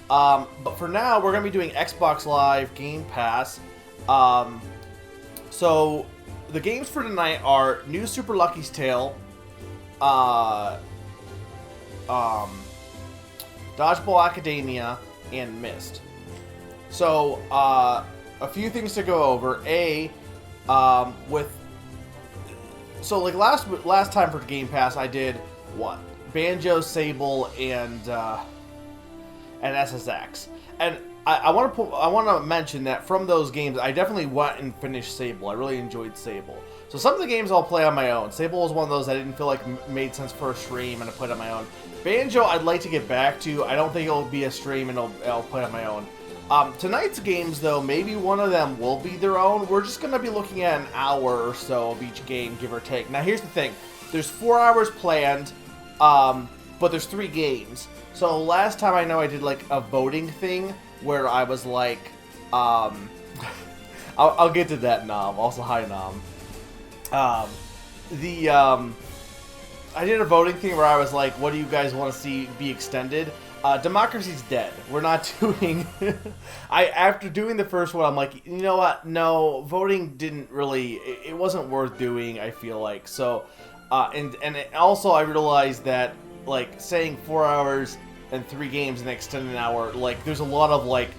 But for now, we're going to be doing Xbox Live Game Pass. So the games for tonight are New Super Lucky's Tale, Dodgeball Academia, and Myst. So, a few things to go over. Like last time for Game Pass, I did what? Banjo, Sable, and SSX. And I want to mention that from those games, I definitely went and finished Sable. I really enjoyed Sable. So some of the games I'll play on my own. Sable was one of those I didn't feel like made sense for a stream, and I played on my own. Banjo, I'd like to get back to. I don't think it'll be a stream, and I'll play on my own. Tonight's games, though, maybe one of them will be their own. We're just going to be looking at an hour or so of each game, give or take. Now, here's the thing. There's 4 hours planned, but there's 3 games. So last time I know I did, like, a voting thing where I was like, I'll get to that, Nom. Also, hi, Nom. I did a voting thing where I was like, what do you guys want to see be extended? Democracy's dead. We're not doing... After doing the first one, I'm like, you know what? No, voting didn't really... It wasn't worth doing, I feel like. So, also I realized that, like, saying 4 hours and 3 games and extend an hour, like, there's a lot of, like,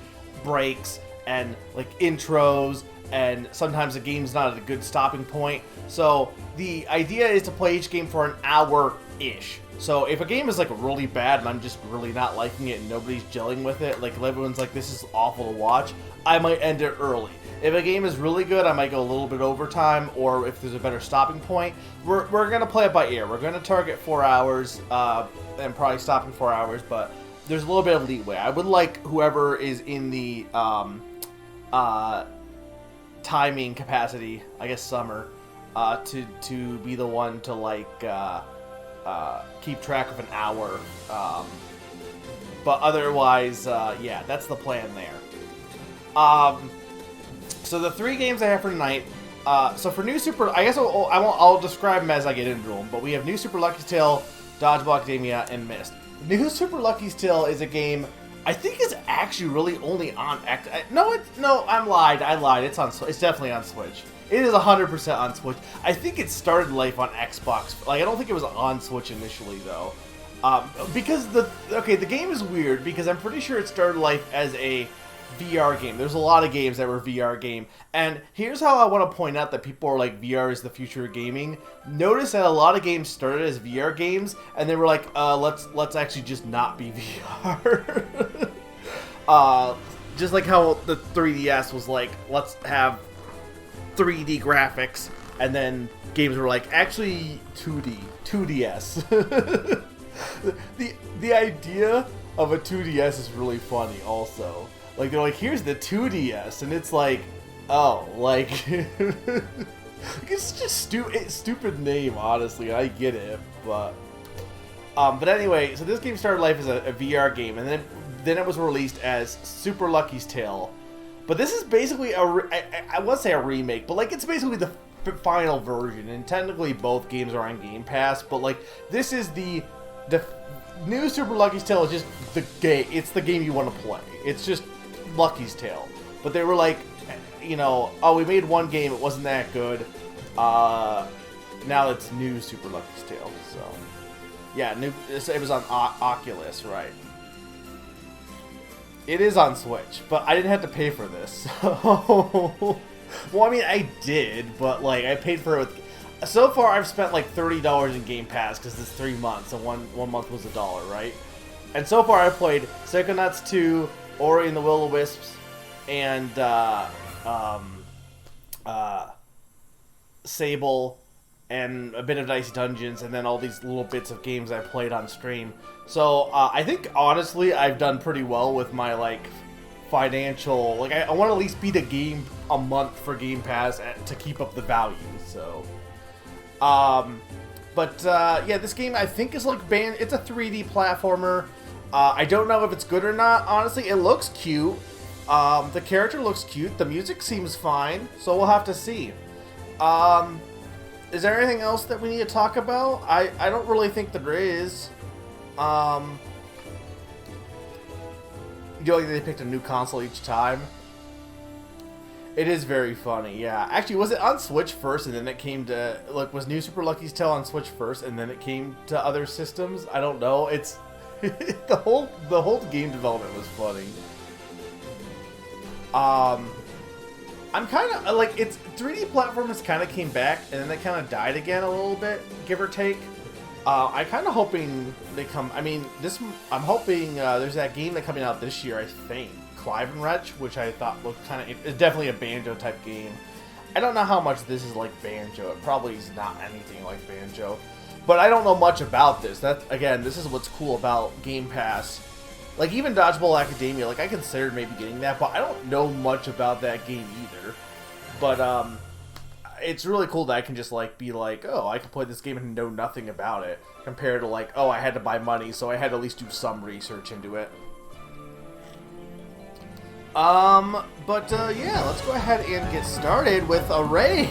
breaks and, like, intros, and sometimes the game's not at a good stopping point. So, the idea is to play each game for an hour-ish. So if a game is like really bad and I'm just really not liking it and nobody's gelling with it, like everyone's like, this is awful to watch, I might end it early. If a game is really good, I might go a little bit overtime, or if there's a better stopping point, we're going to play it by ear. We're going to target 4 hours and probably stop in 4 hours, but there's a little bit of leeway. I would like whoever is in the timing capacity, I guess Summer, to be the one to like... keep track of an hour, but otherwise, yeah, that's the plan there. So the 3 games I have for tonight. So for New Super, I guess I'll describe them as I get into them. But we have New Super Lucky's Tale, Dodgeball Academia, and Myst. New Super Lucky's Tale is a game I think is actually really only on X. No, I lied. It's definitely on Switch. It is 100% on Switch. I think it started life on Xbox. Like, I don't think it was on Switch initially, though. Because the game is weird, because I'm pretty sure it started life as a VR game. There's a lot of games that were VR game. And here's how I want to point out that people are like, VR is the future of gaming. Notice that a lot of games started as VR games, and they were like, let's actually just not be VR. Just like how the 3DS was like, let's have 3D graphics, and then games were like, actually 2DS. The idea of a 2DS is really funny also. Like, they're like, here's the 2DS, and it's like, oh, like, it's just stupid name, honestly, I get it, but anyway, so this game started life as a VR game, and then it was released as Super Lucky's Tale. But this is basically I won't say a remake, but like it's basically the final version. And technically both games are on Game Pass, but like this is the New Super Lucky's Tale is just the game. It's the game you want to play. It's just Lucky's Tale. But they were like, you know, oh, we made one game, it wasn't that good. Now it's New Super Lucky's Tale. So yeah, it was on Oculus, right? It is on Switch, but I didn't have to pay for this. So, well, I mean, I did, but like I paid for it with. So far, I've spent like $30 in Game Pass because it's 3 months, and one month was $1, right? And so far, I've played Psychonauts 2, Ori and the Will-O-Wisps, and Sable, and a bit of Dicey Dungeons, and then all these little bits of games I played on stream. So I think honestly I've done pretty well with my like financial. Like I want to at least beat a game a month for Game Pass to keep up the value. So, yeah, this game I think is like It's a 3D platformer. I don't know if it's good or not. Honestly, it looks cute. The character looks cute. The music seems fine. So we'll have to see. Is there anything else that we need to talk about? I don't really think there is. do like they picked a new console each time. It is very funny, yeah. Actually, was it on Switch first, and then it came to like was New Super Lucky's Tale on Switch first, and then it came to other systems? I don't know. It's the whole game development was funny. I'm kind of like it's 3D platformers kind of came back, and then they kind of died again a little bit, give or take. I kind of hoping they come. I mean, I'm hoping there's that game that's coming out this year, I think. Clive and Wretch, which I thought looked kind of... It's definitely a Banjo type game. I don't know how much this is like Banjo. It probably is not anything like Banjo. But I don't know much about this. Again, this is what's cool about Game Pass. Like, even Dodgeball Academia, like, I considered maybe getting that, but I don't know much about that game either. But, it's really cool that I can just, like, be like, oh, I can play this game and know nothing about it. Compared to, like, oh, I had to buy money, so I had to at least do some research into it. Yeah, let's go ahead and get started with a raid.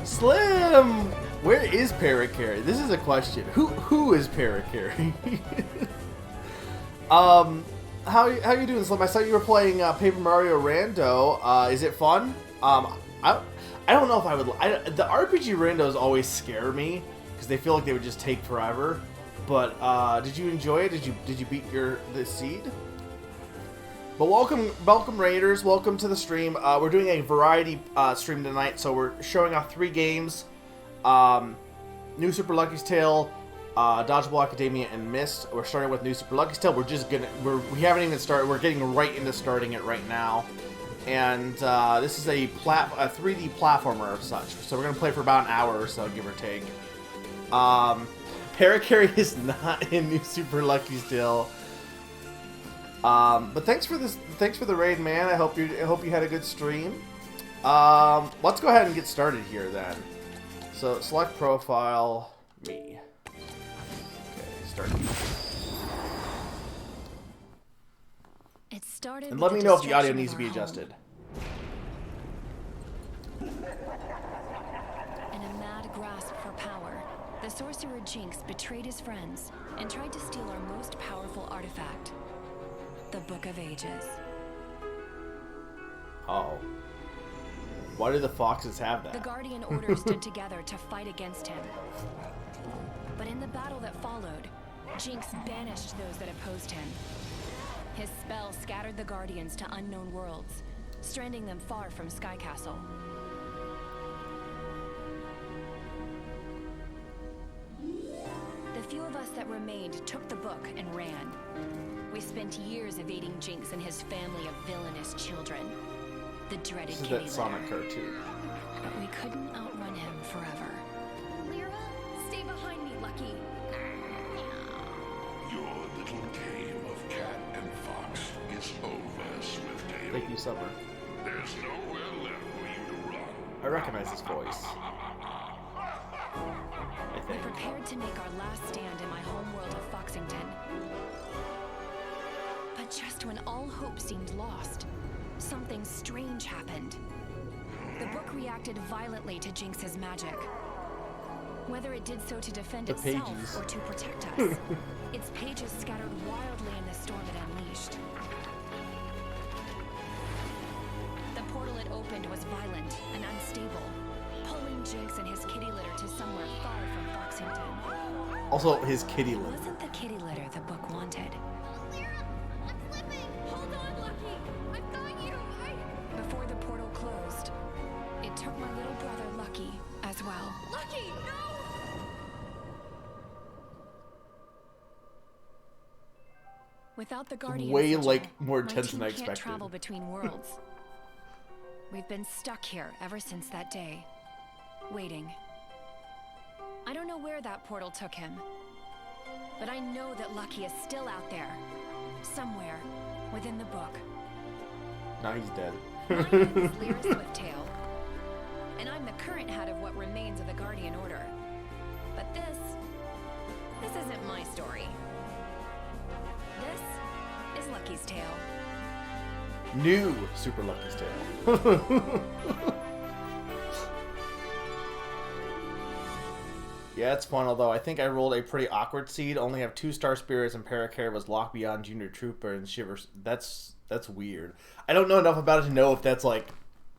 Slim, where is Paracarry? This is a question. Who is Paracarry? How you doing, Slim? I saw you were playing Paper Mario Rando. Is it fun? I don't know if I would. The RPG Randos always scare me because they feel like they would just take forever. But did you enjoy it? Did you beat the seed? But welcome Raiders, welcome to the stream. We're doing a variety stream tonight, so we're showing off 3 games. New Super Lucky's Tale, Dodgeball Academia, and Myst. We're starting with New Super Lucky's Tale. We haven't even started. We're getting right into starting it right now. And this is a 3D platformer of such. So we're going to play for about an hour or so, give or take. Paracarry is not in New Super Lucky's Tale. But thanks for the raid, man. I hope you had a good stream. Let's go ahead and get started here then. So select profile, me. Okay, start. It started. And let me know if the audio needs to be adjusted. In a mad grasp for power, the sorcerer Jinx betrayed his friends and tried to steal our most powerful artifact. The Book of Ages. Oh. Why do the foxes have that? The Guardian Order stood together to fight against him. But in the battle that followed, Jinx banished those that opposed him. His spell scattered the Guardians to unknown worlds, stranding them far from Sky Castle. The few of us that remained took the book and ran. We spent years evading Jinx and his family of villainous children. The dreaded This is kitty that Sonic cartoon. But we couldn't outrun him forever. Lyra, stay behind me, Lucky. Your little game of cat and fox is over, Swifttail. Thank you, Summer. There's nowhere left for you to run. I recognize his voice. I We think. prepared to make our last stand in my home world of Foxington. But just when all hope seemed lost, something strange happened. The book reacted violently to Jinx's magic. Whether it did so to defend The itself pages. or to protect us, its pages scattered wildly in the storm it unleashed. The portal it opened was violent and unstable, pulling Jinx and his kitty litter to somewhere far from Foxington. Also, his kitty It litter. wasn't the kitty litter the book wanted. Hold on, Lucky! I've got you! Before the portal closed, it took my little brother Lucky as well. Lucky, no! Without the Guardian Way, sigil, like, more my intense team than I can't expected. travel between worlds. We've been stuck here ever since that day, waiting. I don't know where that portal took him, but I know that Lucky is still out there, somewhere within the book. Now he's dead. My name is Lyra Swifttail, and I'm the current head of what remains of the Guardian Order. But this isn't my story. This is Lucky's tale. New Super Lucky's Tale. Yeah, it's fun, although I think I rolled a pretty awkward seed. Only have 2 star spirits and Paracar was locked beyond Junior Trooper and Shivers. That's weird. I don't know enough about it to know if that's like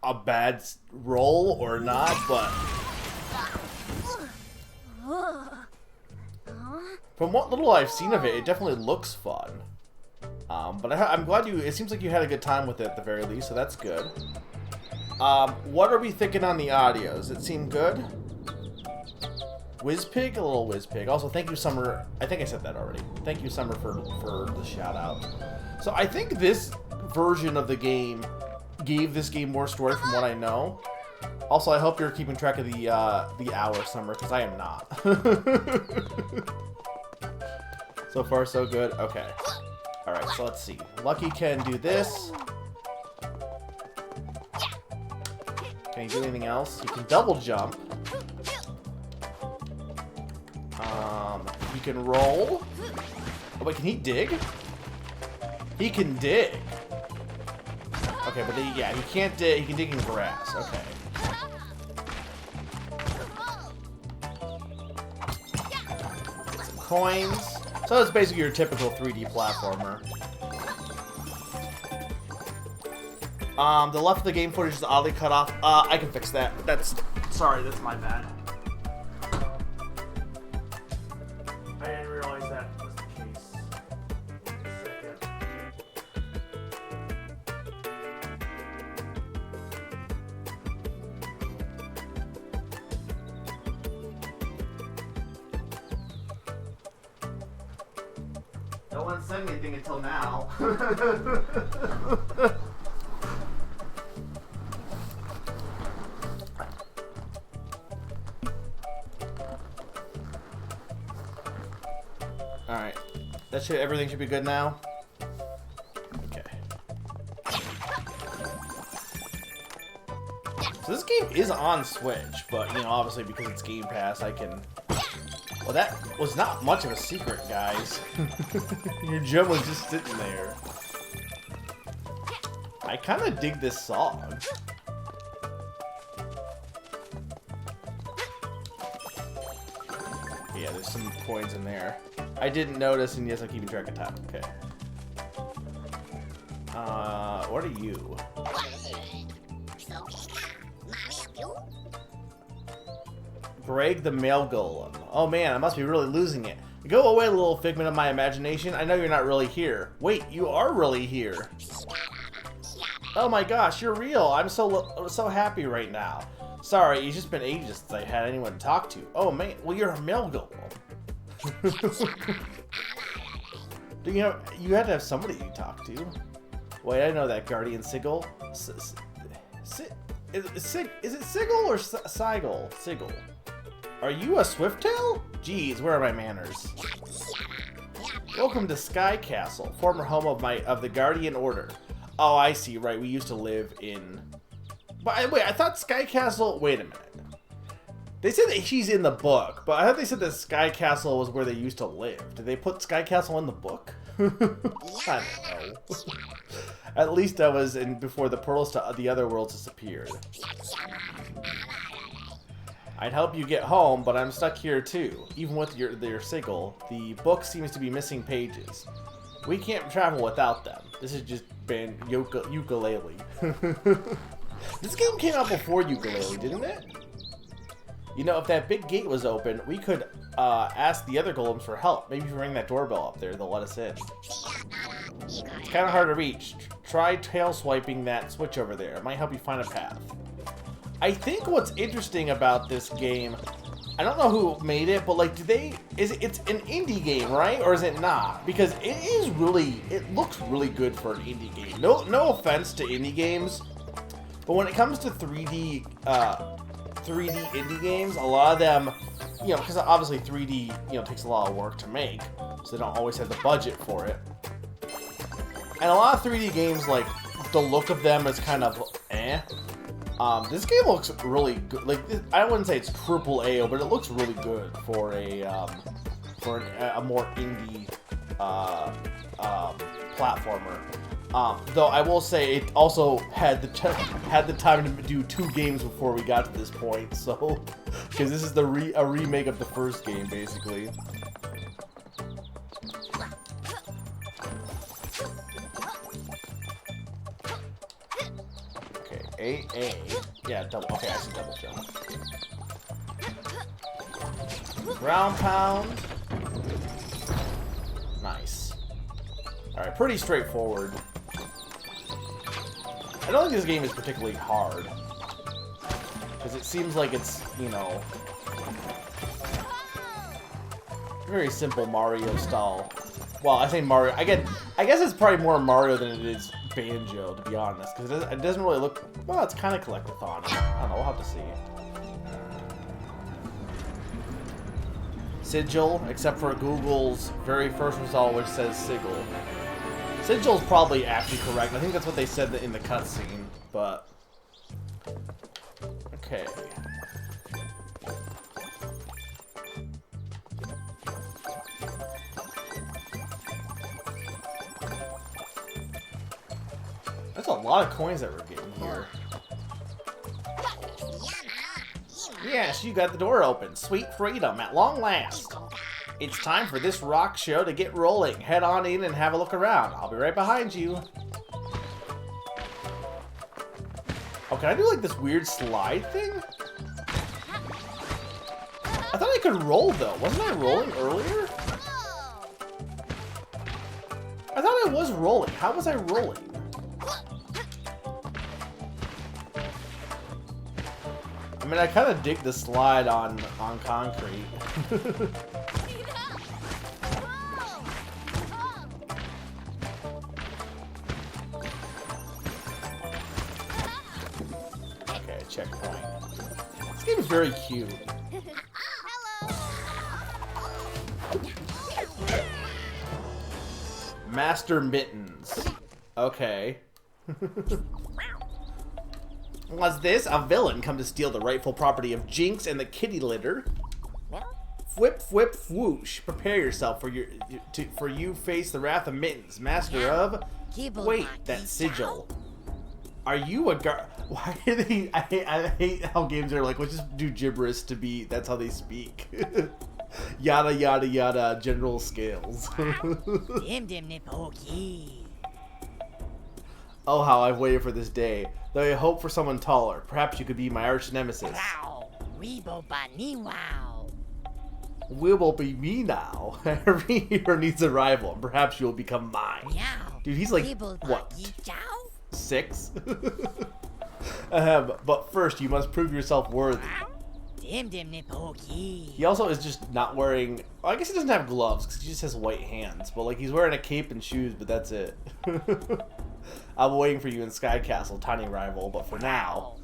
a bad roll or not, but from what little I've seen of it, it definitely looks fun. But I'm glad it seems like you had a good time with it at the very least, so that's good. What are we thinking on the audio? Does it seem good? Whizpig? A little Whizpig. Also, thank you, Summer. I think I said that already. Thank you, Summer, for the shout out. So I think this version of the game gave this game more story from what I know. Also, I hope you're keeping track of the hour, Summer, because I am not. So far, so good. Okay. Alright, so let's see. Lucky can do this. Can he do anything else? He can double jump. He can roll. Oh, wait, can he dig? He can dig. Okay, but yeah, he can't dig. He can dig in grass. Okay. Some coins. So it's basically your typical 3D platformer. The left of the game footage is oddly cut off. I can fix that. Sorry, that's my bad. I didn't realize that was the case. No one said anything until now. Alright. Everything should be good now? Okay. So this game is on Switch, but, you know, obviously because it's Game Pass, I can... Well, that was not much of a secret, guys. Your gem was just sitting there. I kind of dig this song. Yeah, there's some coins in there. I didn't notice, and yes, I'm keeping track of time. Okay. What are you? Greg the Mail Golem. Oh man, I must be really losing it. Go away, little figment of my imagination. I know you're not really here. Wait, you are really here. Oh my gosh, you're real. I'm so happy right now. Sorry, it's just been ages since I had anyone to talk to. Oh man, well you're a Mail Golem. You had to have somebody you talk to. Wait, I know that Guardian Sigil. Is it Sigil or Sigil? Sigil. Are you a Swifttail? Geez, where are my manners? Welcome to Sky Castle, former home of the Guardian Order. Oh, I see. Right, we used to live in. But wait, I thought Sky Castle. Wait a minute. They said that she's in the book, but I thought they said that Sky Castle was where they used to live. Did they put Sky Castle in the book? I don't know. At least I was in before the portals to the other worlds disappeared. I'd help you get home, but I'm stuck here too. Even with their sigil, the book seems to be missing pages. We can't travel without them. This is just been ukulele. This game came out before ukulele, didn't it? You know, if that big gate was open, we could ask the other golems for help. Maybe if you ring that doorbell up there, they'll let us in. It's kind of hard to reach. Try tail swiping that switch over there. It might help you find a path. I think what's interesting about this game, I don't know who made it, but like, it's an indie game, right? Or is it not? Because it looks really good for an indie game. No offense to indie games, but when it comes to 3D indie games, a lot of them, you know, because obviously 3D, you know, takes a lot of work to make, so they don't always have the budget for it. And a lot of 3D games, like, the look of them is kind of eh. This game looks really good. Like, I wouldn't say it's AAA, but it looks really good for a more indie platformer. Though I will say it also had the time to do 2 games before we got to this point, so because this is a remake of the first game, basically. Okay, A. Yeah, double. Okay, I see double jump. Ground pound. Nice. All right, pretty straightforward. I don't think this game is particularly hard. Because it seems like it's, you know, very simple Mario style. Well, I say Mario. I guess it's probably more Mario than it is Banjo, to be honest. Because it doesn't really look... Well, it's kind of collectathon. I don't know, we'll have to see. Sigil, except for Google's very first result, which says Sigil. Sigil's probably actually correct. I think that's what they said in the cutscene, but... Okay. That's a lot of coins that we're getting here. Yes, you got the door open. Sweet freedom at long last. It's time for this rock show to get rolling. Head on in and have a look around. I'll be right behind you. Oh, can I do like this weird slide thing? I thought I could roll though. Wasn't I rolling earlier? I thought I was rolling. How was I rolling? I mean, I kind of dig the slide on concrete. Okay, checkpoint. This game is very cute. Master Mittens. Okay. Was this a villain come to steal the rightful property of Jinx and the kitty litter? Whip, whip, whoosh. Prepare yourself for you face the wrath of Mittens, master of... Wait, that Sigil. Are you a gar... Why are they... I hate how games are like, let's just do gibberish to be... That's how they speak. Yada, yada, yada, general scales. Oh, how I've waited for this day. Though I hope for someone taller. Perhaps you could be my arch nemesis. Will be me now. Every hero needs a rival. Perhaps you'll become mine. Dude, he's like, what? 6? But first, you must prove yourself worthy. He also is just not wearing... Well, I guess he doesn't have gloves, because he just has white hands. But, like, he's wearing a cape and shoes, but that's it. I'm waiting for you in Sky Castle, tiny rival, but for now...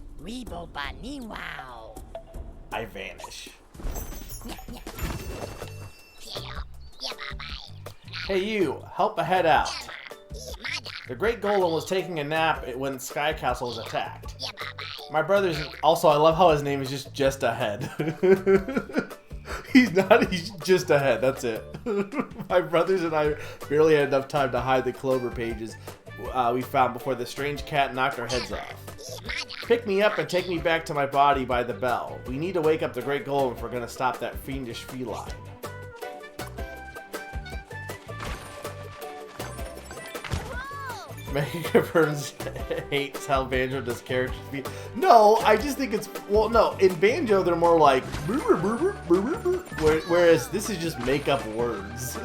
I vanish. Hey you, help a head out. The Great Golem was taking a nap when Sky Castle was attacked. My brother's... Also, I love how his name is just Ahead. He's just Ahead, that's it. My brothers and I barely had enough time to hide the clover pages we found before the strange cat knocked our heads off. Pick me up and take me back to my body by the bell. We need to wake up the Great Golem if we're going to stop that fiendish feline. Megan confirms hates how Banjo does characters be. No, I just think it's... Well, no, in Banjo they're more like... Whereas this is just make-up words.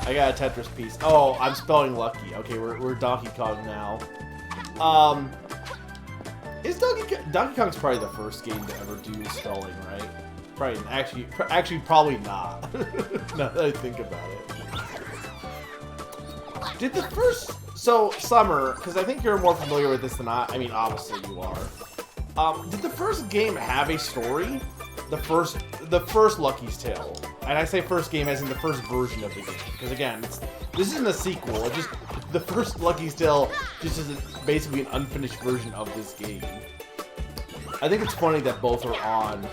I got a Tetris piece. Oh, I'm spelling lucky. Okay, we're Donkey Kong now. Is Donkey Kong's probably the first game to ever do spelling, right? Probably actually probably not. Now that I think about it. Did the first... So, Summer, because I think you're more familiar with this than I mean, obviously you are. Did the first game have a story? The first Lucky's Tale. And I say first game as in the first version of the game. Because again, this isn't a sequel. It just... The first Lucky's Tale just is basically an unfinished version of this game. I think it's funny that both are on,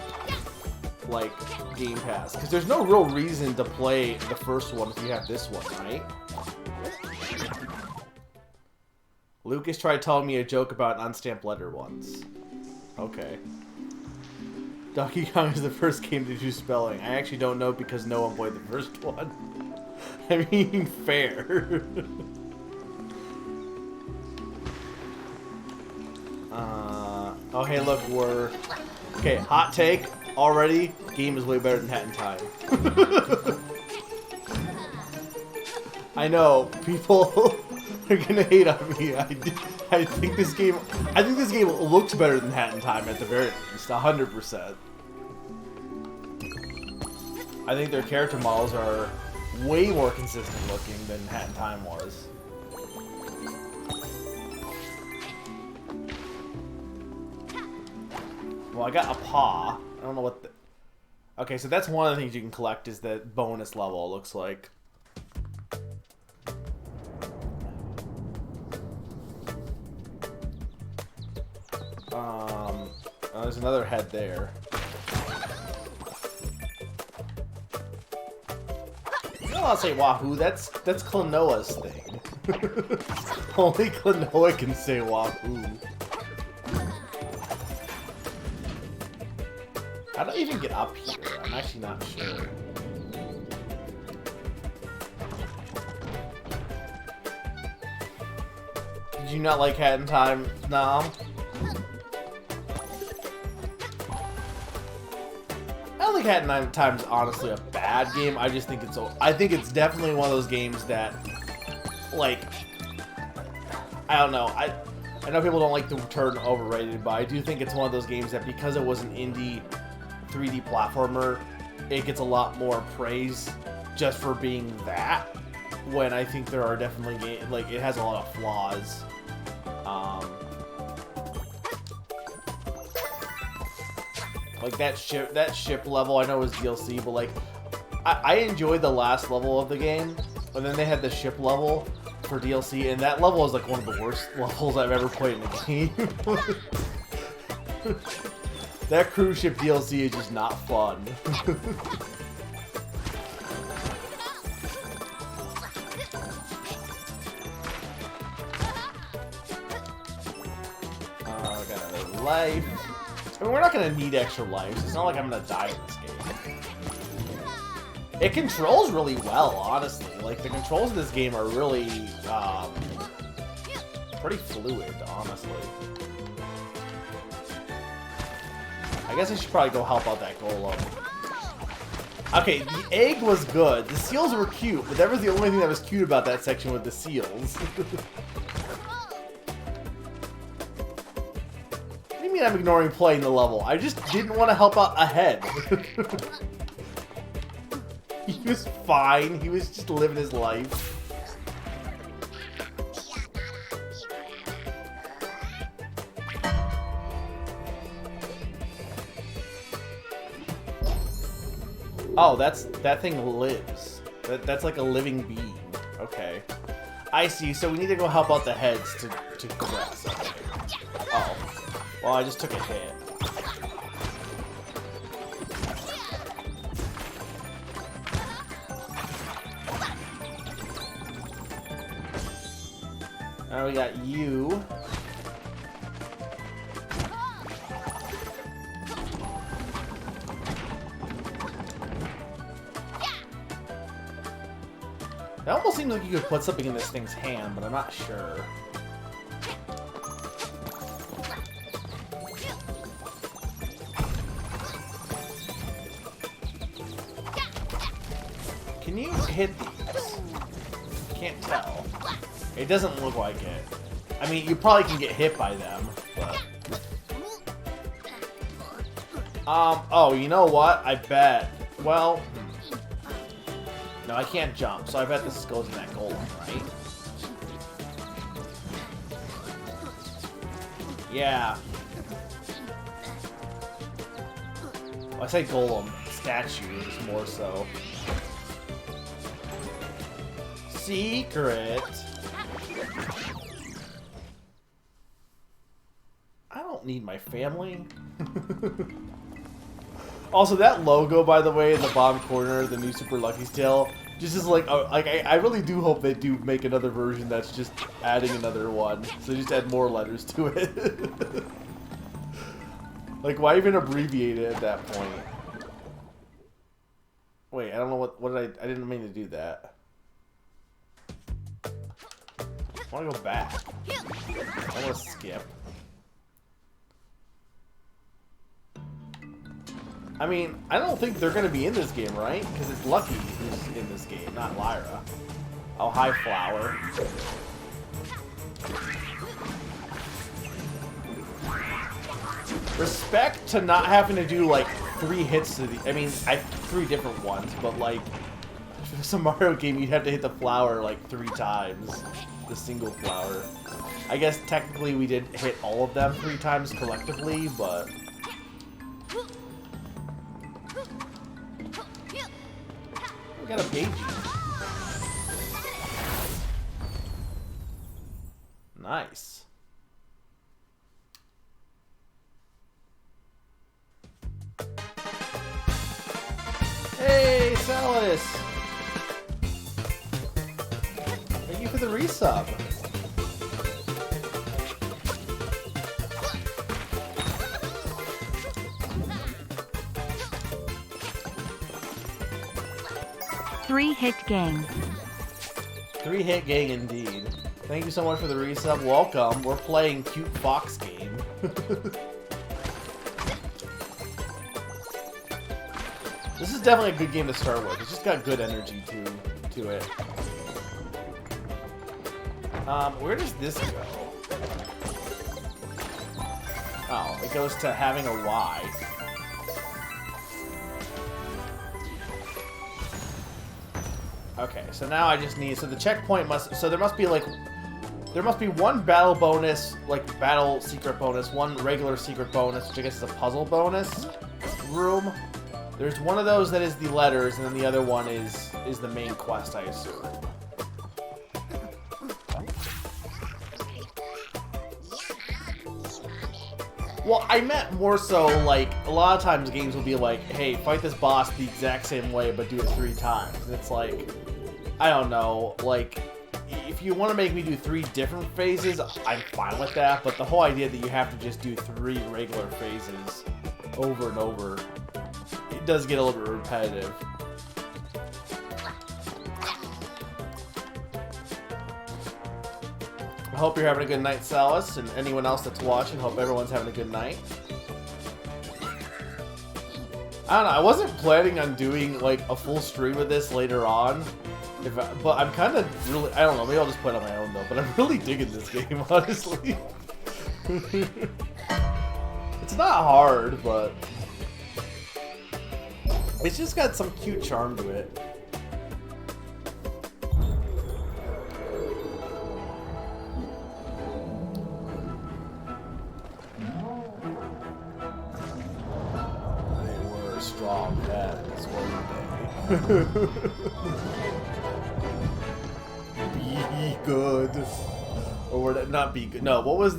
like, Game Pass. Because there's no real reason to play the first one if you have this one, right? Lucas tried telling me a joke about an unstamped letter once. Okay. Donkey Kong is the first game to do spelling. I actually don't know because no one played the first one. I mean, fair. Oh, hey, look, we're... Okay, hot take. Already, game is way better than Hat in Time. I know, people are gonna hate on me. I think this game looks better than Hat in Time at the very least, 100%. I think their character models are way more consistent looking than Hat in Time was. Well, I got a paw. I don't know what the... Okay, so that's one of the things you can collect is that bonus level, it looks like. There's another head there. I'll say Wahoo. That's Klonoa's thing. Only Klonoa can say Wahoo. How do I even get up here? I'm actually not sure. Did you not like Hat in Time, Nom? I don't think Hat in Time is honestly a bad game. I just think it's definitely one of those games that, like, I don't know. I know people don't like the term overrated, but I do think it's one of those games that because it was an indie 3D platformer, it gets a lot more praise just for being that. When I think there are definitely games, like, it has a lot of flaws. Like that ship level, I know it was DLC, but like, I enjoyed the last level of the game, and then they had the ship level for DLC, and that level is like one of the worst levels I've ever played in a game. That cruise ship DLC is just not fun. I got another life. I mean, we're not gonna need extra lives. It's not like I'm gonna die in this game. It controls really well, honestly. Like, the controls of this game are really, pretty fluid, honestly. I guess I should probably go help out that golem. Okay, the egg was good. The seals were cute, but that was the only thing that was cute about that section with the seals. What do you mean I'm ignoring playing the level? I just didn't want to help out ahead. He was fine. He was just living his life. Oh, that thing lives. That's like a living being. Okay. I see. So we need to go help out the heads to progress. Okay. Oh. Well, I just took a hit. Now we got you. It almost seems like you could put something in this thing's hand, but I'm not sure. Can you hit these? Can't tell. It doesn't look like it. I mean, you probably can get hit by them, but... oh, you know what? I bet. Well... No, I can't jump, so I bet this goes in that golem, right? Yeah. Well, I say golem. Statue is more so. Secret! I don't need my family. Also, that logo, by the way, in the bottom corner, the new Super Lucky's Tale, Just as like, I really do hope they do make another version that's just adding another one. So just add more letters to it. Like, why even abbreviate it at that point? Wait, I don't know what did I didn't mean to do that. I want to go back. I want to skip. I mean, I don't think they're going to be in this game, right? Because it's Lucky who's in this game, not Lyra. Oh, hi, Flower. Respect to not having to do, like, 3 hits to the... I mean, 3 different ones, but, like, for some Mario game, you'd have to hit the flower, like, 3 times. The single flower. I guess, technically, we did hit all of them 3 times collectively, but... We got a Pagey. Nice. Hey, Salis! Thank you for the resub. Three-hit gang. 3-hit gang indeed. Thank you so much for the resub. Welcome. We're playing Cute Fox game. This is definitely a good game to start with. It's just got good energy to it. Where does this go? Oh, it goes to having a Y. Okay, so now I just need... So the checkpoint must... So there must be, like... There must be one battle bonus, like battle secret bonus, one regular secret bonus, which I guess is a puzzle bonus room. There's one of those that is the letters, and then the other one is the main quest, I assume. Well, I meant more so, like, a lot of times games will be like, hey, fight this boss the exact same way, but do it 3 times. And it's like, I don't know, like, if you want to make me do 3 different phases, I'm fine with that, but the whole idea that you have to just do 3 regular phases over and over, it does get a little bit repetitive. I hope you're having a good night, Salis, and anyone else that's watching, hope everyone's having a good night. I don't know, I wasn't planning on doing, like, a full stream of this later on, but I'm kind of really, I don't know, maybe I'll just play it on my own, though, but I'm really digging this game, honestly. It's not hard, but it's just got some cute charm to it. Strong hands one day. Be good. Or not be good. No, what was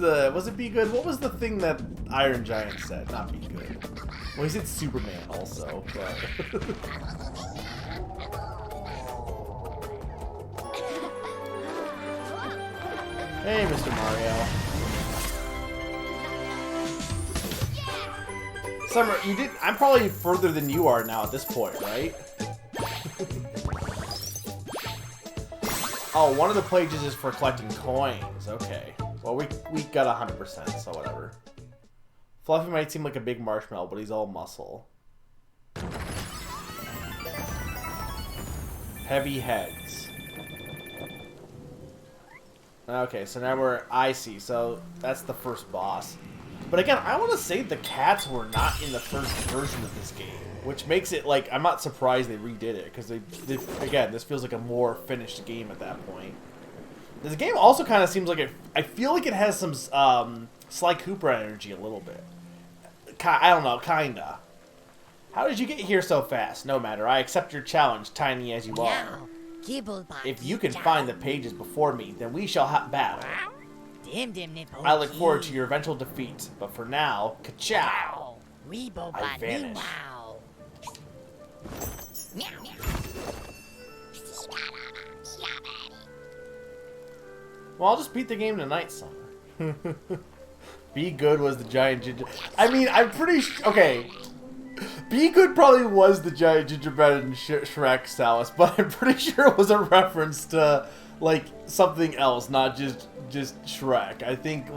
it be good? What was the thing that Iron Giant said? Not be good. Well, he said Superman also, but... Hey, Mr. Mario. Summer, you did. I'm probably further than you are now at this point, right? Oh, one of the pages is for collecting coins. Okay. Well, we got 100%, so whatever. Fluffy might seem like a big marshmallow, but he's all muscle. Heavy heads. Okay, so now we're Icy, so that's the first boss. But again, I want to say the cats were not in the first version of this game, which makes it, like, I'm not surprised they redid it, because again, this feels like a more finished game at that point. This game also kind of seems like I feel like it has some Sly Cooper energy a little bit. I don't know, kinda. How did you get here so fast? No matter, I accept your challenge, tiny as you are. If you can find the pages before me, then we shall battle. I look forward to your eventual defeat, but for now, ka-chow! I vanish. Well, I'll just beat the game tonight, Summer. Be Good was the giant ginger... I mean, I'm pretty okay. Be Good probably was the giant gingerbread in Shrek, Salis, but I'm pretty sure it was a reference to, like, something else, not just Shrek. I think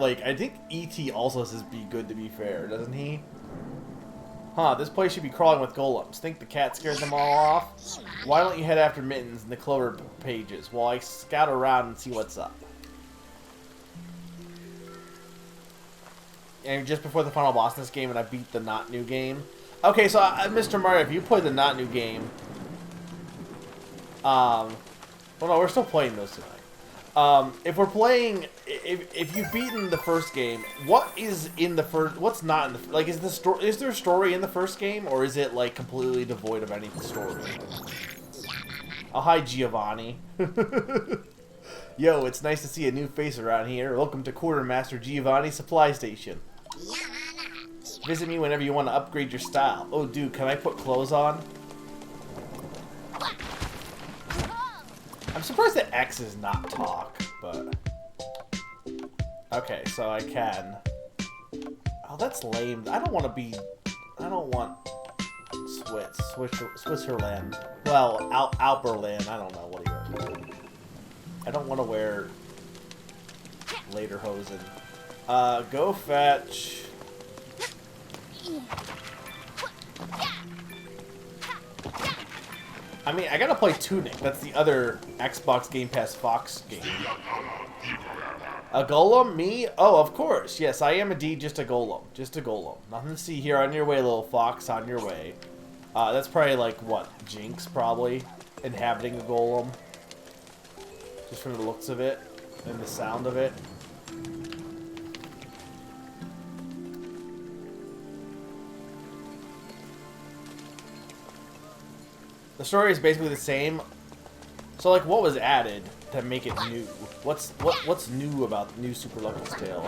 E.T. also says Be Good, to be fair, doesn't he? Huh, this place should be crawling with golems. Think the cat scared them all off? Why don't you head after Mittens and the clover pages while I scout around and see what's up? And just before the final boss in this game, and I beat the not new game. Okay, so Mr. Mario, if you played the not new game, well, no, we're still playing those tonight. If we're playing, if you've beaten the first game, what is in the first? What's not in the like? Is there a story in the first game, or is it like completely devoid of any story? Oh, hi, Giovanni. Yo, it's nice to see a new face around here. Welcome to Quartermaster Giovanni's supply station. Visit me whenever you want to upgrade your style. Oh, dude, can I put clothes on? I'm surprised that X is not talk, but... Okay, so I can. Oh, that's lame. I don't want to be... I don't want... Switzerland. Well, Alperland. I don't know. What are you... I don't want to wear... Lederhosen. Go fetch... I mean, I gotta play Tunic. That's the other Xbox Game Pass Fox game. A golem? Me? Oh, of course. Yes, I am indeed just a golem. Just a golem. Nothing to see here. On your way, little fox. On your way. That's probably like, what? Jinx, probably. Inhabiting a golem. Just from the looks of it. And the sound of it. The story is basically the same. So, like, what was added to make it new? What's new about New Super Lucky's Tale?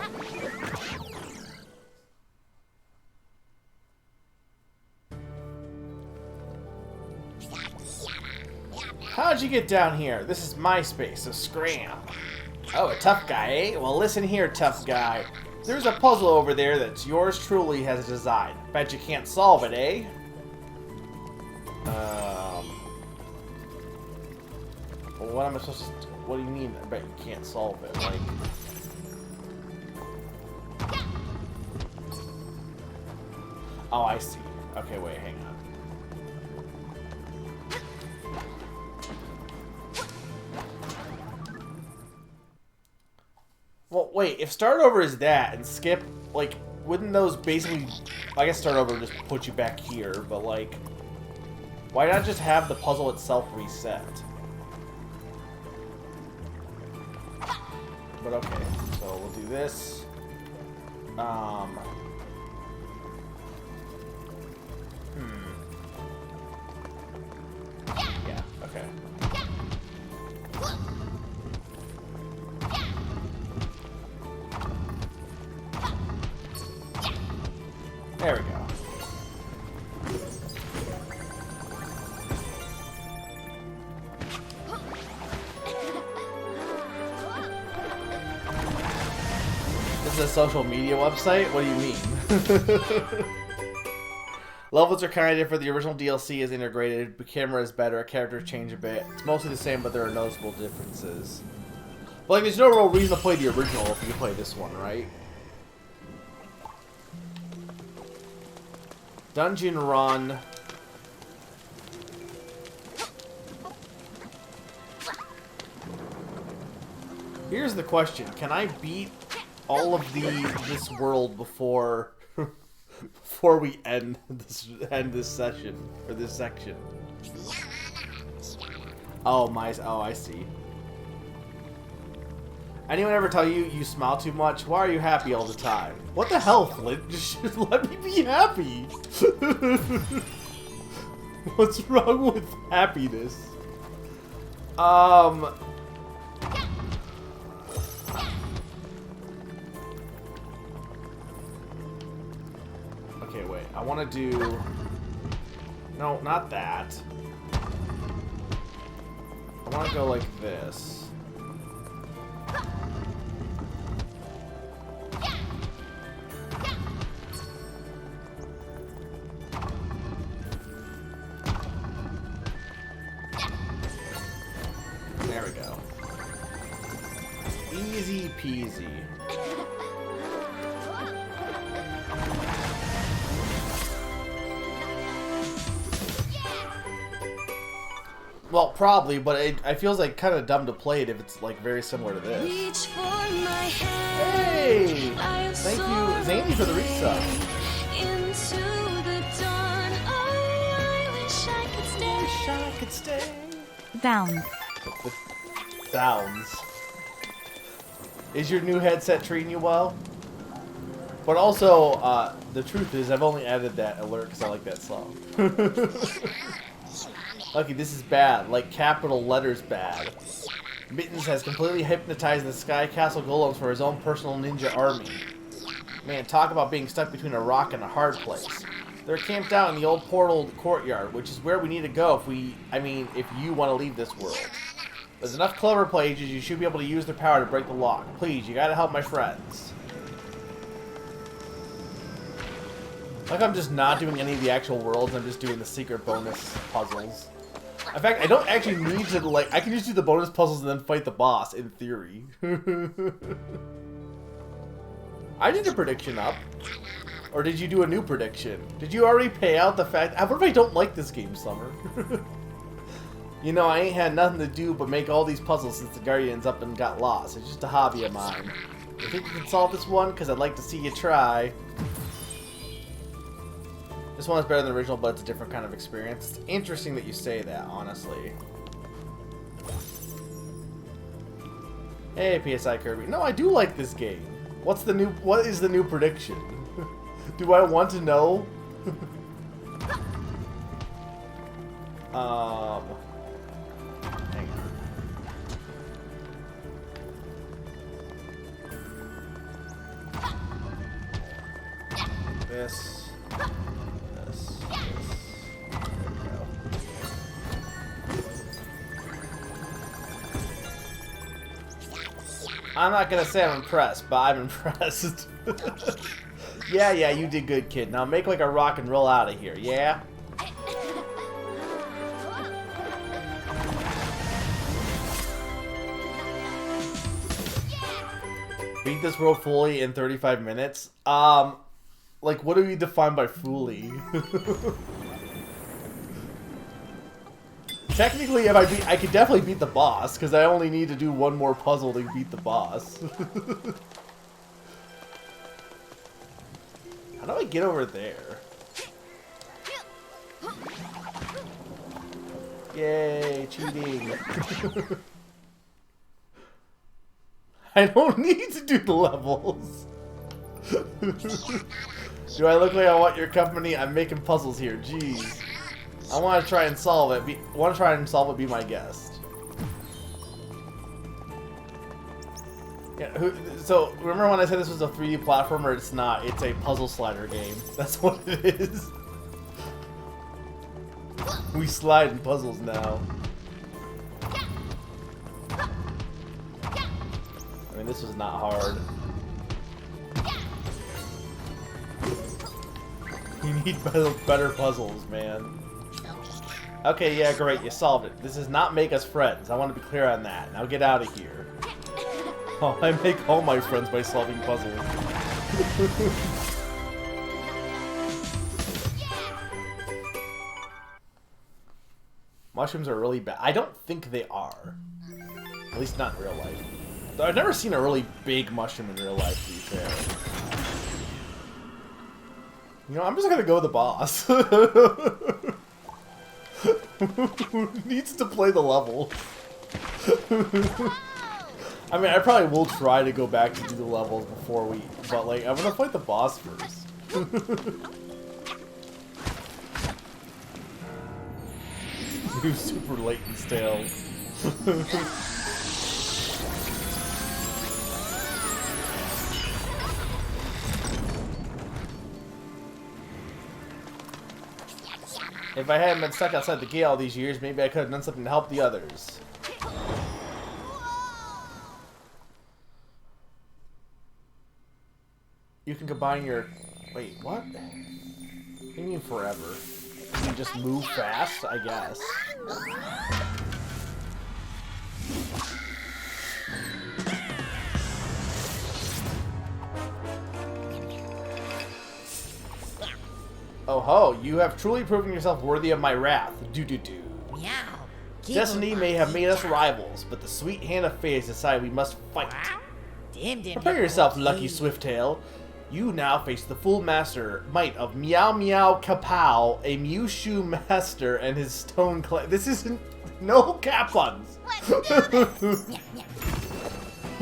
How'd you get down here? This is my space, so scram. Oh, a tough guy, eh? Well, listen here, tough guy. There's a puzzle over there that yours truly has designed. Bet you can't solve it, eh? Well, what am I supposed to... What do you mean? I bet you can't solve it. Like... Oh, I see. Okay, wait, hang on. Well, wait, if start over is that and skip, like, wouldn't those basically... I guess start over just put you back here, but, like... Why not just have the puzzle itself reset? But okay, so we'll do this. Yeah, okay. There we go. A social media website? What do you mean? Levels are kind of different. The original DLC is integrated. The camera is better. Characters change a bit. It's mostly the same, but there are noticeable differences. But like, there's no real reason to play the original if you play this one, right? Dungeon run. Here's the question: can I beat all of this world before we end this session or this section? Oh I see. Anyone ever tell you you smile too much? Why are you happy all the time? What the hell, Flint? Just let me be happy. What's wrong with happiness? Okay, wait. I want to do... No, not that. I want to go like this. Easy peasy. Well, probably, but I feels like kind of dumb to play it if it's like very similar to this. Reach for my hand. Hey! Thank you, Zany, for the resub. Into the dawn. Oh, I wish I could stay. Wish I could stay. Sounds. Sounds. Is your new headset treating you well? But also, the truth is, I've only added that alert because I like that song. Lucky, this is bad. Like capital letters bad. Mittens has completely hypnotized the Sky Castle golems for his own personal ninja army. Man, talk about being stuck between a rock and a hard place. They're camped out in the old portal courtyard, which is where we need to go if you want to leave this world. There's enough clever pages, you should be able to use their power to break the lock. Please, you gotta help my friends. Like I'm just not doing any of the actual worlds, I'm just doing the secret bonus puzzles. In fact, I don't actually need to, like, I can just do the bonus puzzles and then fight the boss, in theory. I did a prediction up. Or did you do a new prediction? Did you already pay out the fact... What if I don't like this game, Summer? You know, I ain't had nothing to do but make all these puzzles since the Guardians up and got lost. It's just a hobby of mine. I think you can solve this one? Because I'd like to see you try. This one is better than the original, but it's a different kind of experience. It's interesting that you say that, honestly. Hey, PSI Kirby. No, I do like this game. What is the new prediction? Do I want to know? Hang on. This. I'm not gonna say I'm impressed, but I'm impressed. Yeah, you did good, kid. Now make like a rock and roll out of here, yeah? Beat this world fully in 35 minutes? Like, what do we define by fully? Technically, if I could definitely beat the boss, because I only need to do one more puzzle to beat the boss. How do I get over there? Yay, cheating. I don't need to do the levels. Do I look like I want your company? I'm making puzzles here, jeez. I want to try and solve it. Be my guest. Yeah. So remember when I said this was a 3D platformer? It's not. It's a puzzle slider game. That's what it is. We slide in puzzles now. I mean, this was not hard. We need better puzzles, man. Okay, yeah, great, you solved it. This does not make us friends. I want to be clear on that. Now get out of here. Oh, I make all my friends by solving puzzles. Mushrooms are really bad. I don't think they are. At least not in real life. Though I've never seen a really big mushroom in real life, to be fair. You know, I'm just gonna go with the boss. Who needs to play the level? I mean, I probably will try to go back to do the levels before we... But, like, I'm gonna fight the boss first. Do super latent stale. If I hadn't been stuck outside the gate all these years, maybe I could have done something to help the others. You can combine your... Wait, what? What do you mean forever? You just move fast, I guess. Ho ho, you have truly proven yourself worthy of my wrath. Do. Meow. Destiny may have made us rivals, but the sweet hand of fate has decided we must fight. Prepare yourself, Lucky Swifttail. You now face the full might of Meow Meow Kapow, a Mewshu master, and his stone clan. This isn't no cap puns.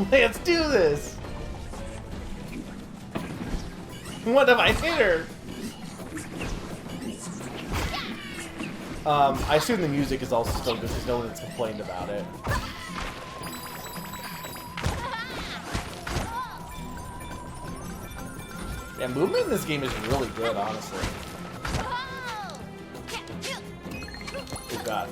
Let's do this. What if I hit her? I assume the music is also still good because no one has complained about it. Yeah, movement in this game is really good, honestly. Oh god.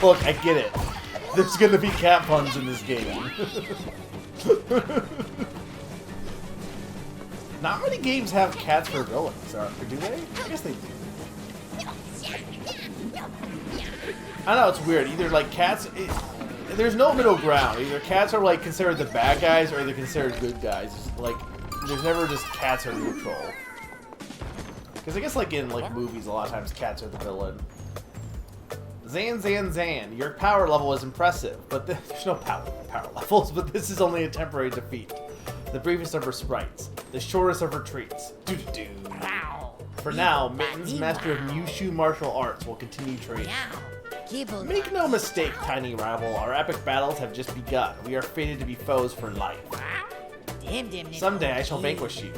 Look, I get it. There's gonna be cat puns in this game. Not many games have cats for villains, or do they? I guess they do. I know, it's weird. Either, like, cats... there's no middle ground. Either cats are, like, considered the bad guys, or they're considered good guys. Like, there's never just cats are neutral. Because I guess, like, in, like, movies, a lot of times cats are the villain. Zan, your power level is impressive, but there's no power levels, but this is only a temporary defeat. The briefest of her sprites, the shortest of retreats. Do. For now, Mittens, master of Mewshu martial arts, will continue training. Make no mistake, tiny rival, our epic battles have just begun. We are fated to be foes for life. Someday I shall vanquish you,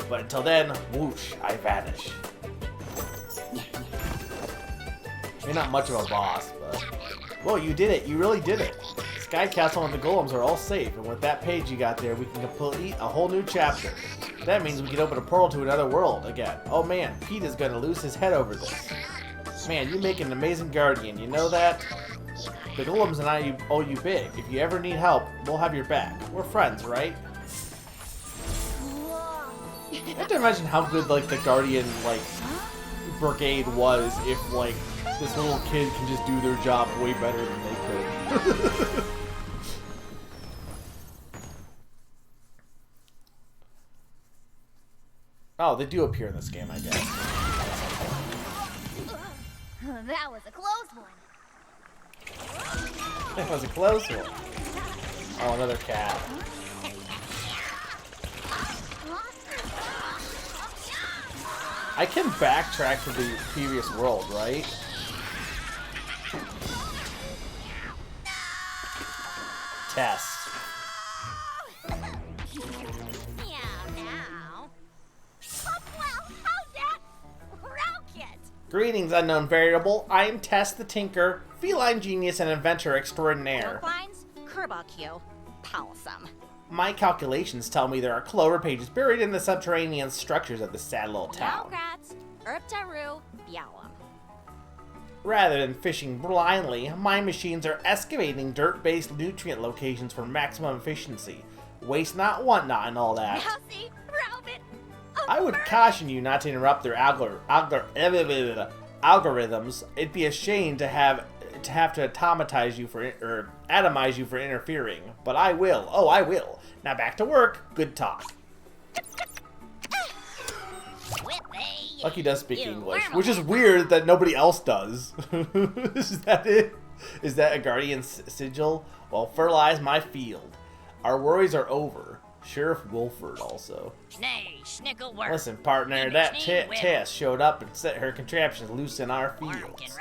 but until then, whoosh, I vanish. You're not much of a boss, but... Whoa, you did it. You really did it. Sky Castle and the Golems are all safe, and with that page you got there, we can complete a whole new chapter. That means we can open a portal to another world again. Oh man, Pete is gonna lose his head over this. Man, you make an amazing guardian, you know that? The Golems and I owe you big. If you ever need help, we'll have your back. We're friends, right? I have to imagine how good, like, the Guardian, like, brigade was if, like, this little kid can just do their job way better than they could. Oh, they do appear in this game, I guess. That was a close one. That was a close one. Oh, another cat. I can backtrack to the previous world, right? Test. Greetings, unknown variable. I am Tess the Tinker, feline genius and inventor extraordinaire. My calculations tell me there are clover pages buried in the subterranean structures of this sad little town. Rather than fishing blindly, my machines are excavating dirt-based nutrient locations for maximum efficiency. Waste not, want not, and all that. I would caution you not to interrupt their algorithms. It'd be a shame to have to atomize you for interfering, but I will. Oh, I will. Now back to work. Good talk. Lucky does speak English, which is weird that nobody else does. Is that it? Is that a guardian sigil? Well, fertilize my field. Our worries are over. Sheriff Wolford also. Listen, partner, that Tess showed up and set her contraptions loose in our fields.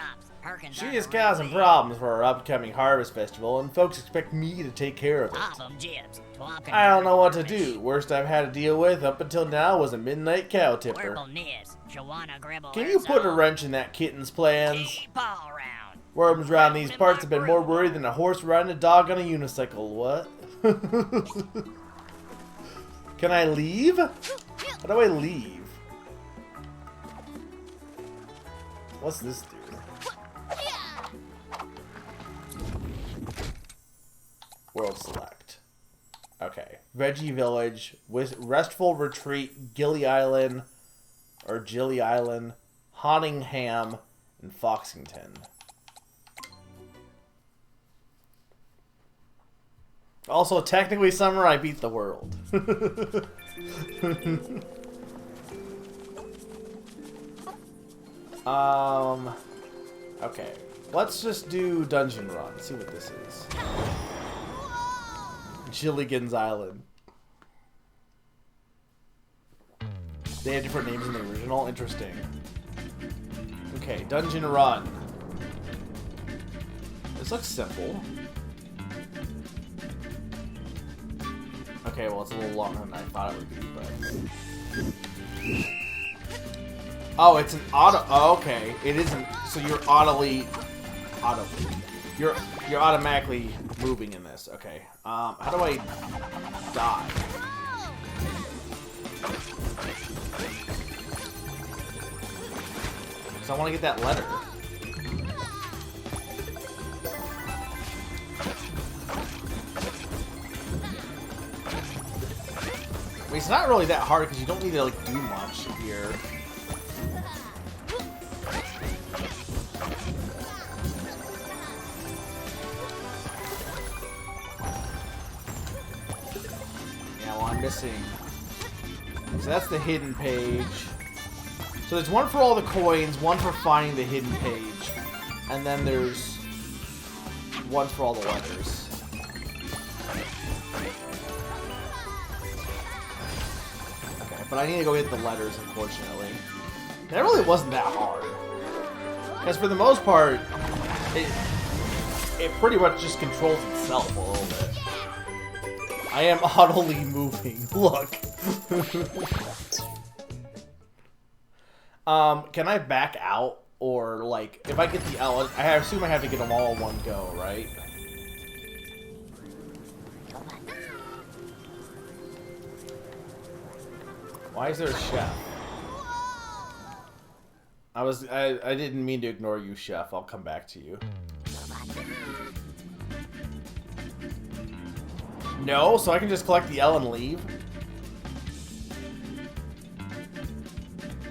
She is causing problems for our upcoming harvest festival, and folks expect me to take care of it. I don't know what to do. Worst I've had to deal with up until now was a midnight cow tipper. Can you put a wrench in that kitten's plans? Worms around these parts have been more worried than a horse riding a dog on a unicycle. What? Can I leave? How do I leave? What's this do? World select. Okay. Veggie Village, Restful Retreat, Gilly Island, or Gilly Island, Honningham, and Foxington. Also, technically, summer, I beat the world. Okay. Let's just do Dungeon Run. See what this is. Gilligan's Island. They had different names in the original. Interesting. Okay, Dungeon Run. This looks simple. Okay, well, it's a little longer than I thought it would be, but... Oh, it's an auto... Oh, okay. It isn't... So you're You're automatically moving in this. Okay. How do I die? Because I want to get that letter. I mean, it's not really that hard because you don't need to like do much here. Yeah, well, I'm missing. So that's the hidden page. So there's one for all the coins, one for finding the hidden page, and then there's one for all the letters. But I need to go get the letters, unfortunately. That really wasn't that hard. Because for the most part, it pretty much just controls itself a little bit. I am audibly moving. Look. Can I back out? Or, like, if I get the L, I assume I have to get them all in one go, right? Why is there a chef? I didn't mean to ignore you, chef. I'll come back to you. No, so I can just collect the L and leave?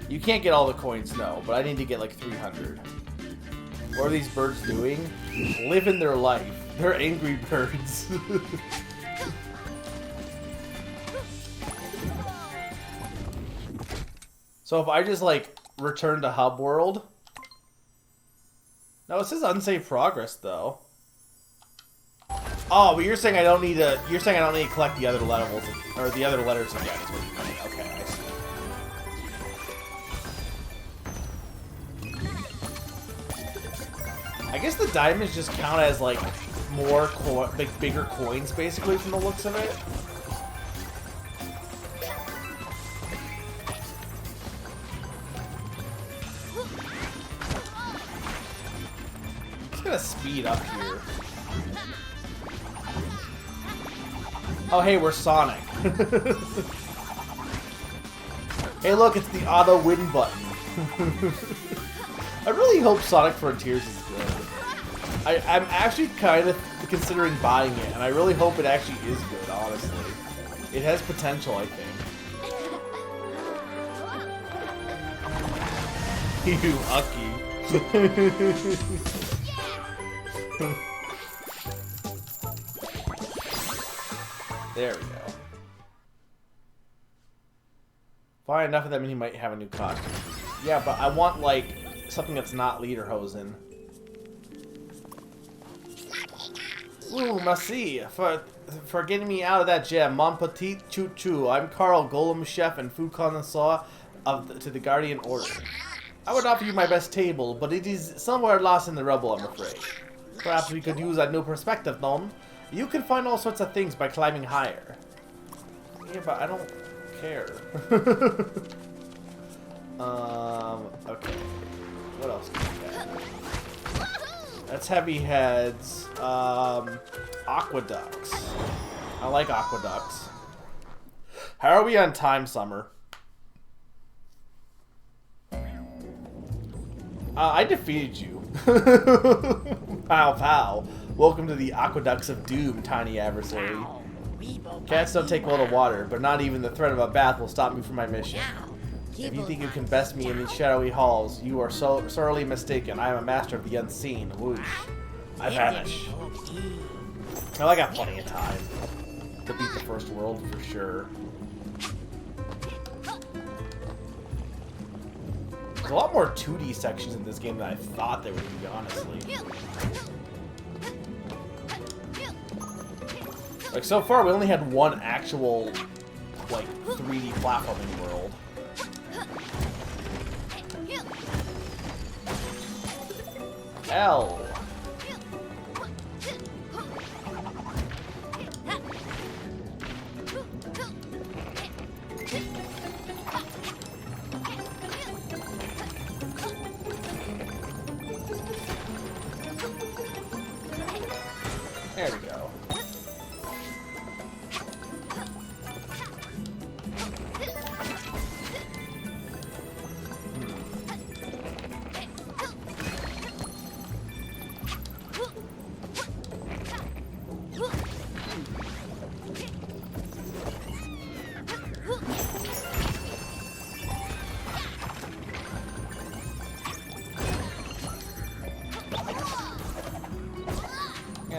You can't get all the coins, no, but I need to get like 300. What are these birds doing? Living their life. They're angry birds. So if I just, like, return to Hub World... No, it says unsafe progress, though. Oh, but you're saying I don't need to... You're saying I don't need to collect the other levels... Or the other letters again, is what you're saying. Okay, I see. I guess the diamonds just count as, like, more... bigger coins, basically, from the looks of it. Gonna speed up here. Oh, hey, we're Sonic. Hey, look, it's the auto win button. I really hope Sonic Frontiers is good. I'm actually kind of considering buying it, and I really hope it actually is good, honestly. It has potential, I think. You ucky. There we go. Find enough of them and he might have a new costume. Yeah, but I want, like, something that's not Lederhosen. Ooh, merci for getting me out of that gem. Mon petit choo-choo. I'm Carl, Golem Chef and food connoisseur to the Guardian Order. I would offer you my best table, but it is somewhere lost in the rubble, I'm afraid. Perhaps we could use a new perspective, non? You can find all sorts of things by climbing higher. Yeah, but I don't care. Okay. What else can we get? That's heavy heads. Aqueducts. I like aqueducts. How are we on time, Summer? I defeated you. Pow pow. Welcome to the Aqueducts of Doom, tiny adversary. Cats don't take well to water, but not even the threat of a bath will stop me from my mission. If you think you can best me in these shadowy halls, you are so sorely mistaken. I am a master of the unseen. Whoosh. I vanish. Well, I got plenty of time to beat the first world for sure. There's a lot more 2D sections in this game than I thought there would be, honestly. Like, so far, we only had one actual, like, 3D platforming world. L. There we go.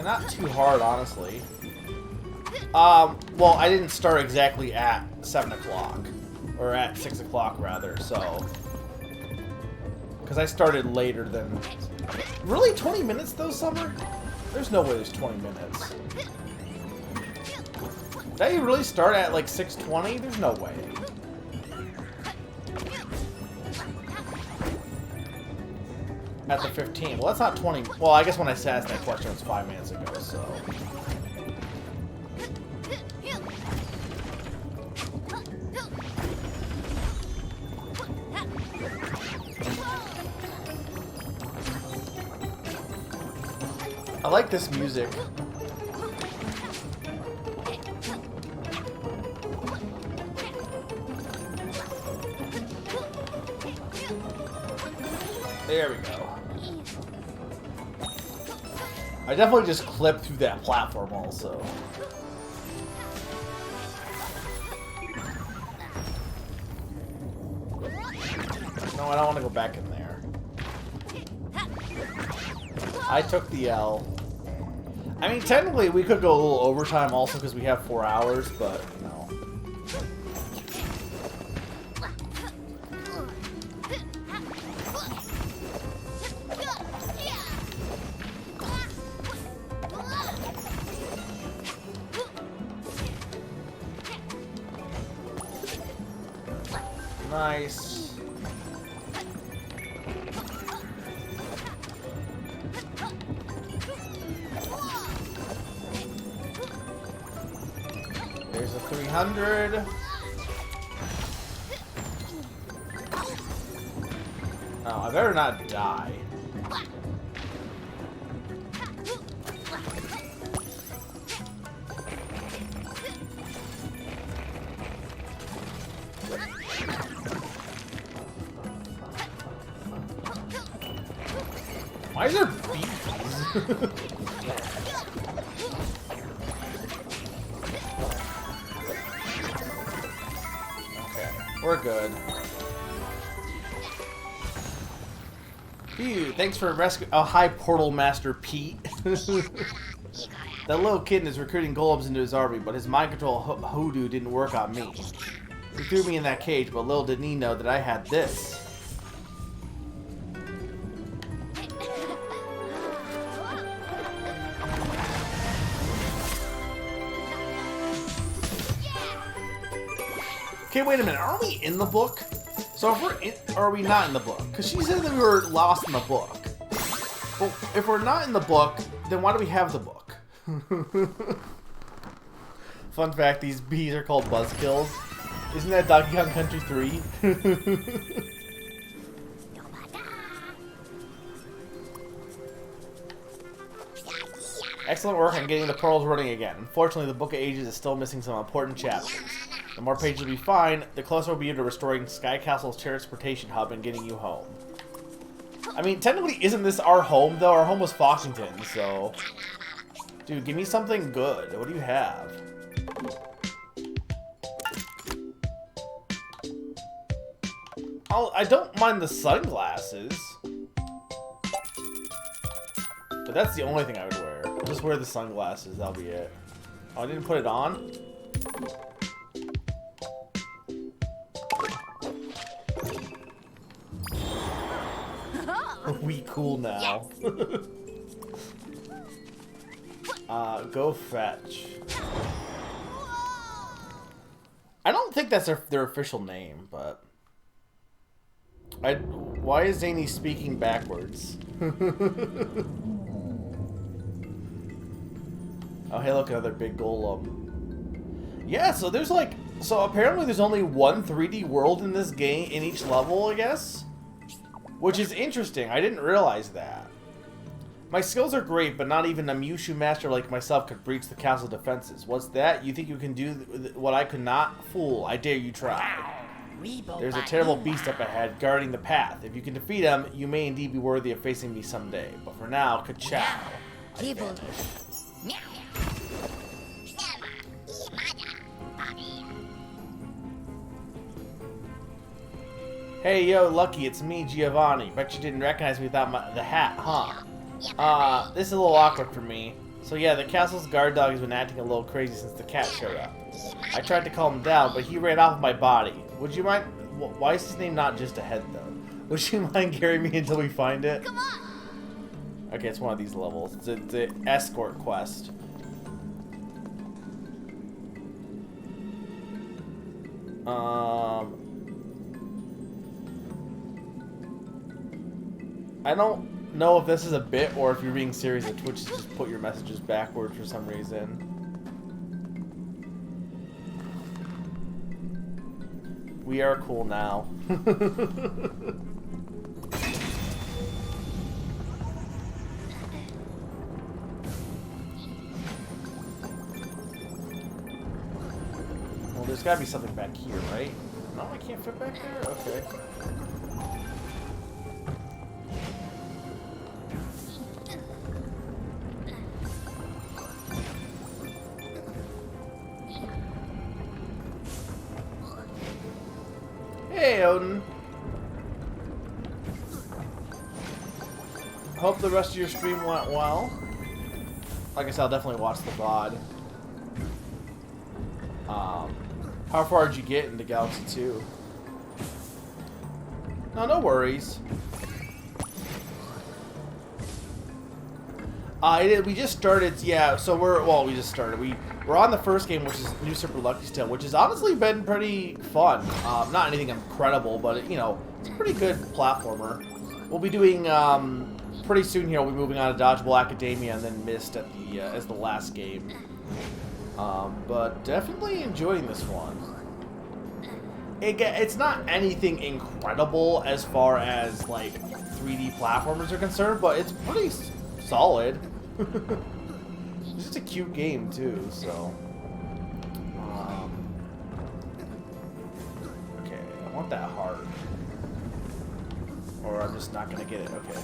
Not too hard, honestly. Well, I didn't start exactly at 7 o'clock. Or at 6 o'clock, rather, so... Because I started later than... Really? 20 minutes, though, Summer? There's no way there's 20 minutes. Did I really start at, like, 6:20? There's no way. At the 15. Well, that's not 20. Well, I guess when I asked that question, it was 5 minutes ago, so. I like this music. There we go. I definitely just clipped through that platform also. No, I don't want to go back in there. I took the L. I mean, technically we could go a little overtime also because we have 4 hours, but no. Nice. There's a 300. Oh, I better not die. Why is there bees? Okay, we're good. Phew, thanks for rescue. Oh, hi, Portal Master Pete. That little kid is recruiting golems into his army, but his mind control hoodoo didn't work on me. He threw me in that cage, but little did he know that I had this. Okay, wait a minute. Are we in the book? So if we're in, or are we not in the book? Because she said that we were lost in the book. Well, if we're not in the book, then why do we have the book? Fun fact, these bees are called buzzkills. Isn't that Donkey Kong Country 3? Excellent work on getting the portals running again. Unfortunately, the Book of Ages is still missing some important chapters. The more pages we find, the closer we'll be to restoring Sky Castle's transportation hub and getting you home. I mean, technically, isn't this our home, though? Our home was Foxington, so... Dude, give me something good. What do you have? I don't mind the sunglasses. But that's the only thing I would wear. I'll just wear the sunglasses, that'll be it. Oh, I didn't put it on? We cool now. Go fetch. I don't think that's their official name, but... Why is Zany speaking backwards? Oh, hey, look, another big golem. Yeah, so there's like... So apparently there's only one 3D world in this game, in each level, I guess? Which is interesting. I didn't realize that. My skills are great, but not even a Mushu master like myself could breach the castle's defenses. What's that? You think you can do what I could not? Fool, I dare you try. There's a terrible beast up ahead, guarding the path. If you can defeat him, you may indeed be worthy of facing me someday. But for now, ka-chow. I vanish. Hey, yo, Lucky, it's me, Giovanni. Bet you didn't recognize me without the hat, huh? This is a little awkward for me. So yeah, the castle's guard dog has been acting a little crazy since the cat showed up. I tried to calm him down, but he ran off with my body. Would you mind... Why is his name not just Ahead, though? Would you mind carrying me until we find it? Come on. Okay, it's one of these levels. It's the escort quest. I don't know if this is a bit or if you're being serious that Twitch has just put your messages backwards for some reason. We are cool now. Well, there's gotta be something back here, right? No, I can't fit back there? Okay. Hey, Odin. Hope the rest of your stream went well. Like I said, I'll definitely watch the VOD. How far did you get into Galaxy 2? No worries. We just started, yeah, so we just started. We're on the first game, which is New Super Lucky Tale, which has honestly been pretty fun. Not anything incredible, but, you know, it's a pretty good platformer. We'll be doing, pretty soon here, we'll be moving on to Dodgeball Academia and then Myst at the, as the last game. But definitely enjoying this one. It's not anything incredible as far as, like, 3D platformers are concerned, but it's pretty solid. It's just a cute game, too, so... okay, I want that heart. Or I'm just not gonna get it, okay.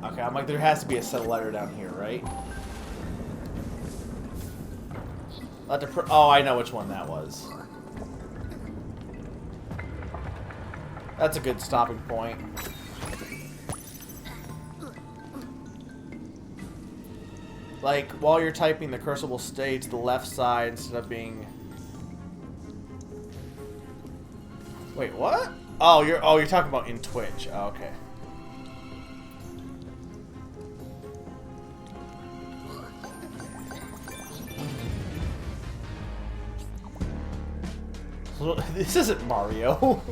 Okay, I'm like, there has to be a set letter down here, right? Oh, I know which one that was. That's a good stopping point. Like, while you're typing, the cursor will stay to the left side instead of being... Wait, what? Oh, you're talking about in Twitch. Oh, okay. This isn't Mario.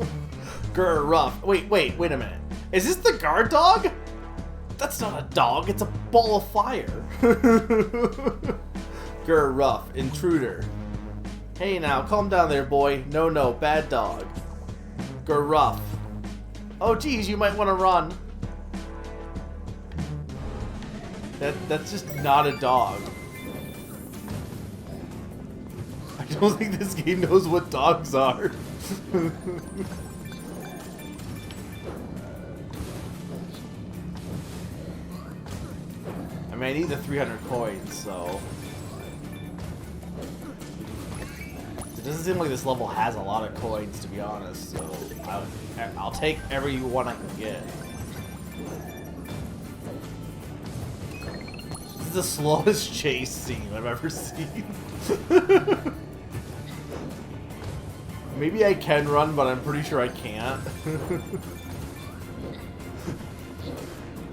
Grr, rough. Wait a minute. Is this the guard dog? That's not a dog, it's a ball of fire. Grr, rough. Intruder. Hey now, calm down there, boy. No, bad dog. Grr, rough. Oh geez, you might want to run. That's just not a dog. I don't think this game knows what dogs are. I mean, I need the 300 coins, so... It doesn't seem like this level has a lot of coins, to be honest, so I'll take every one I can get. This is the slowest chase scene I've ever seen. Maybe I can run, but I'm pretty sure I can't.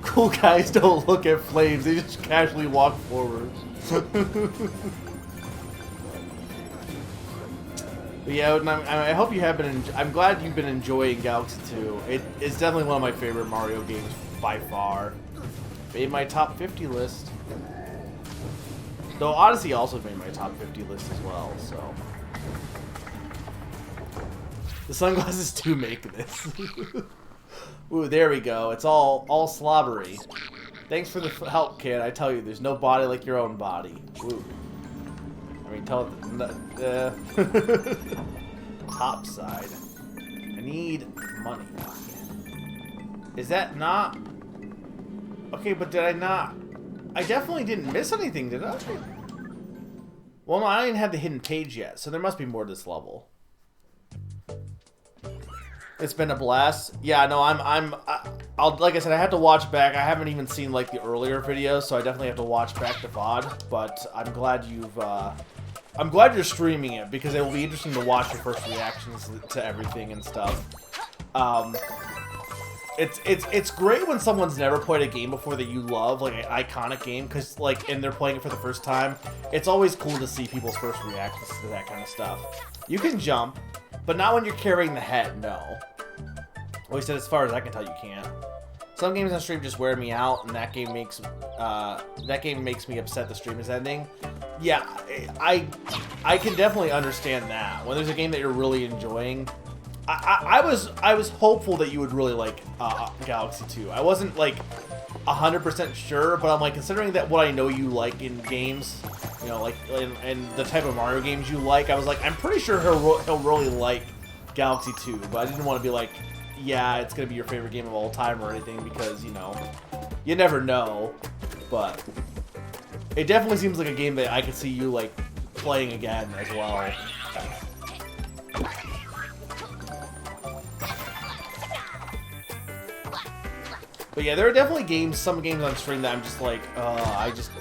Cool guys don't look at flames, they just casually walk forward. But yeah, I hope you have been. I'm glad you've been enjoying Galaxy 2. It's definitely one of my favorite Mario games by far. Made my top 50 list. Though Odyssey also made my top 50 list as well. So the sunglasses do make this. Ooh, there we go. It's all slobbery. Thanks for the help, kid. I tell you, there's no body like your own body. Ooh. I mean, tell it top side. I need money. Is that not... Okay, but did I not... I definitely didn't miss anything, did I? Well, no, I didn't have the hidden page yet, so there must be more to this level. It's been a blast. Yeah, no, I'll like I said, I have to watch back. I haven't even seen like the earlier videos, so I definitely have to watch back the VOD. But I'm glad I'm glad you're streaming it because it will be interesting to watch your first reactions to everything and stuff. It's great when someone's never played a game before that you love, like an iconic game, because like and they're playing it for the first time. It's always cool to see people's first reactions to that kind of stuff. You can jump. But not when you're carrying the head, no. At least as far as I can tell, you can't. Some games on stream just wear me out, and that game makes me upset the stream is ending. Yeah, I can definitely understand that. When there's a game that you're really enjoying, I was hopeful that you would really like Galaxy 2. I wasn't like 100% sure, but I'm like, considering that what I know you like in games, you know, like and the type of Mario games you like, I was like, I'm pretty sure he'll really like Galaxy 2, but I didn't want to be like, yeah, it's gonna be your favorite game of all time or anything, because you know, you never know. But it definitely seems like a game that I could see you like playing again as well. But yeah, there are definitely some games on stream that I'm just like, I just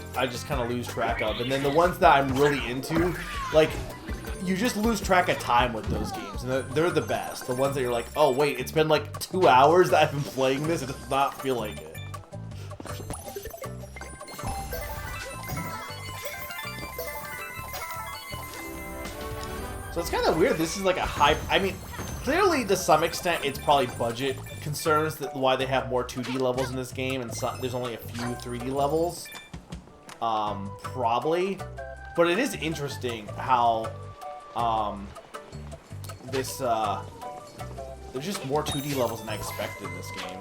kind of lose track of. And then the ones that I'm really into, like, you just lose track of time with those games. And they're the best. The ones that you're like, oh wait, it's been like 2 hours that I've been playing this. It does not feel like it. So it's kind of weird. This is like a high... I mean... Clearly, to some extent, it's probably budget concerns that why they have more 2D levels in this game, and there's only a few 3D levels. Probably. But it is interesting how, there's just more 2D levels than I expected in this game.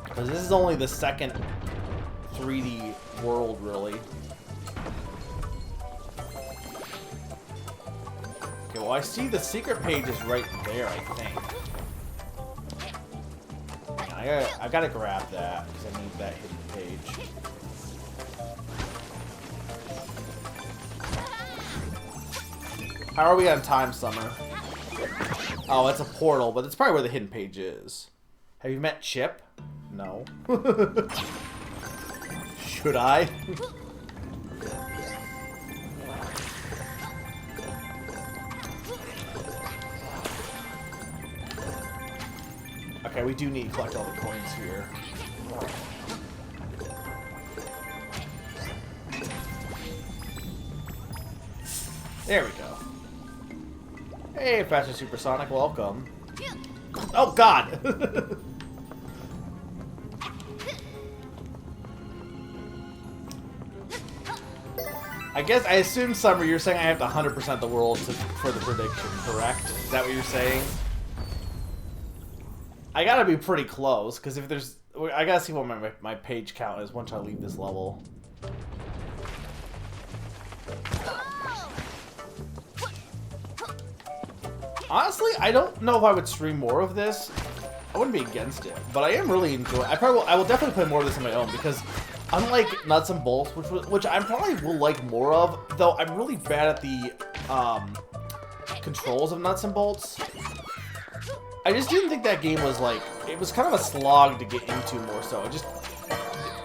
Because this is only the second 3D world, really. Okay, well, I see the secret page is right there, I think. I gotta grab that, because I need that hidden page. How are we on time, Summer? Oh, it's a portal, but it's probably where the hidden page is. Have you met Chip? No. Should I? Okay, we do need to collect all the coins here. There we go. Hey, Faster Supersonic, welcome. Oh, God! I assume, Summer, you're saying I have to 100% the world for the prediction, correct? Is that what you're saying? I gotta be pretty close, because if there's... I gotta see what my page count is once I leave this level. Honestly, I don't know if I would stream more of this. I wouldn't be against it, but I am really enjoying. I will definitely play more of this on my own because, unlike Nuts and Bolts, which I probably will like more of, though I'm really bad at the controls of Nuts and Bolts. I just didn't think that game was like, it was kind of a slog to get into more so.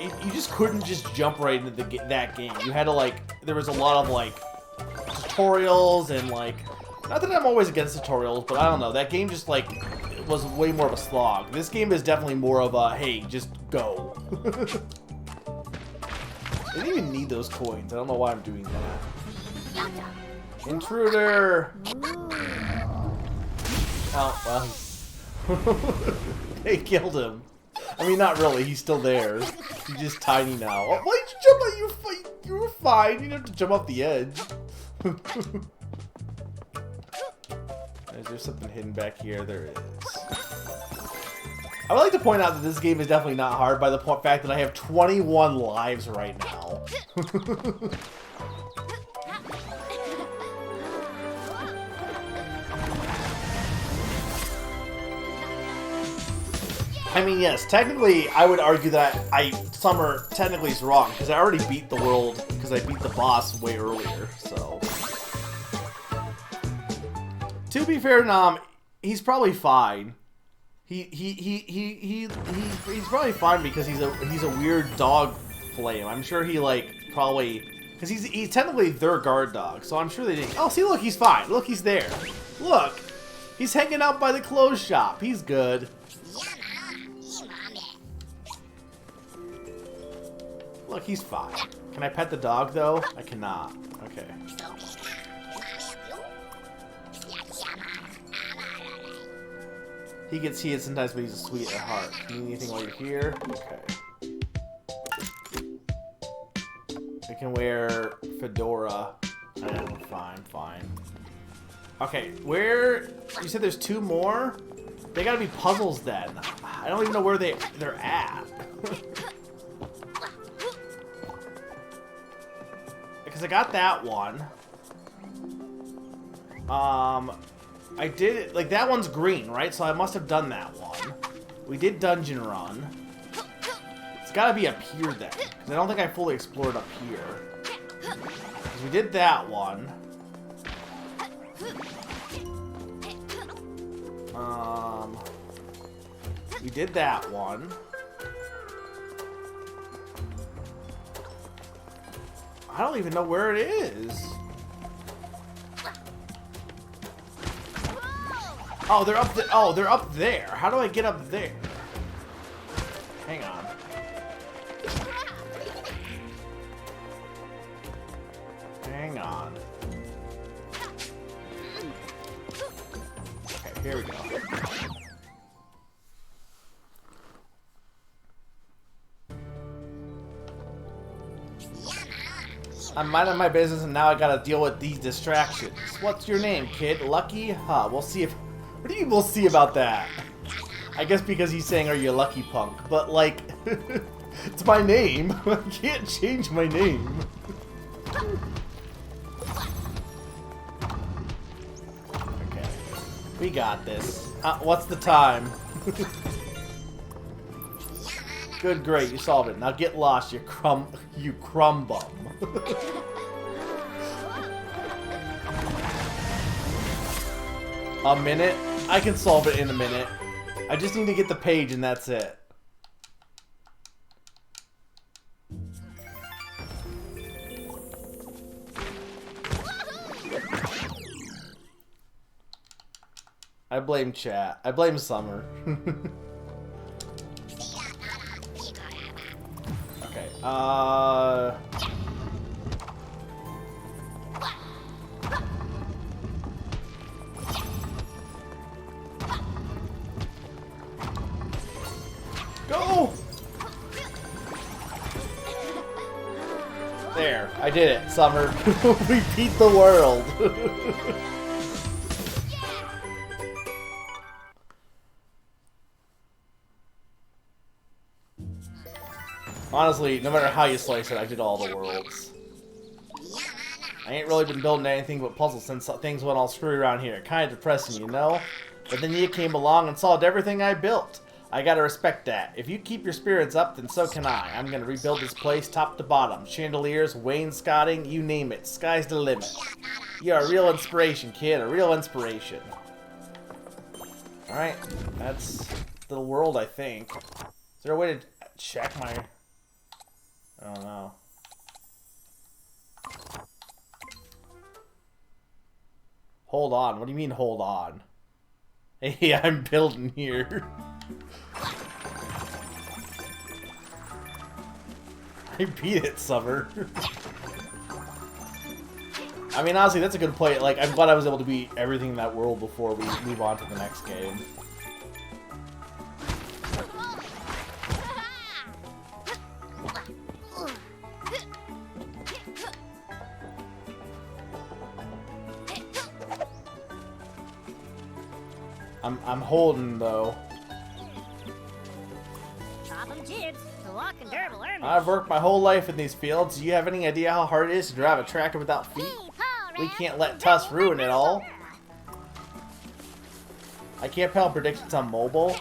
You just couldn't just jump right into that game. You had to like, there was a lot of like tutorials and like, not that I'm always against tutorials, but I don't know, that game just like, it was way more of a slog. This game is definitely more of a, hey, just go. I didn't even need those coins. I don't know why I'm doing that. Intruder! Oh, well, they killed him. I mean, not really. He's still there. He's just tiny now. Oh, why did you jump out? You were fine. You didn't have to jump off the edge. Is there something hidden back here? There is. I would like to point out that this game is definitely not hard by the fact that I have 21 lives right now. I mean, yes, technically, I would argue that Summer technically is wrong, because I already beat the world, because I beat the boss way earlier, so. To be fair, Nam, he's probably fine. He's probably fine because he's a weird dog flame. I'm sure he like probably because he's technically their guard dog, so I'm sure they didn't. Oh, see, look, he's fine. Look, he's there. Look, he's hanging out by the clothes shop. He's good. Look, he's fine. Can I pet the dog though? I cannot. Okay. He gets heated sometimes, but he's a sweet at heart. You need anything while you're here? Okay. I can wear fedora. Fine. Okay, where... You said there's 2 more? They gotta be puzzles then. I don't even know where they're at. Because I got that one. I did it, like, that one's green, right? So I must have done that one. We did Dungeon Run. It's gotta be up here then, because I don't think I fully explored up here. Because we did that one. We did that one. I don't even know where it is. Oh, they're up. They're up there. How do I get up there? Hang on. Hang on. Okay, here we go. I'm minding my business and now I gotta deal with these distractions. What's your name, kid? Lucky? Huh, we'll see if... What do you mean we'll see about that? I guess because he's saying, are you a lucky punk? But, like, it's my name. I can't change my name. Okay. We got this. What's the time? Good, great, you solved it. Now get lost, you crumb bum. A minute? I can solve it in a minute. I just need to get the page and that's it. I blame chat. I blame Summer. Okay, Go! There, I did it, Summer. We beat the world. Honestly, no matter how you slice it, I did all the worlds. I ain't really been building anything but puzzles since things went all screwy around here. Kinda depressing, you know? But then you came along and solved everything I built. I gotta respect that. If you keep your spirits up, then so can I. I'm gonna rebuild this place top to bottom. Chandeliers, wainscoting, you name it. Sky's the limit. You're a real inspiration, kid. A real inspiration. Alright, that's the world, I think. Is there a way to check my... I don't know. Hold on. What do you mean, hold on? Hey, I'm building here. I beat it, Summer. I mean, honestly, that's a good play. Like, I'm glad I was able to beat everything in that world before we move on to the next game. I'm holding, though. I've worked my whole life in these fields. Do you have any idea how hard it is to drive a tractor without feet? We can't let Tuss ruin it all. I can't pal predictions on mobile.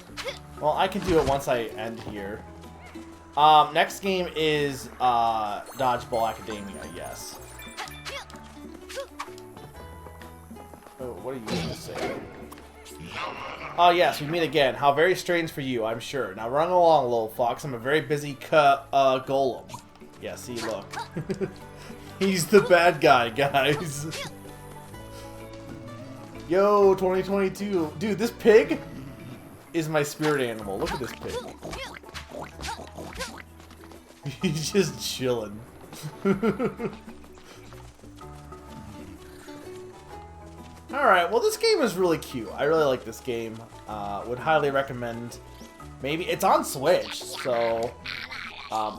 Well, I can do it once I end here. Next game is Dodgeball Academia, yes. Oh, what are you going to say? Oh yes, we meet again. How very strange for you, I'm sure. Now run along, little fox. I'm a very busy golem. Yeah, see, look. He's the bad guy, guys. Yo, 2022. Dude, this pig is my spirit animal. Look at this pig. He's just chilling. Alright, well this game is really cute. I really like this game. Would highly recommend. Maybe it's on Switch, so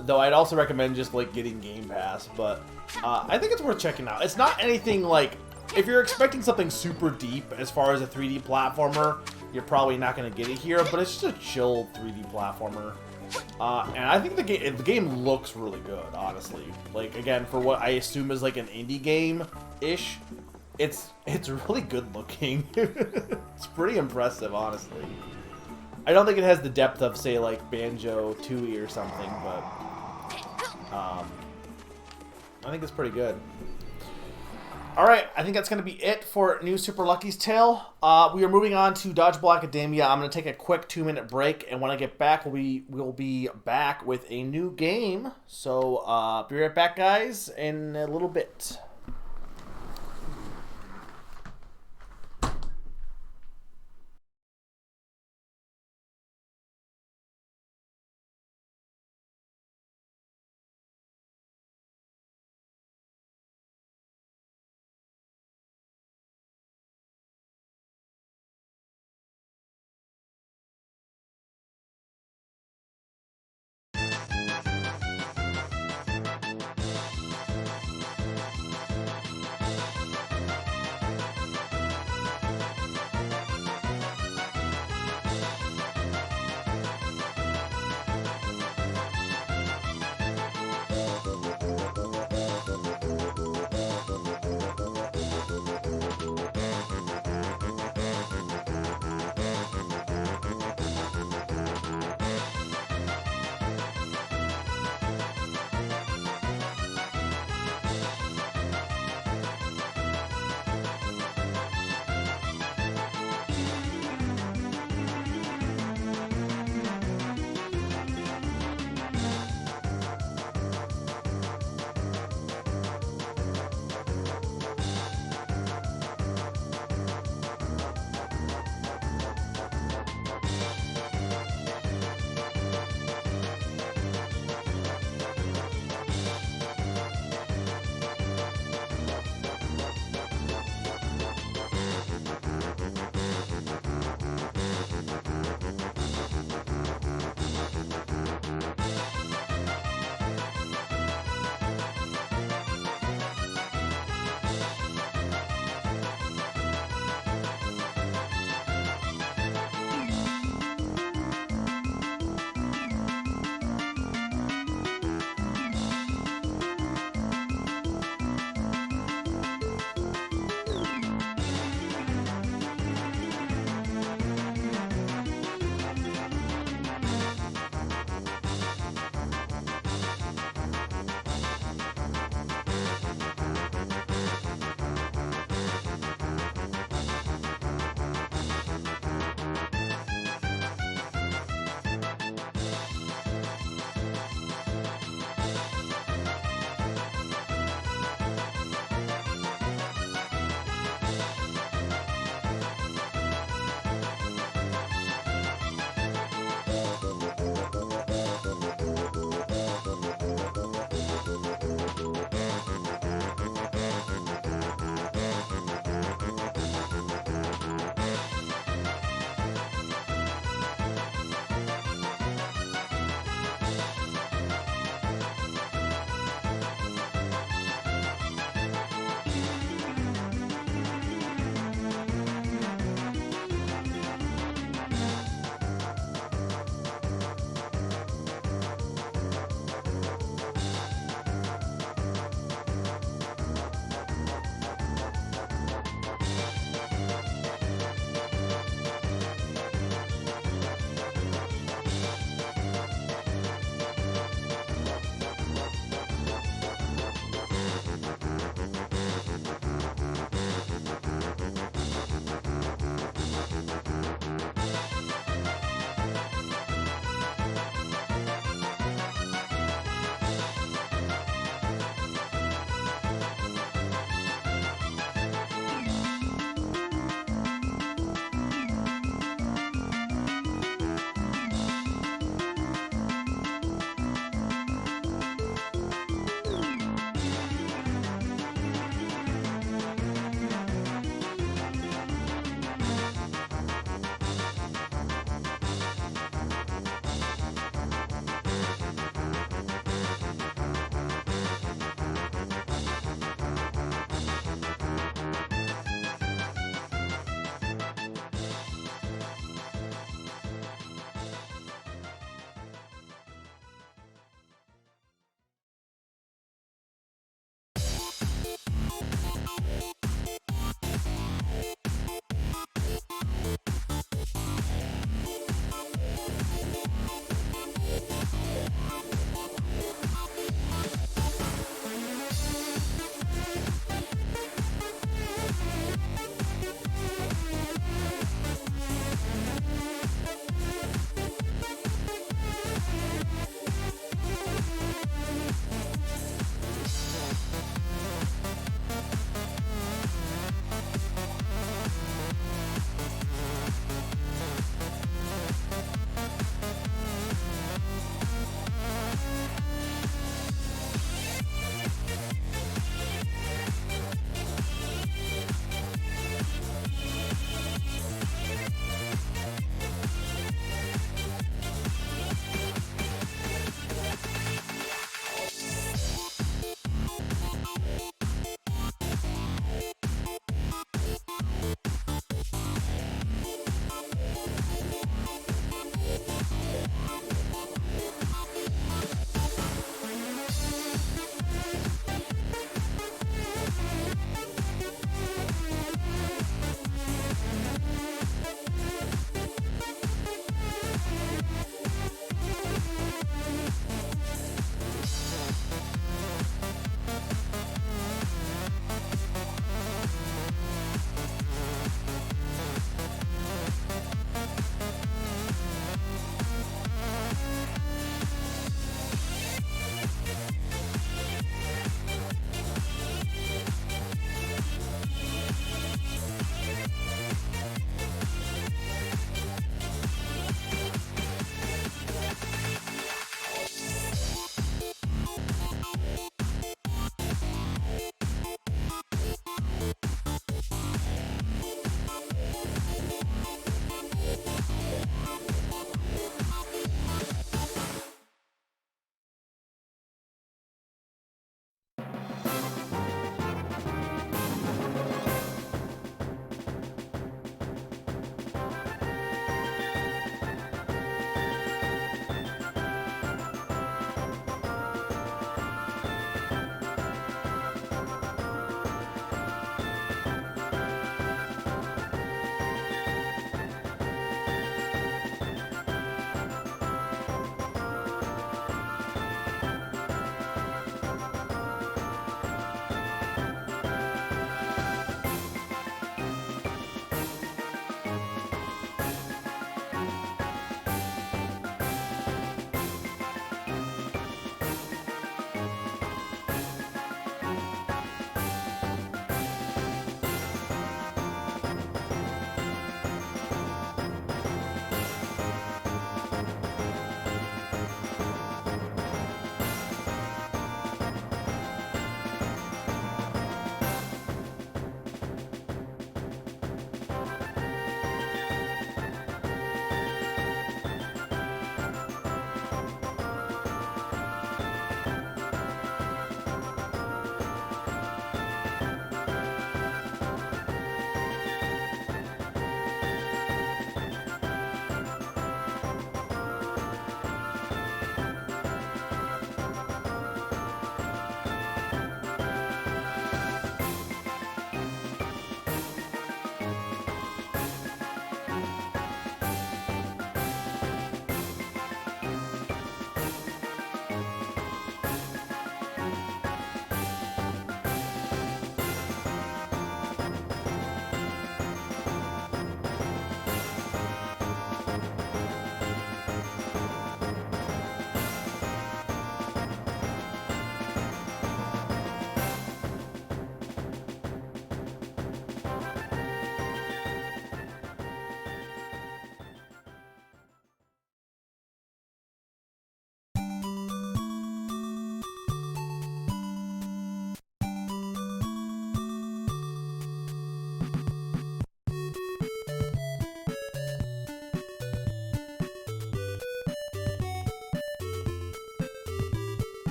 though I'd also recommend just like getting Game Pass, but I think it's worth checking out. It's not anything like, if you're expecting something super deep as far as a 3D platformer, you're probably not going to get it here, but it's just a chill 3D platformer. And I think the game looks really good, honestly. Like, again, for what I assume is like an indie game-ish, it's really good looking. It's pretty impressive, honestly. I don't think it has the depth of, say, like Banjo-Tooie or something, but I think it's pretty good. Alright, I think that's going to be it for New Super Lucky's Tale. We are moving on to Dodgeball Academia. I'm going to take a quick 2-minute break, and when I get back, we'll be back with a new game. So, be right back, guys, in a little bit.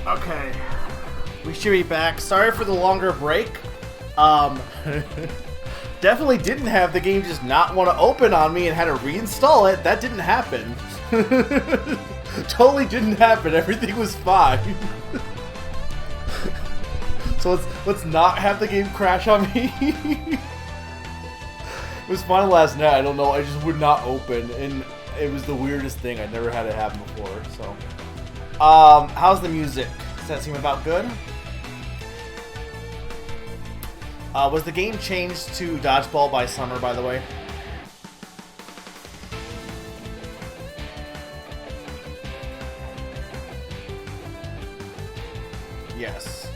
Okay. We should be back. Sorry for the longer break. Definitely didn't have the game just not want to open on me and had to reinstall it. That didn't happen. Totally didn't happen. Everything was fine. So let's not have the game crash on me. It was fine last night. I don't know. I just would not open, and it was the weirdest thing. I never had it happen before. So, how's the music? Does that seem about good? Was the game changed to Dodgeball by Summer, by the way? Yes.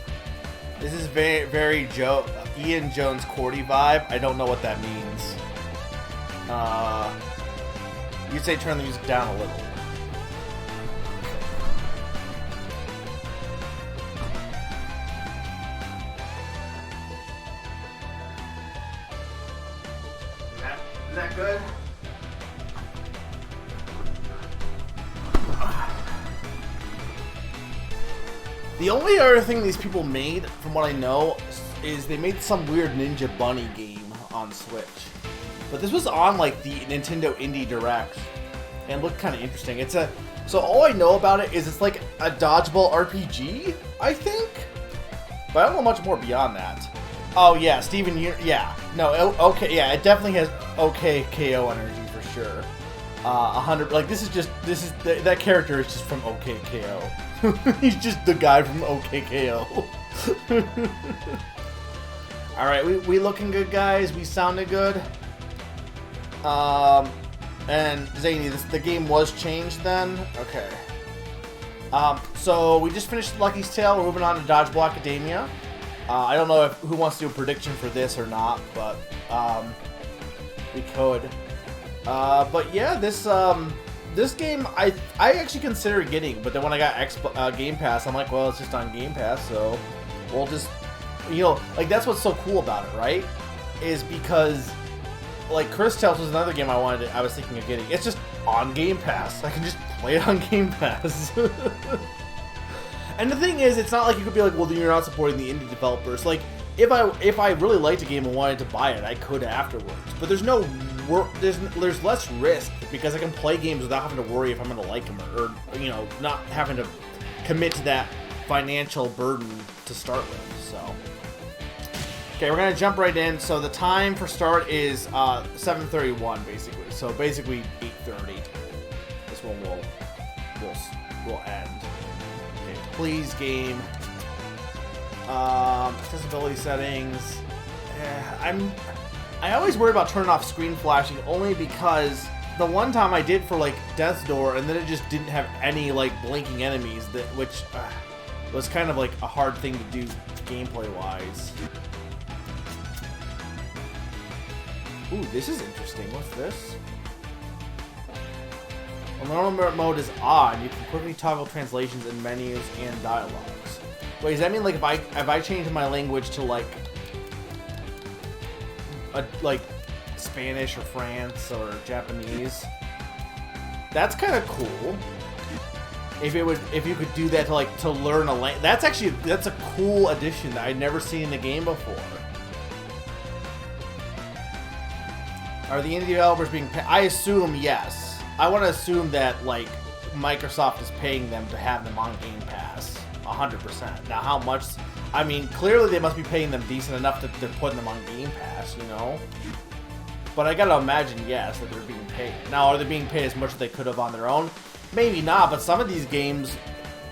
This is very Ian Jones Cordy vibe. I don't know what that means. You'd say turn the music down a little. Is that good? The only other thing these people made, from what I know, is they made some weird Ninja Bunny game on Switch. But this was on like the Nintendo Indie Direct and looked kind of interesting. So all I know about it is it's like a dodgeball RPG, I think. But I don't know much more beyond that. Oh yeah, Steven, yeah. No, okay, yeah, it definitely has OK KO energy for sure. 100, like that character is just from OK KO. He's just the guy from OKKO. Alright, we looking good, guys. We sounded good. And Zany, the game was changed then? Okay. So we just finished Lucky's Tale. We're moving on to Dodgeball Academia. I don't know who wants to do a prediction for this or not, but we could. But yeah, this game, I actually considered getting, but then when I got Game Pass, I'm like, well, it's just on Game Pass, so we'll just, like, that's what's so cool about it, right? Is because, like, Chris Tales was another game I was thinking of getting. It's just on Game Pass. I can just play it on Game Pass. And the thing is, it's not like you could be like, well, you're not supporting the indie developers. Like, if I really liked a game and wanted to buy it, I could afterwards. But there's no there's less risk because I can play games without having to worry if I'm gonna like them or not having to commit to that financial burden to start with. So, okay, we're gonna jump right in. So the time for start is 7:31 basically. So basically 8:30. This one will end. Okay, please game. Accessibility settings. I always worry about turning off screen flashing only because the one time I did for like Death's Door and then it just didn't have any like blinking enemies, which was kind of like a hard thing to do gameplay wise. Ooh, this is interesting. What's this? When normal mode is on, you can quickly toggle translations in menus and dialogues. Wait, does that mean like if I change my language to like Spanish or France or Japanese? That's kind of cool. If you could do that to learn a language, that's a cool addition that I'd never seen in the game before. Are the indie developers being paid? I assume yes. I want to assume that like Microsoft is paying them to have them on Game Pass. 100%. Now, how much? I mean, clearly they must be paying them decent enough that they're putting them on Game Pass, But I gotta imagine, yes, that they're being paid. Now, are they being paid as much as they could have on their own? Maybe not, but some of these games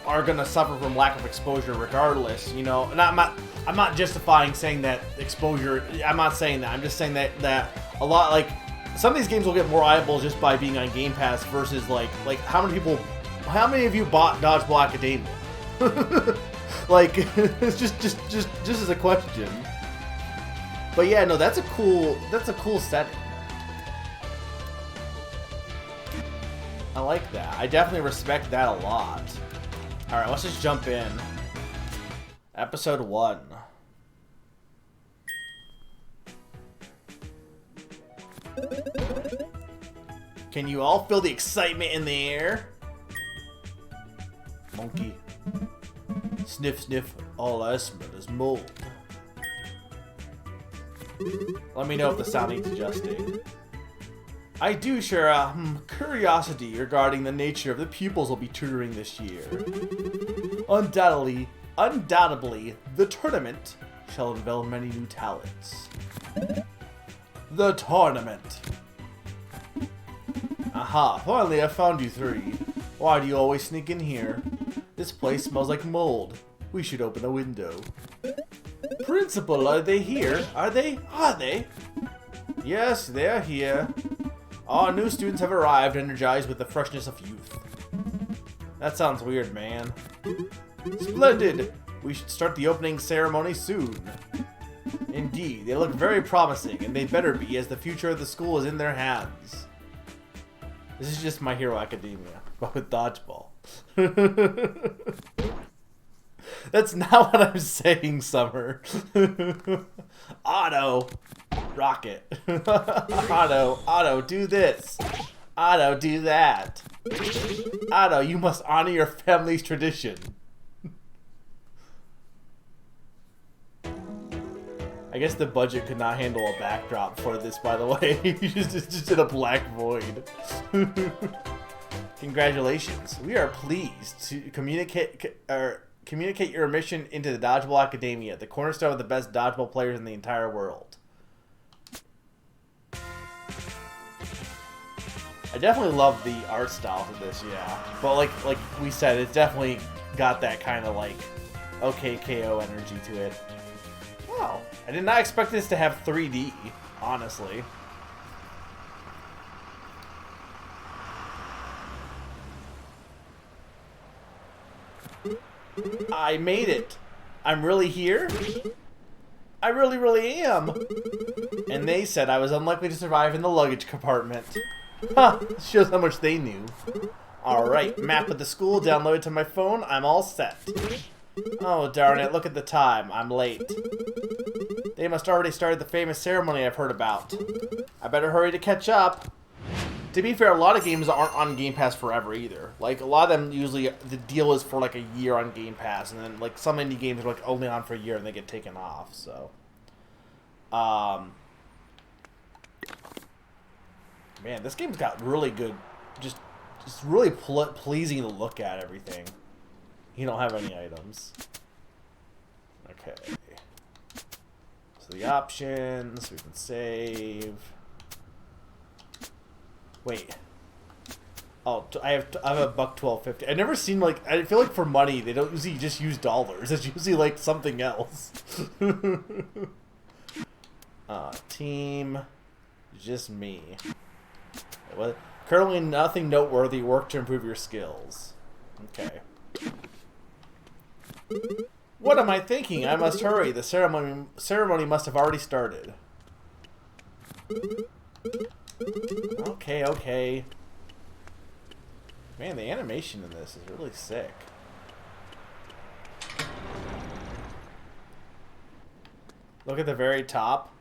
are gonna suffer from lack of exposure regardless, And I'm not justifying saying that exposure. I'm not saying that. I'm just saying that a lot, like, some of these games will get more eyeballs just by being on Game Pass versus like how many of you bought Dodgeball Academia? Like, it's just as a question. But yeah, no, that's a cool setting. I like that. I definitely respect that a lot. Alright, let's just jump in. Episode 1. Can you all feel the excitement in the air? Monkey. Sniff, sniff, all I smell is mold. Let me know if the sound needs adjusting. I do share a curiosity regarding the nature of the pupils we'll be tutoring this year. Undoubtedly, the tournament shall unveil many new talents. The tournament. Aha, finally I found you three. Why do you always sneak in here? This place smells like mold. We should open a window. Principal, are they here? Are they? Are they? Yes, they're here. Our new students have arrived, energized with the freshness of youth. That sounds weird, man. Splendid! We should start the opening ceremony soon. Indeed, they look very promising, and they better be, as the future of the school is in their hands. This is just My Hero Academia, but with dodgeball. That's not what I'm saying, Summer. Otto, rocket. Otto, do this. Otto, do that. Otto, you must honor your family's tradition. I guess the budget could not handle a backdrop for this, by the way. just in a black void. Congratulations. We are pleased to communicate your mission into the Dodgeball Academia, the cornerstone of the best dodgeball players in the entire world. I definitely love the art style for this, yeah. But like we said, it's definitely got that kind of like OKKO energy to it. Wow. I did not expect this to have 3D, honestly. I made it. I'm really here? I really, really am. And they said I was unlikely to survive in the luggage compartment. Huh, shows how much they knew. Alright, map of the school downloaded to my phone. I'm all set. Oh, darn it, look at the time. I'm late. They must already started the famous ceremony I've heard about. I better hurry to catch up. To be fair, a lot of games aren't on Game Pass forever either. Like, a lot of them usually, the deal is for like a year on Game Pass, and then like some indie games are like only on for a year and they get taken off, so. Man, this game's got really good, just really pleasing to look at everything. You don't have any items. Okay. So the options, we can save. Wait. Oh, I have a $1.1250. I've never seen like, I feel like for money they don't usually just use dollars. It's usually like something else. Team, just me. What? Currently nothing noteworthy. Work to improve your skills. Okay. What am I thinking? I must hurry. The ceremony must have already started. Okay. Man, the animation in this is really sick. Look at the very top.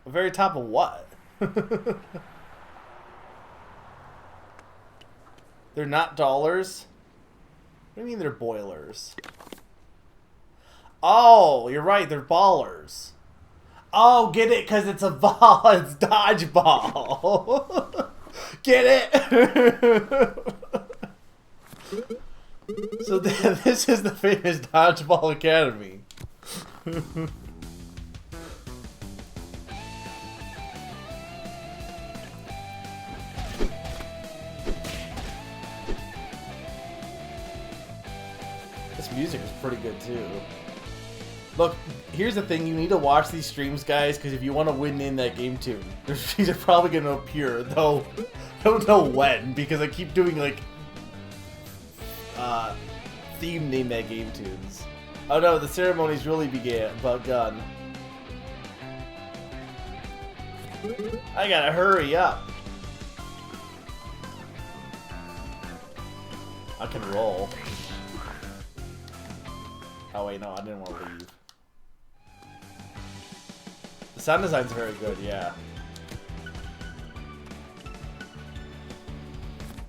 The very top of what? They're not dollars? What do you mean they're boilers? Oh, you're right, they're ballers. Oh, get it? Because it's a ball. It's dodgeball. Get it? So this is the famous Dodgeball Academy. This music is pretty good too. Look, here's the thing, you need to watch these streams, guys, because if you want to win in that game tune, these are probably going to appear, though I don't know when, because I keep doing, like, theme name that game tunes. Oh no, the ceremony's really begun. I gotta hurry up. I can roll. Oh wait, no, I didn't want to leave. The sound design's very good, yeah.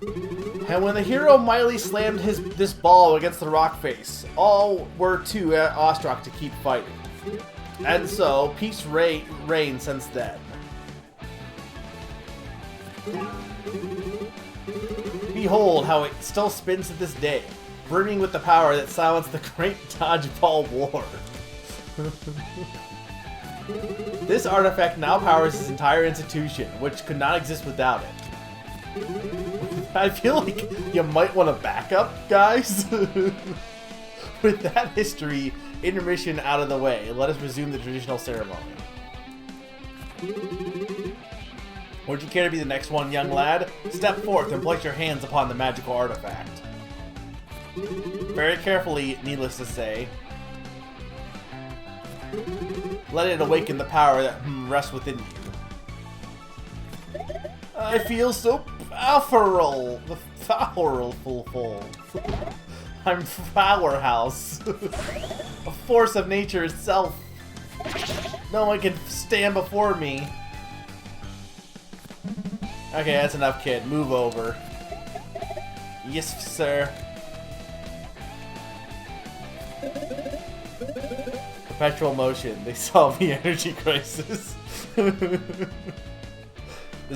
And when the hero mightily slammed this ball against the rock face, all were too awestruck to keep fighting. And so, peace reigned since then. Behold how it still spins to this day, burning with the power that silenced the great Dodgeball War. This artifact now powers his entire institution, which could not exist without it. I feel like you might want to back up, guys. With that history intermission out of the way, let us resume the traditional ceremony. Would you care to be the next one, young lad? Step forth and place your hands upon the magical artifact. Very carefully, needless to say. Let it awaken the power that rests within you. I feel so powerful. I'm powerhouse. A force of nature itself. No one can stand before me. Okay, that's enough, kid. Move over. Yes, sir. Perpetual motion. They solve the energy crisis. Does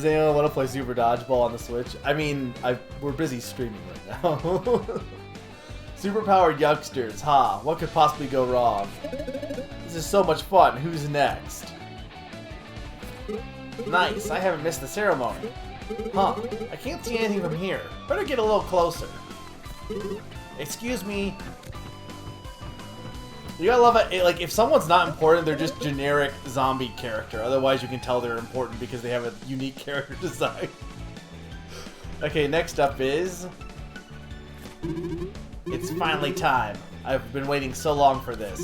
anyone want to play Super Dodgeball on the Switch? I mean, we're busy streaming right now. Superpowered youngsters, ha! What could possibly go wrong? This is so much fun. Who's next? Nice, I haven't missed the ceremony. Huh, I can't see anything from here. Better get a little closer. Excuse me. You gotta love it, like, if someone's not important, they're just generic zombie character. Otherwise, you can tell they're important because they have a unique character design. Okay, next up is... It's finally time. I've been waiting so long for this.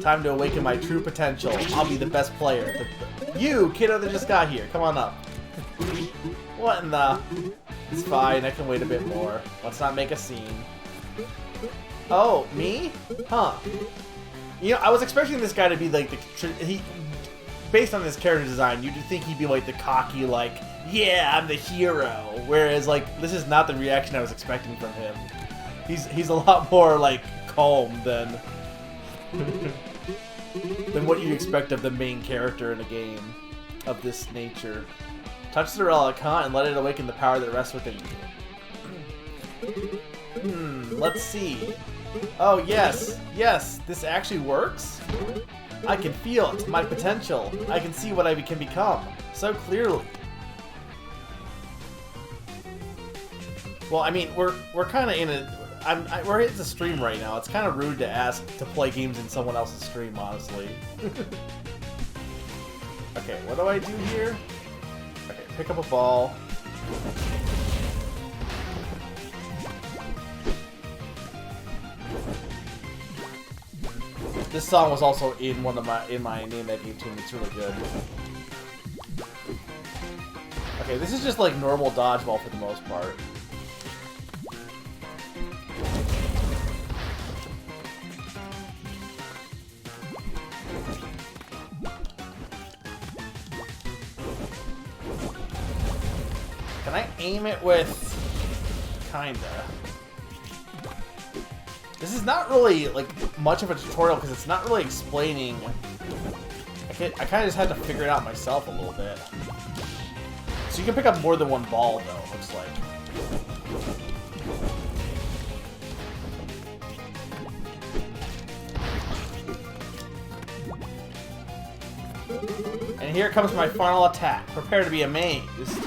Time to awaken my true potential. I'll be the best player. You, kiddo that just got here, come on up. What in the... It's fine, I can wait a bit more. Let's not make a scene. Oh, me? Huh. You know, I was expecting this guy to be like based on his character design, you'd think he'd be like the cocky, like, yeah, I'm the hero. Whereas, like, this is not the reaction I was expecting from him. He's a lot more like calm than what you'd expect of the main character in a game of this nature. Touch the relic, huh, and let it awaken the power that rests within you. Let's see. Oh, yes, this actually works? I can feel it, my potential. I can see what I can become, so clearly. Well, I mean, we're kind of in a... we're in the stream right now. It's kind of rude to ask to play games in someone else's stream, honestly. Okay, what do I do here? Okay, pick up a ball. This song was also in my name that game tune. It's really good. Okay, this is just like normal dodgeball for the most part. Can I aim it with... kinda. This is not really, like, much of a tutorial because it's not really explaining... I kind of just had to figure it out myself a little bit. So you can pick up more than one ball, though, it looks like. And here comes my final attack. Prepare to be amazed.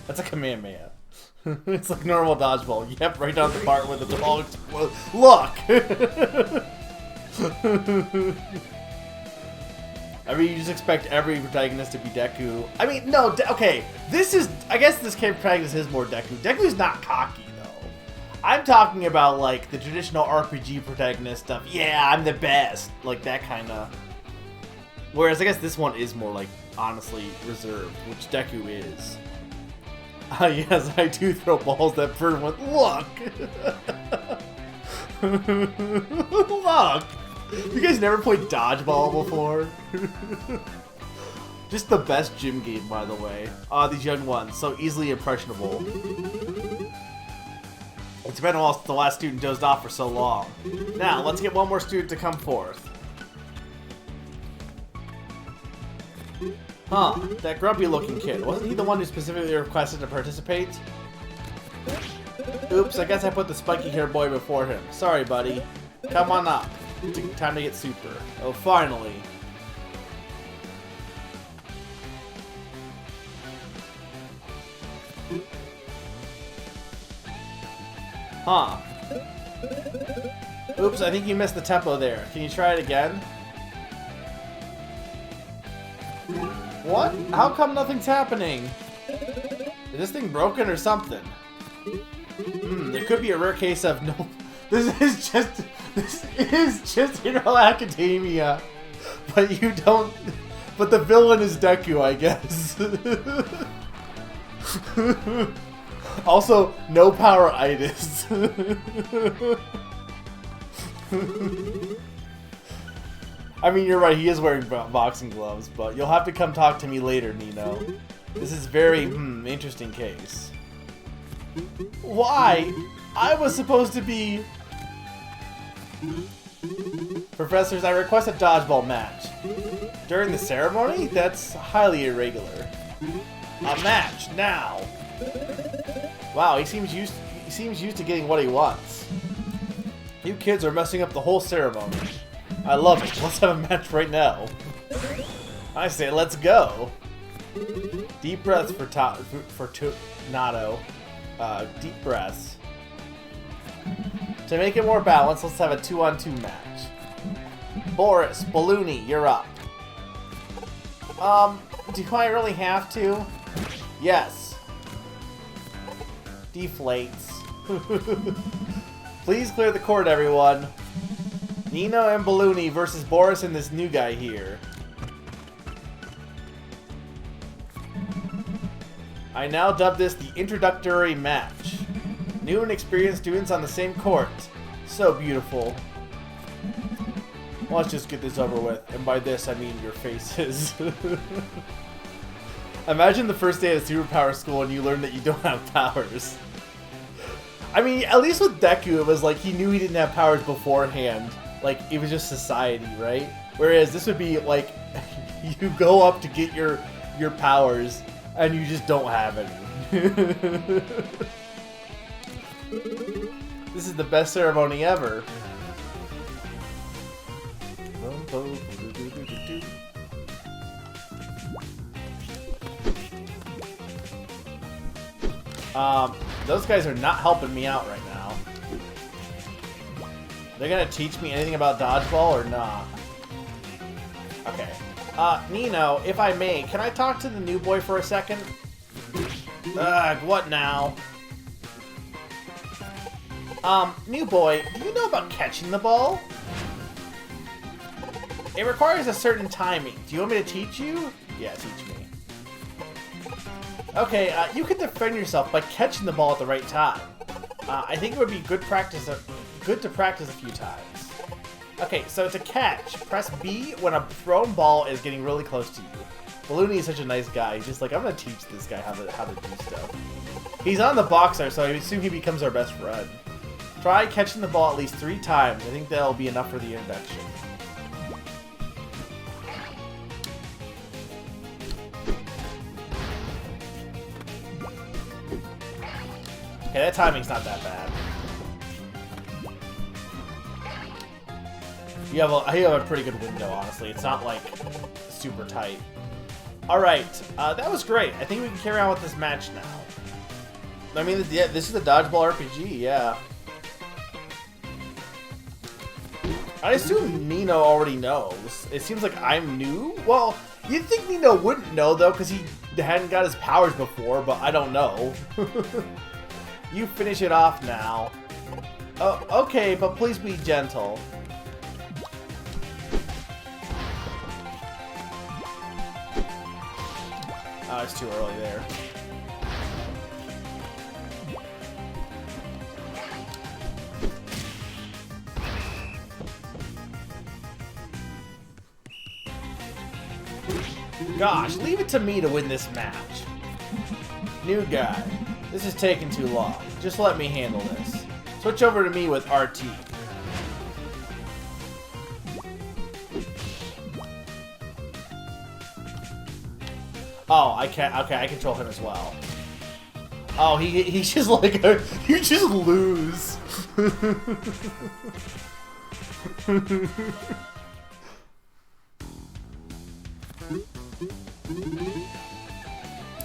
That's a Kamehameha. It's like normal dodgeball. Yep, right down the part where the ball explodes. Look! I mean, you just expect every protagonist to be Deku. I mean, no, okay. This is... I guess this protagonist is more Deku. Deku's not cocky, though. I'm talking about, like, the traditional RPG protagonist stuff. Yeah, I'm the best. Like, that kind of... Whereas, I guess this one is more, like, honestly reserved, which Deku is. Yes, I do throw balls that burn with... Look! Look! You guys never played dodgeball before? Just the best gym game, by the way. These young ones, so easily impressionable. It's been a while since the last student dozed off for so long. Now, let's get one more student to come forth. Huh, that grumpy-looking kid. Wasn't he the one who specifically requested to participate? Oops, I guess I put the spiky-haired boy before him. Sorry, buddy. Come on up. Time to get super. Oh, finally. Huh. Oops, I think you missed the tempo there. Can you try it again? What? How come nothing's happening? Is this thing broken or something? There could be a rare case of no... This is just Dodgeball Academia. But you don't... But the villain is Deku, I guess. Also, no power-itis. I mean, you're right, he is wearing boxing gloves, but you'll have to come talk to me later, Nino. This is very, interesting case. Why? I was supposed to be... Professors, I request a dodgeball match. During the ceremony? That's highly irregular. A match, now! Wow, he seems used to getting what he wants. You kids are messing up the whole ceremony. I love it. Let's have a match right now. I say, let's go. Deep breaths for Nato. Deep breaths. To make it more balanced, let's have a 2-on-2 match. Boris, Balloony, you're up. Do I really have to? Yes. Deflates. Please clear the court, everyone. Nino and Balloony versus Boris and this new guy here. I now dub this the introductory match. New and experienced students on the same court. So beautiful. Let's just get this over with. And by this, I mean your faces. Imagine the first day at a superpower school and you learn that you don't have powers. I mean, at least with Deku, it was like he knew he didn't have powers beforehand. Like, it was just society, right? Whereas this would be like, you go up to get your powers, and you just don't have any. This is the best ceremony ever. Those guys are not helping me out right now. They're gonna teach me anything about dodgeball or not? Okay. Nino, if I may, can I talk to the new boy for a second? Ugh, what now? New boy, do you know about catching the ball? It requires a certain timing. Do you want me to teach you? Yeah, teach me. Okay, you can defend yourself by catching the ball at the right time. I think it would be good to practice a few times. Okay, so to catch, press B when a thrown ball is getting really close to you. Balloony is such a nice guy. He's just like, I'm gonna teach this guy how to do stuff. He's on the boxer, so I assume he becomes our best friend. Try catching the ball at least 3 times. I think that'll be enough for the introduction. Okay, that timing's not that bad. You have a pretty good window, honestly. It's not like super tight. All right, that was great. I think we can carry on with this match now. I mean, yeah, this is a dodgeball RPG, yeah. I assume Nino already knows. It seems like I'm new. Well, you'd think Nino wouldn't know though, because he hadn't got his powers before. But I don't know. You finish it off now. Oh, okay, but please be gentle. Oh, it's too early there. Gosh, leave it to me to win this match. New guy. This is taking too long. Just let me handle this. Switch over to me with RT. Oh, I can't. Okay, I control him as well. Oh, he's just like you just lose.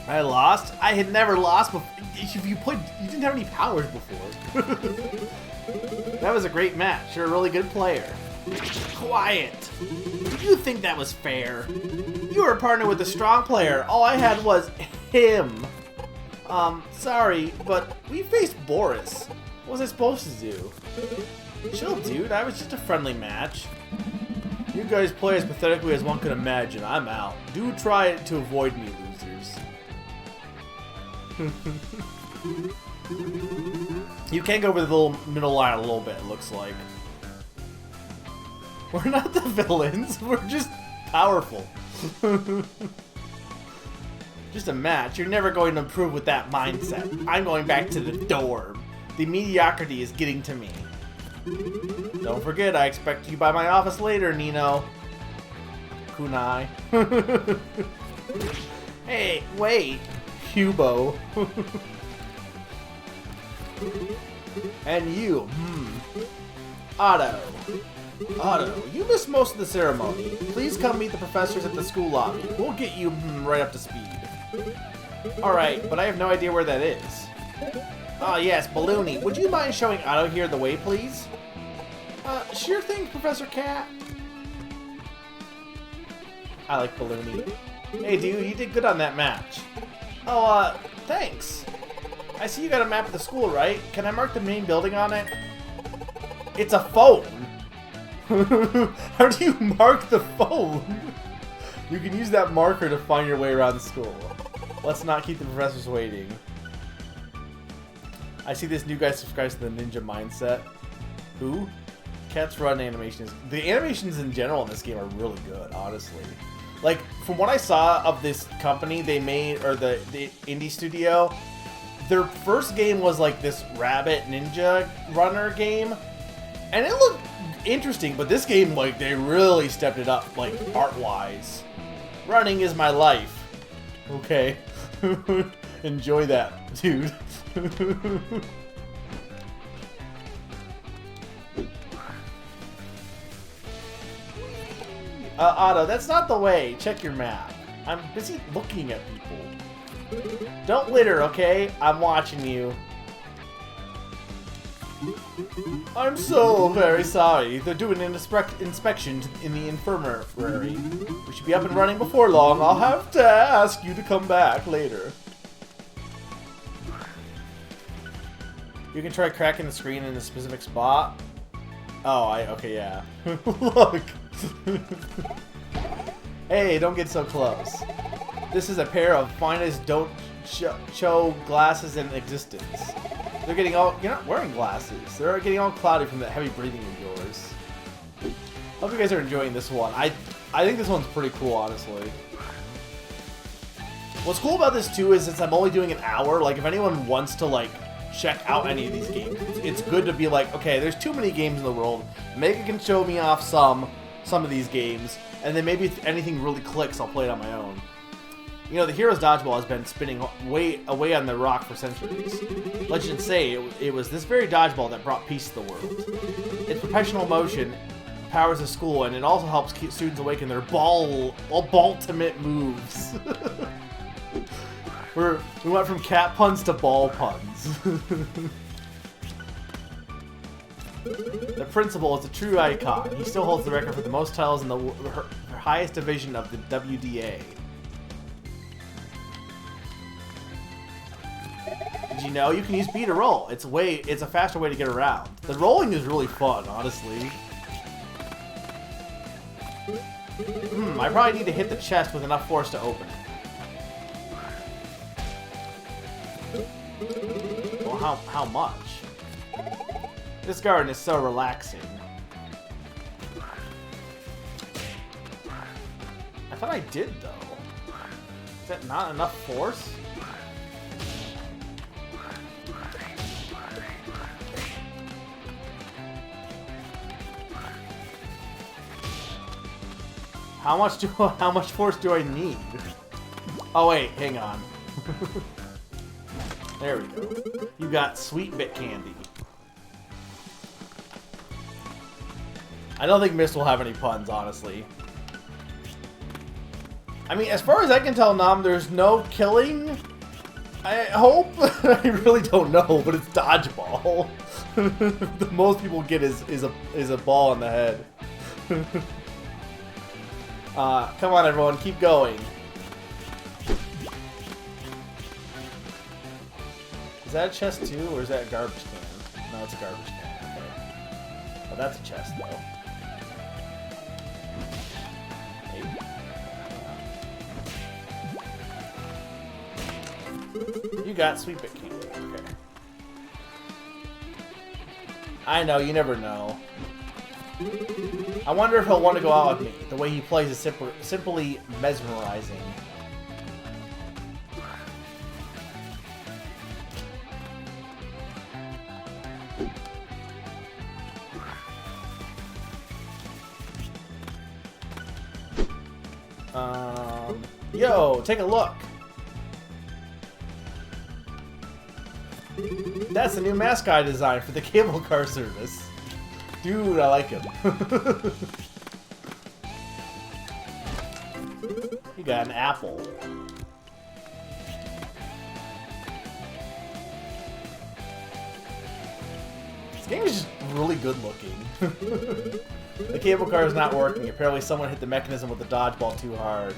I lost? I had never lost before. If you didn't have any powers before. That was a great match. You're a really good player. Quiet. Did you think that was fair? You were a partner with a strong player. All I had was him. Sorry, but we faced Boris. What was I supposed to do? Chill, dude. I was just a friendly match. You guys play as pathetically as one could imagine. I'm out. Do try to avoid me, losers. You can go over the little middle line a little bit, it looks like. We're not the villains. We're just powerful. Just a match. You're never going to improve with that mindset. I'm going back to the dorm. The mediocrity is getting to me. Don't forget, I expect you by my office later, Nino. Kunai. Hey, wait. Hubo. And you, Otto. Otto, you missed most of the ceremony. Please come meet the professors at the school lobby. We'll get you right up to speed. Alright, but I have no idea where that is. Ah, yes, Balloony. Would you mind showing Otto here the way, please? Sure thing, Professor Cat. I like Balloony. Hey, dude, you did good on that match. Oh, thanks. I see you got a map of the school, right? Can I mark the main building on it? It's a phone. How do you mark the phone? You can use that marker to find your way around the school. Let's not keep the professors waiting. I see this new guy subscribes to the ninja mindset. Who? Cat's run animations. The animations in general in this game are really good, honestly. Like, from what I saw of this company they made, or the indie studio, their first game was like this rabbit ninja runner game. And it looked interesting, but this game, like, they really stepped it up, like, art-wise. Running is my life. Okay. Enjoy that, dude. Otto, that's not the way. Check your map. I'm busy looking at people. Don't litter, okay? I'm watching you. I'm so very sorry. They're doing an inspection in the infirmary. We should be up and running before long. I'll have to ask you to come back later. You can try cracking the screen in a specific spot. Oh, okay, yeah. Look. Hey, don't get so close. This is a pair of finest don't show glasses in existence. They're getting all... You're not wearing glasses. They're getting all cloudy from that heavy breathing of yours. Hope you guys are enjoying this one. I think this one's pretty cool, honestly. What's cool about this, too, is since I'm only doing an hour, like, if anyone wants to, like, check out any of these games, it's good to be like, okay, there's too many games in the world. Megan can show me off some of these games, and then maybe if anything really clicks, I'll play it on my own. You know, the Hero's Dodgeball has been spinning way away on the rock for centuries. Legends say it was this very dodgeball that brought peace to the world. Its perpetual motion powers the school, and it also helps keep students awake in their ball-ultimate moves. We went from cat puns to ball puns. The principal is a true icon. He still holds the record for the most titles in the highest division of the WDA. Did you know you can use B to roll? It's a faster way to get around. The rolling is really fun, honestly. I probably need to hit the chest with enough force to open it. Well, how much? This garden is so relaxing. I thought I did, though. Is that not enough force? How much force do I need? Oh wait, hang on. There we go. You got sweet bit candy. I don't think Myst will have any puns, honestly. I mean, as far as I can tell, Nom, there's no killing. I hope. I really don't know, but it's dodgeball. The most people get is a ball on the head. Come on, everyone, keep going. Is that a chest too, or is that a garbage can? No, it's a garbage can. Okay. Oh, that's a chest, though. Hey. You got sweet bit candy. Okay. I know, you never know. I wonder if he'll want to go out with me. The way he plays is simply mesmerizing. Yo, take a look. That's the new mascot design for the cable car service. Dude, I like him. You got an apple. This game is just really good looking. The cable car is not working. Apparently someone hit the mechanism with the dodgeball too hard.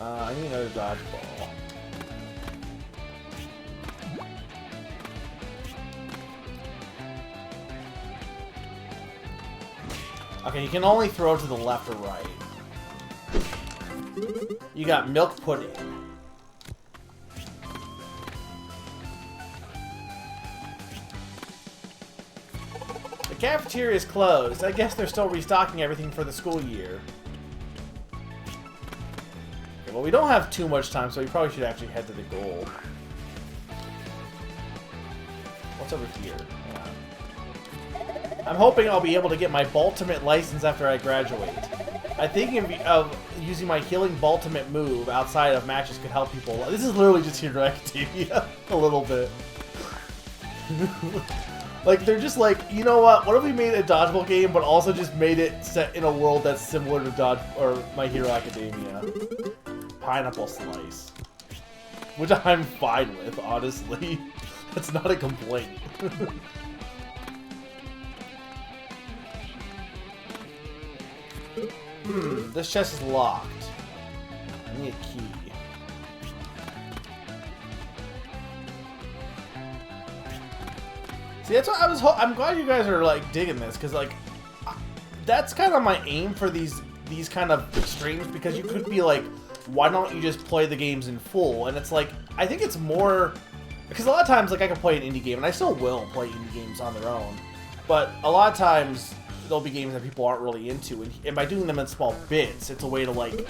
I need another dodgeball. Okay, you can only throw to the left or right. You got milk pudding. The cafeteria is closed. I guess they're still restocking everything for the school year. Okay, well, we don't have too much time, so we probably should actually head to the goal. What's over here? Hang on. I'm hoping I'll be able to get my Baltimate license after I graduate. I think of using my healing Baltimate move outside of matches could help people. This is literally just Hero Academia a little bit. Like, they're just like, you know what if we made a dodgeball game, but also just made it set in a world that's similar to My Hero Academia. Pineapple slice. Which I'm fine with, honestly. That's not a complaint. This chest is locked. I need a key. See, that's what I was. I'm glad you guys are like digging this, because like, that's kind of my aim for these kind of streams, because you could be like, why don't you just play the games in full? And it's like, I think it's more, because a lot of times like I can play an indie game, and I still will play indie games on their own, but a lot of times there'll be games that people aren't really into, and by doing them in small bits, it's a way to like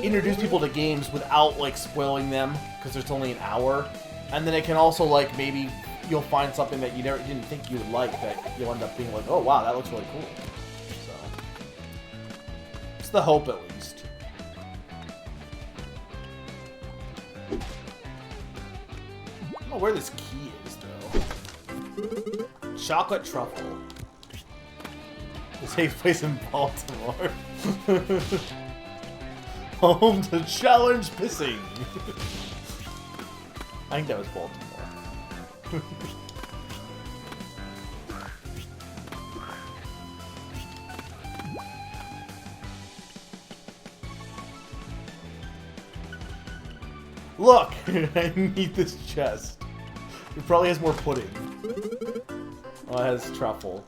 introduce people to games without like spoiling them, because there's only an hour, and then it can also like maybe you'll find something that you didn't think you would like that you'll end up being like, oh wow, that looks really cool. So it's the hope, at least. I don't know where this key is though. Chocolate truffle. It takes place in Baltimore. Home to challenge pissing. I think that was Baltimore. Look! I need this chest. It probably has more pudding. Oh, it has truffle.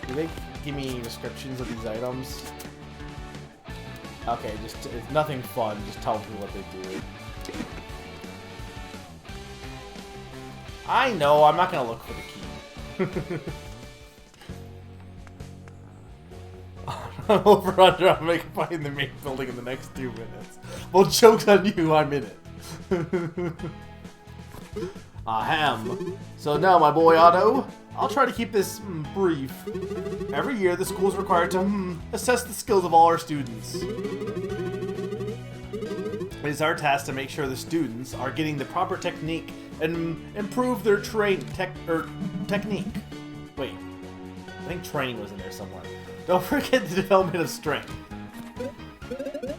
Do they give me descriptions of these items? Okay, just it's nothing fun. Just tell me what they do. I know. I'm not gonna look for the key. Over under, I'm gonna find the main building in the next 2 minutes. Well, joke's on you, I'm in it. Ahem. So now, my boy Otto, I'll try to keep this brief. Every year, the school is required to assess the skills of all our students. It is our task to make sure the students are getting the proper technique and improve their technique. Wait, I think training was in there somewhere. Don't forget the development of strength.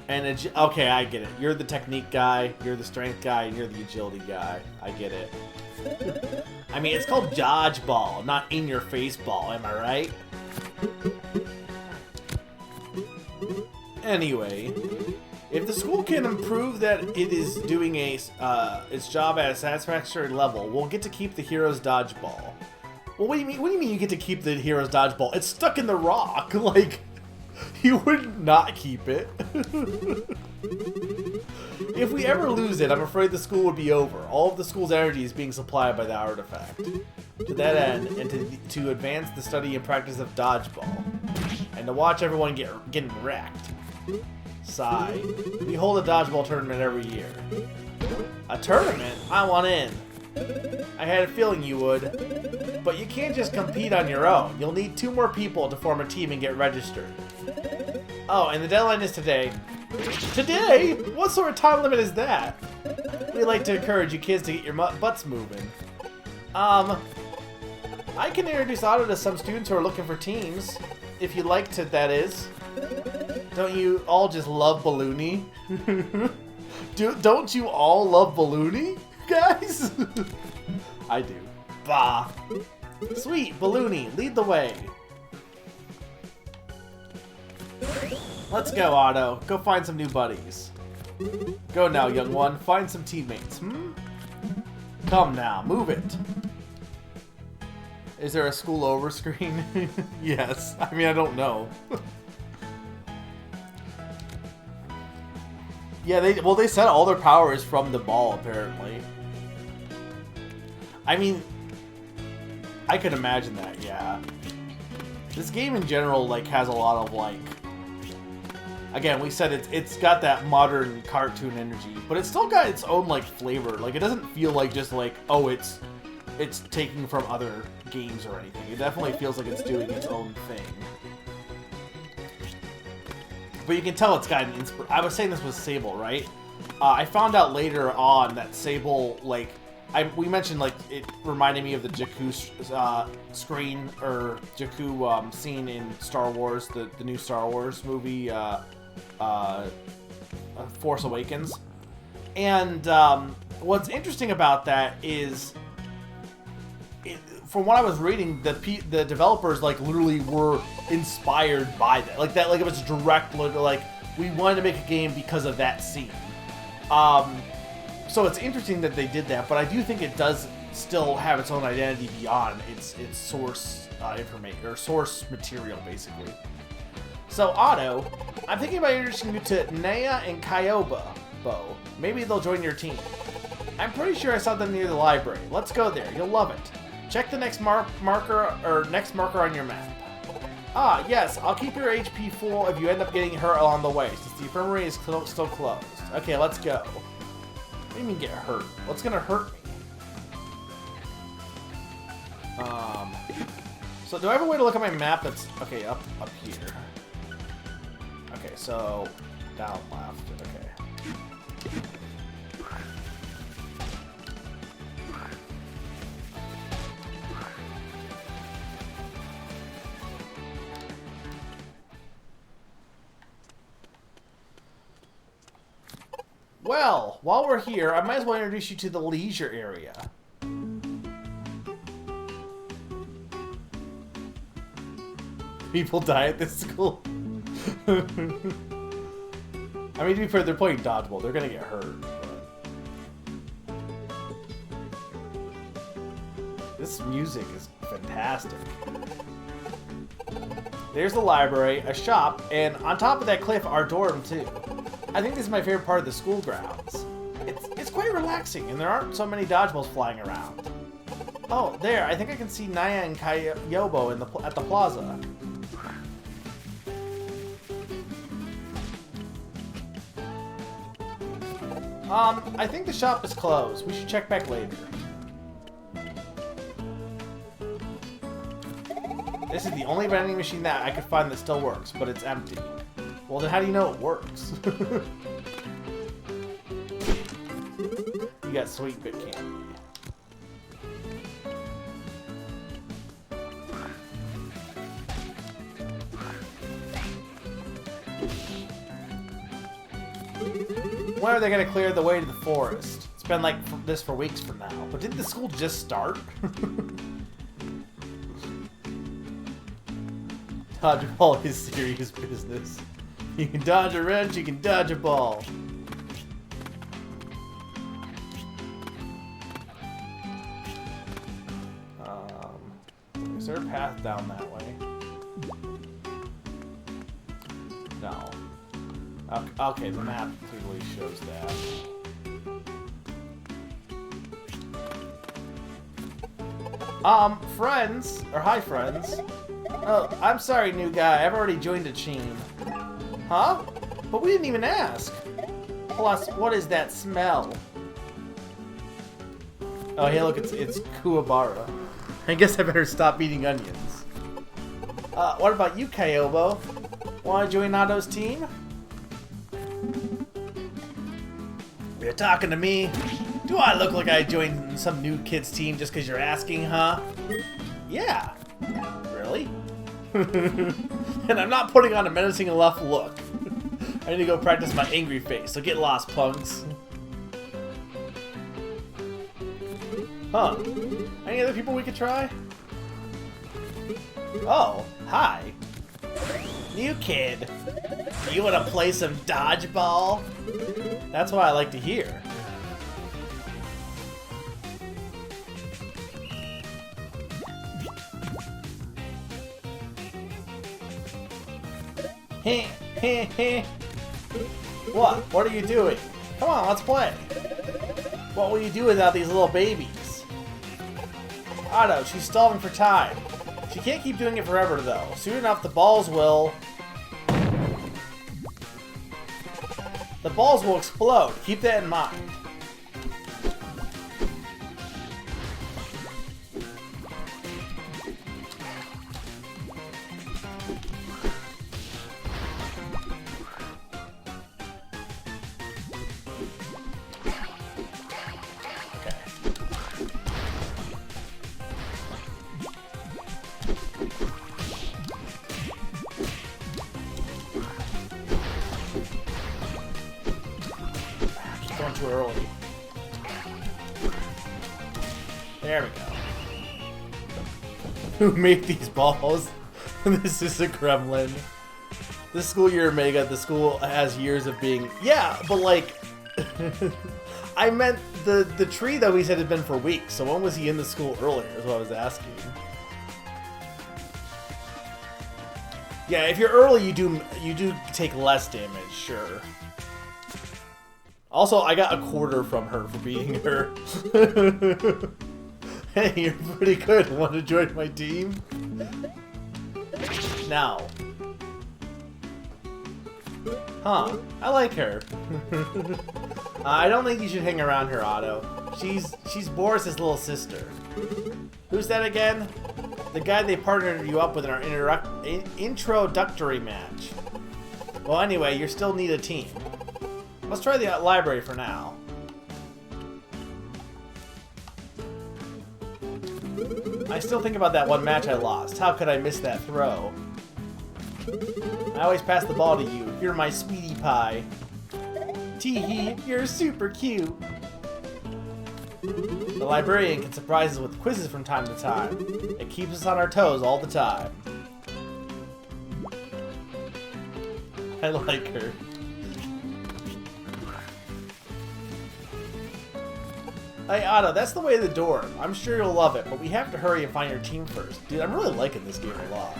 And okay, I get it. You're the technique guy, you're the strength guy, and you're the agility guy. I get it. I mean, it's called dodgeball, not in-your-face ball. Am I right? Anyway, if the school can improve that it is doing its job at a satisfactory level, we'll get to keep the hero's dodgeball. Well, what do you mean? What do you mean you get to keep the hero's dodgeball? It's stuck in the rock. Like, you would not keep it. If we ever lose it, I'm afraid the school would be over. All of the school's energy is being supplied by the artifact. To that end, and to advance the study and practice of dodgeball, and to watch everyone getting wrecked. Sigh. We hold a dodgeball tournament every year. A tournament? I want in. I had a feeling you would. But you can't just compete on your own. You'll need 2 more people to form a team and get registered. Oh, and the deadline is today. Today? What sort of time limit is that? We'd like to encourage you kids to get your butts moving. I can introduce Otto to some students who are looking for teams. If you'd like to, that is. Don't you all just love Balloony? Don't you all love Balloony, guys? I do. Bah. Sweet, Balloony, lead the way. Let's go, Otto. Go find some new buddies. Go now, young one. Find some teammates, Come now, move it. Is there a school over screen? Yes. I mean, I don't know. Yeah, they said all their power is from the ball, apparently. I mean, I could imagine that, yeah. This game in general, like, has a lot of, like... Again, we said it's got that modern cartoon energy, but it's still got its own, like, flavor. Like, it doesn't feel like just, like, oh, it's taking from other games or anything. It definitely feels like it's doing its own thing. But you can tell it's got an I was saying this was Sable, right? I found out later on that Sable, like... we mentioned, like, it reminded me of the Jakku screen, or Jakku scene in Star Wars, the new Star Wars movie, Force Awakens. And what's interesting about that is, from what I was reading, the developers, like, literally were inspired by that. Like, it was direct, like, we wanted to make a game because of that scene. So it's interesting that they did that, but I do think it does still have its own identity beyond its source information, or source material, basically. So, Otto, I'm thinking about introducing you to Naya and Kyobo. Maybe they'll join your team. I'm pretty sure I saw them near the library. Let's go there. You'll love it. Check the next marker on your map. Ah, yes, I'll keep your HP full if you end up getting hurt along the way, since the infirmary is still closed. Okay, let's go. What do you mean get hurt? What's gonna hurt me? So do I have a way to look at my map that's... Okay, up here. Okay, so... down left. Okay. Well, while we're here, I might as well introduce you to the leisure area. People die at this school. I mean, to be fair, they're playing dodgeball. They're gonna get hurt. But... this music is fantastic. There's the library, a shop, and on top of that cliff, our dorm, too. I think this is my favorite part of the school grounds. It's quite relaxing, and there aren't so many dodgeballs flying around. Oh, there, I think I can see Naya and Kyobo at the plaza. I think the shop is closed. We should check back later. This is the only vending machine that I could find that still works, but it's empty. Well, then how do you know it works? You got sweet bit candy. When are they going to clear the way to the forest? It's been like this for weeks from now. But didn't the school just start? Dodgeball is serious business. You can dodge a wrench, you can dodge a ball. Is there a path down that way? No. Okay, the map clearly shows that. Friends, or hi friends. Oh, I'm sorry, new guy. I've already joined a team. Huh? But we didn't even ask. Plus, what is that smell? Oh, hey, look, it's Kuwabara. I guess I better stop eating onions. What about you, Kyobo? Want to join Otto's team? You're talking to me? Do I look like I joined some new kid's team just because you're asking, huh? Yeah. Really? And I'm not putting on a menacing enough look. I need to go practice my angry face, so get lost, punks. Huh. Any other people we could try? Oh, hi. New kid. You want to play some dodgeball? That's what I like to hear. Heh, heh, heh. What? What are you doing? Come on, let's play. What will you do without these little babies? Otto, she's stalling for time. She can't keep doing it forever, though. Soon enough, the balls will explode. Keep that in mind. Too early. There we go. Who made these balls? This is a gremlin. This school year, Omega, the school has years of being... Yeah, but like... I meant the tree that we said had been for weeks, so when was he in the school earlier is what I was asking. Yeah, if you're early, you do take less damage, sure. Also, I got a quarter from her for beating her. Hey, you're pretty good. Want to join my team? Now. Huh. I like her. I don't think you should hang around her, Otto. She's Boris's little sister. Who's that again? The guy they partnered you up with in our introductory match. Well, anyway, you still need a team. Let's try the library for now. I still think about that one match I lost. How could I miss that throw? I always pass the ball to you. You're my sweetie pie. Tee-hee, you're super cute. The librarian can surprise us with quizzes from time to time. It keeps us on our toes all the time. I like her. Hey Otto, that's the way to the door. I'm sure you'll love it, but we have to hurry and find your team first. Dude, I'm really liking this game a lot.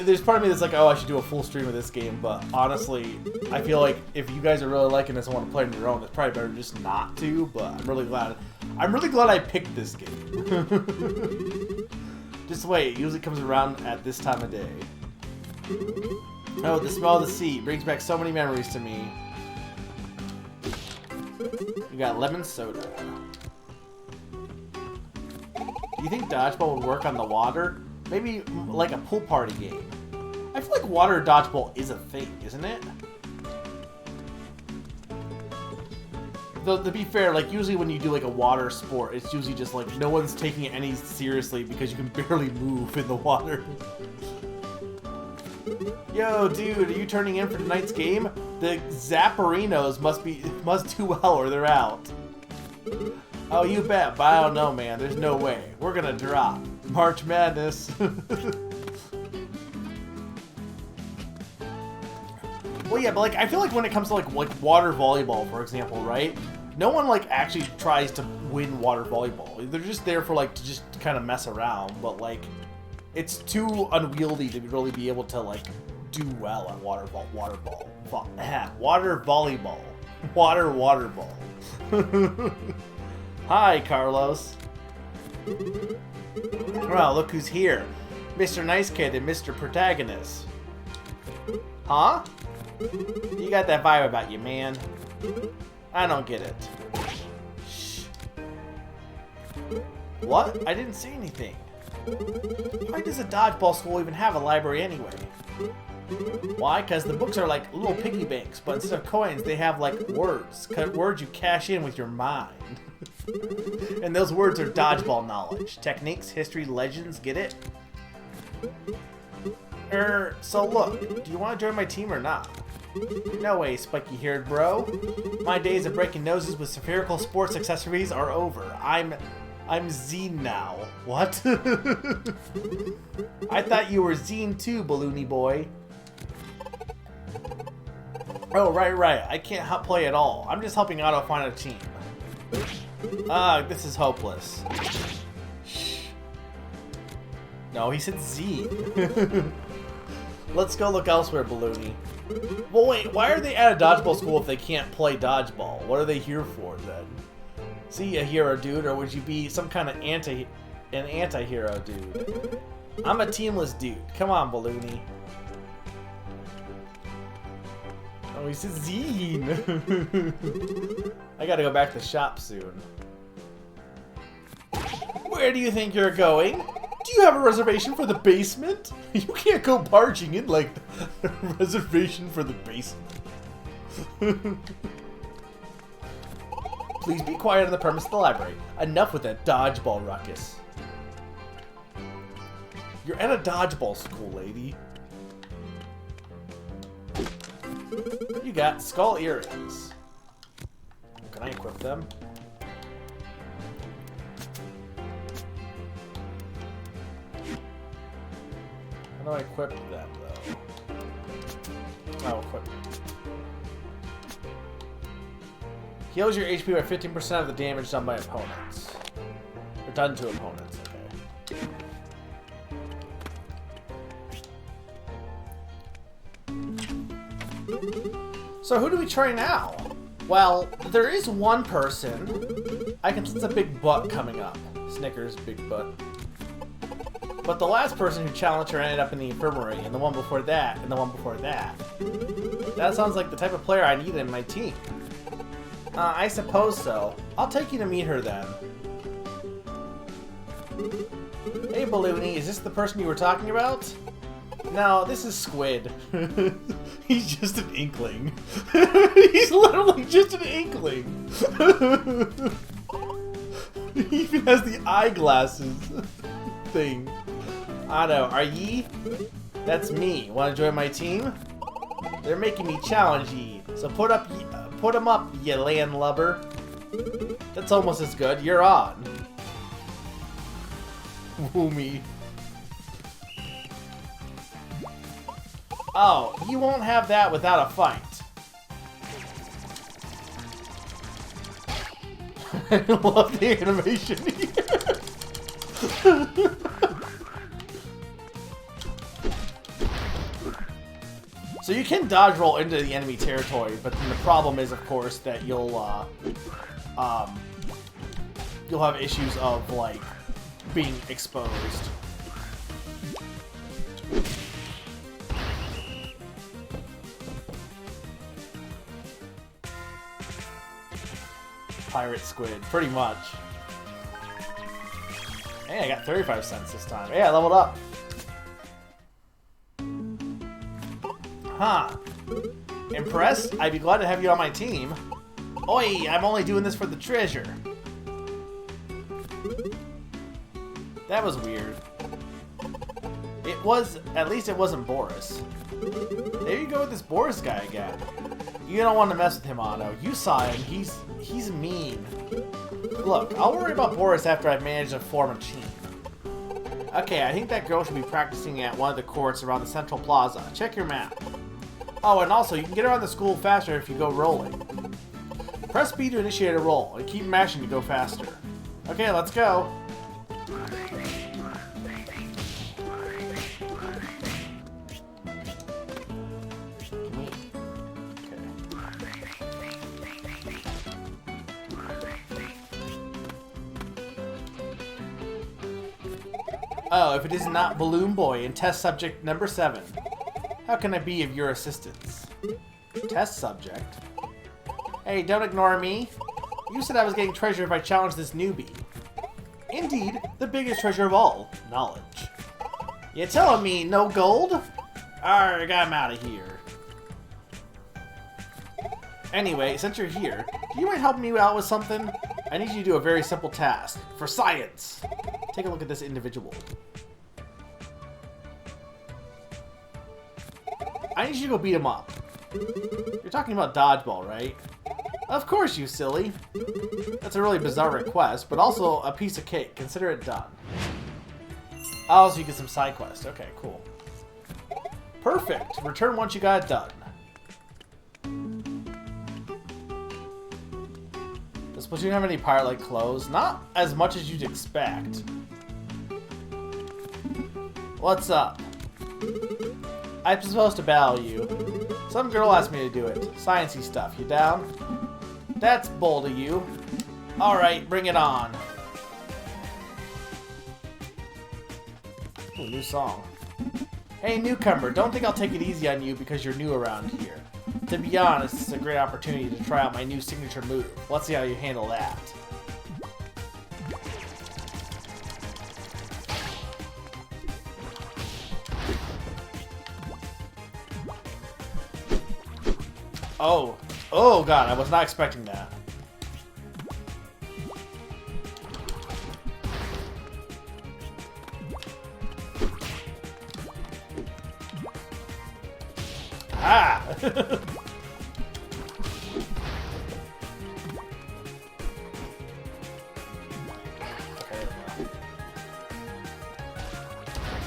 There's part of me that's like, oh, I should do a full stream of this game, but honestly, I feel like if you guys are really liking this and want to play it on your own, it's probably better just not to, but I'm really glad I picked this game. Just wait, it usually comes around at this time of day. Oh, the smell of the sea brings back so many memories to me. got lemon soda. Do you think dodgeball would work on the water? Maybe like a pool party game. I feel like water dodgeball is a thing, isn't it? Though, to be fair, like, usually when you do, like, a water sport, it's usually just, like, no one's taking it any seriously because you can barely move in the water. Yo, dude, are you turning in for tonight's game? The Zapparinos must do well or they're out. Oh, you bet, but I don't know, man. There's no way. We're gonna drop. March Madness. Well, yeah, but, like, I feel like when it comes to, like water volleyball, for example, right? No one, like, actually tries to win water volleyball. They're just there for, like, to just kind of mess around, but, like, it's too unwieldy to really be able to, like, do well at water volleyball. Water ball. Hi, Carlos. Well, look who's here. Mr. Nice Kid and Mr. Protagonist. Huh? You got that vibe about you, man. I don't get it. Shh. What? I didn't say anything. Why does a dodgeball school even have a library anyway? Why? Because the books are like little piggy banks, but instead of coins, they have like words. Words you cash in with your mind. And those words are dodgeball knowledge. Techniques, history, legends, get it? So look, do you want to join my team or not? No way, spiky-haired bro. My days of breaking noses with spherical sports accessories are over. I'm Zine now. What? I thought you were Zine too, balloony boy. Oh, right. I can't play at all. I'm just helping Otto find a team. This is hopeless. Shh. No, he said Zine. Let's go look elsewhere, balloony. Well, wait, why are they at a dodgeball school if they can't play dodgeball? What are they here for, then? See a hero, dude, or would you be some kind of anti-hero, dude? I'm a teamless dude. Come on, balloony. Oh, he says Zine. I gotta go back to the shop soon. Where do you think you're going? Do you have a reservation for the basement? You can't go barging in like a reservation for the basement. Please be quiet on the premise of the library. Enough with that dodgeball ruckus. You're at a dodgeball school, lady. You got skull earrings. Can I equip them? How do I equip them, though? Oh, equip. Heals your HP by 15% of the damage done by opponents. Or done to opponents, okay. So who do we try now? Well, there is one person. I can sense a big butt coming up. Snickers, big butt. But the last person who challenged her ended up in the infirmary, and the one before that, and the one before that. That sounds like the type of player I need in my team. I suppose so. I'll take you to meet her then. Hey, Balloony, is this the person you were talking about? No, this is Squid. He's just an inkling. He's literally just an inkling. He even has the eyeglasses thing. Otto, are ye? That's me. Want to join my team? They're making me challenge ye. So put 'em up, ye landlubber. That's almost as good. You're on. Woo me. Oh, you won't have that without a fight. I love the animation here. So you can dodge roll into the enemy territory, but then the problem is, of course, that you'll have issues of like being exposed. pirate squid, pretty much. Hey, I got 35 cents this time. Hey, I leveled up. Huh. Impressed? I'd be glad to have you on my team. Oi, I'm only doing this for the treasure. That was weird. It was, at least it wasn't Boris. There you go with this Boris guy again. You don't want to mess with him, Otto. You saw him. He's mean. Look, I'll worry about Boris after I've managed to form a team. Okay, I think that girl should be practicing at one of the courts around the Central Plaza. Check your map. Oh, and also, you can get around the school faster if you go rolling. Press B to initiate a roll, and keep mashing to go faster. Okay, let's go. Oh, if it is not Balloon Boy in test subject number 7, how can I be of your assistance? Test subject? Hey, don't ignore me. You said I was getting treasure if I challenged this newbie. Indeed, the biggest treasure of all, knowledge. You telling me no gold? Arrgh, I'm out of here. Anyway, since you're here, do you mind helping me out with something? I need you to do a very simple task. For science! Take a look at this individual. I need you to go beat him up. You're talking about dodgeball, right? Of course, you silly. That's a really bizarre request, but also a piece of cake. Consider it done. Oh, so you get some side quests. Okay, cool. Perfect. Return once you got it done. Does Splatoon have any pirate-like clothes? Not as much as you'd expect. What's up? I'm supposed to battle you. Some girl asked me to do it. Sciencey stuff. You down? That's bold of you. Alright, bring it on. Ooh, new song. Hey, newcomer, don't think I'll take it easy on you because you're new around here. To be honest, it's a great opportunity to try out my new signature move. Let's see how you handle that. Oh. Oh god, I was not expecting that. Ah!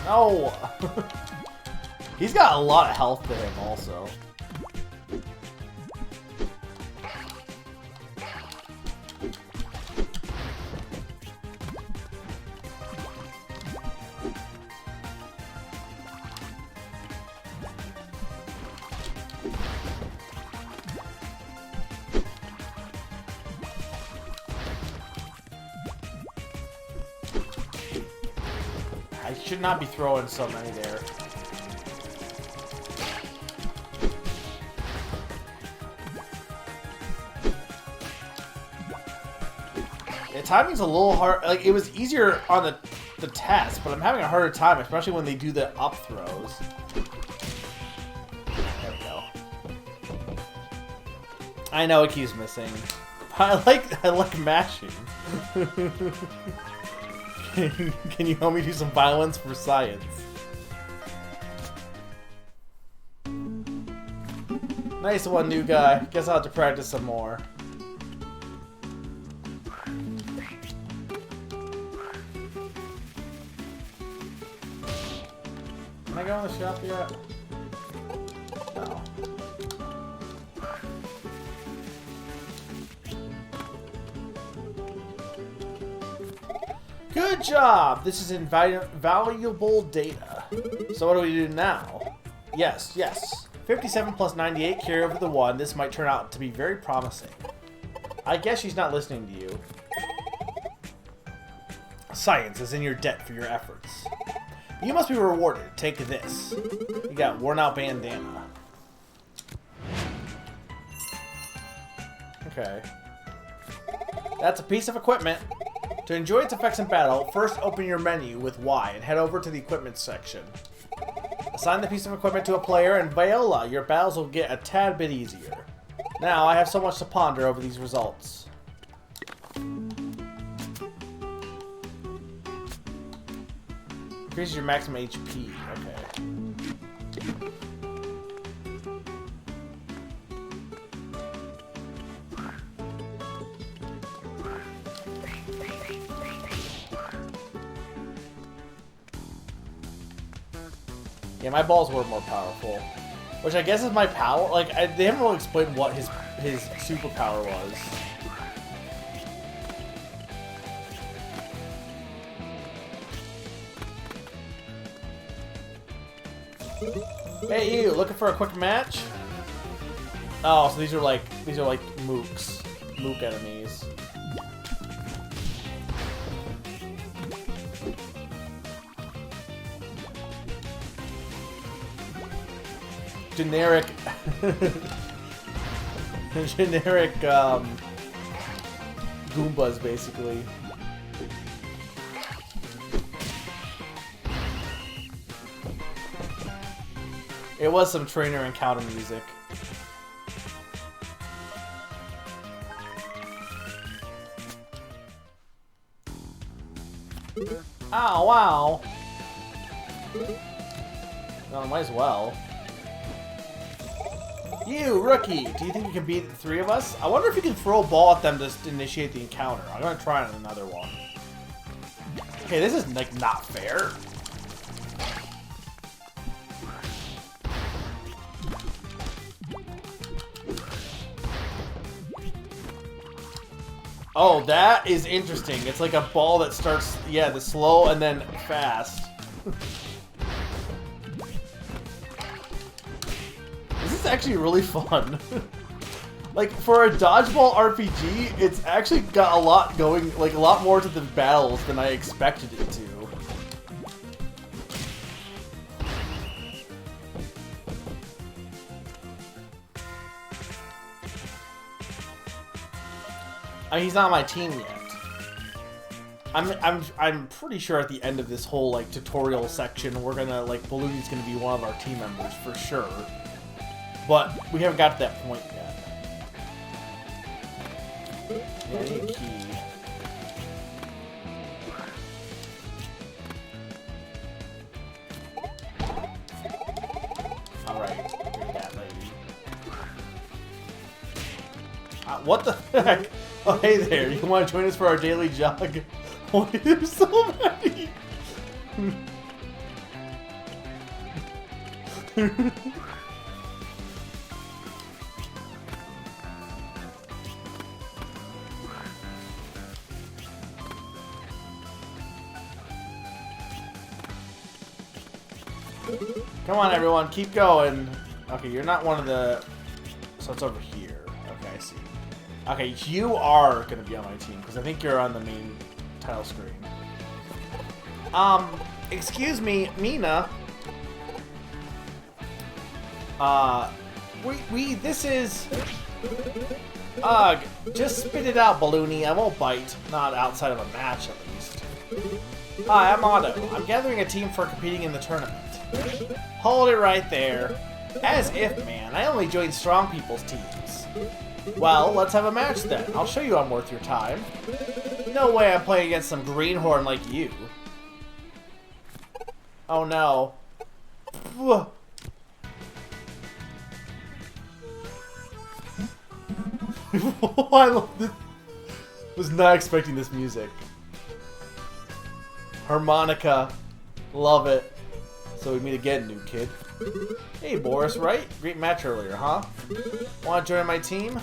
No! He's got a lot of health to him also. I should not be throwing so many there. The timing's a little hard. Like, it was easier on the test, but I'm having a harder time, especially when they do the up throws. There we go. I know it keeps missing. I like mashing. Can you help me do some violence for science? Nice one, new guy. Guess I'll have to practice some more. Can I go in the shop yet? No. Good job! This is invaluable data. So what do we do now? Yes. 57 plus 98 carry over the 1. This might turn out to be very promising. I guess she's not listening to you. Science is in your debt for your efforts. You must be rewarded. Take this. You got worn out bandana. Okay. That's a piece of equipment. To enjoy its effects in battle, first open your menu with Y and head over to the equipment section. Assign the piece of equipment to a player, and voila, your battles will get a tad bit easier. Now, I have so much to ponder over these results. Increases your maximum HP. Okay. Yeah, my balls were more powerful. Which I guess is my power. Like, they haven't really explained what his superpower was. Hey, you! Looking for a quick match? Oh, so these are like mooks, mook enemies. Generic Goombas, basically. It was some trainer encounter music. Ow, wow. Oh, might as well. You, rookie! Do you think you can beat the three of us? I wonder if you can throw a ball at them to initiate the encounter. I'm gonna try on another one. Okay, this is, like, not fair. Oh, that is interesting. It's like a ball that starts, yeah, the slow and then fast. This is actually really fun. Like, for a dodgeball RPG, it's actually got a lot going, like, a lot more to the battles than I expected it to. I mean, he's not on my team yet. I'm pretty sure at the end of this whole, like, tutorial section, we're gonna, like, Balloony's gonna be one of our team members for sure. But we haven't got to that point yet. Yeah, I need a key. Alright, here's that lady. What the heck? Oh, hey there, you want to join us for our daily jog? Oh, there's so many! Come on, everyone, keep going. Okay, you're not one of the... So it's over here. Okay, I see. Okay, you are going to be on my team, because I think you're on the main title screen. Excuse me, Mina. This is... just spit it out, Balloony. I won't bite. Not outside of a match, at least. Hi, I'm Otto. I'm gathering a team for competing in the tournament. Hold it right there. As if, man. I only join strong people's teams. Well, let's have a match then. I'll show you I'm worth your time. No way I'm playing against some greenhorn like you. Oh no. I love this. Was not expecting this music. Harmonica. Love it. So we meet again, new kid. Hey, Boris, right? Great match earlier, huh? Want to join my team?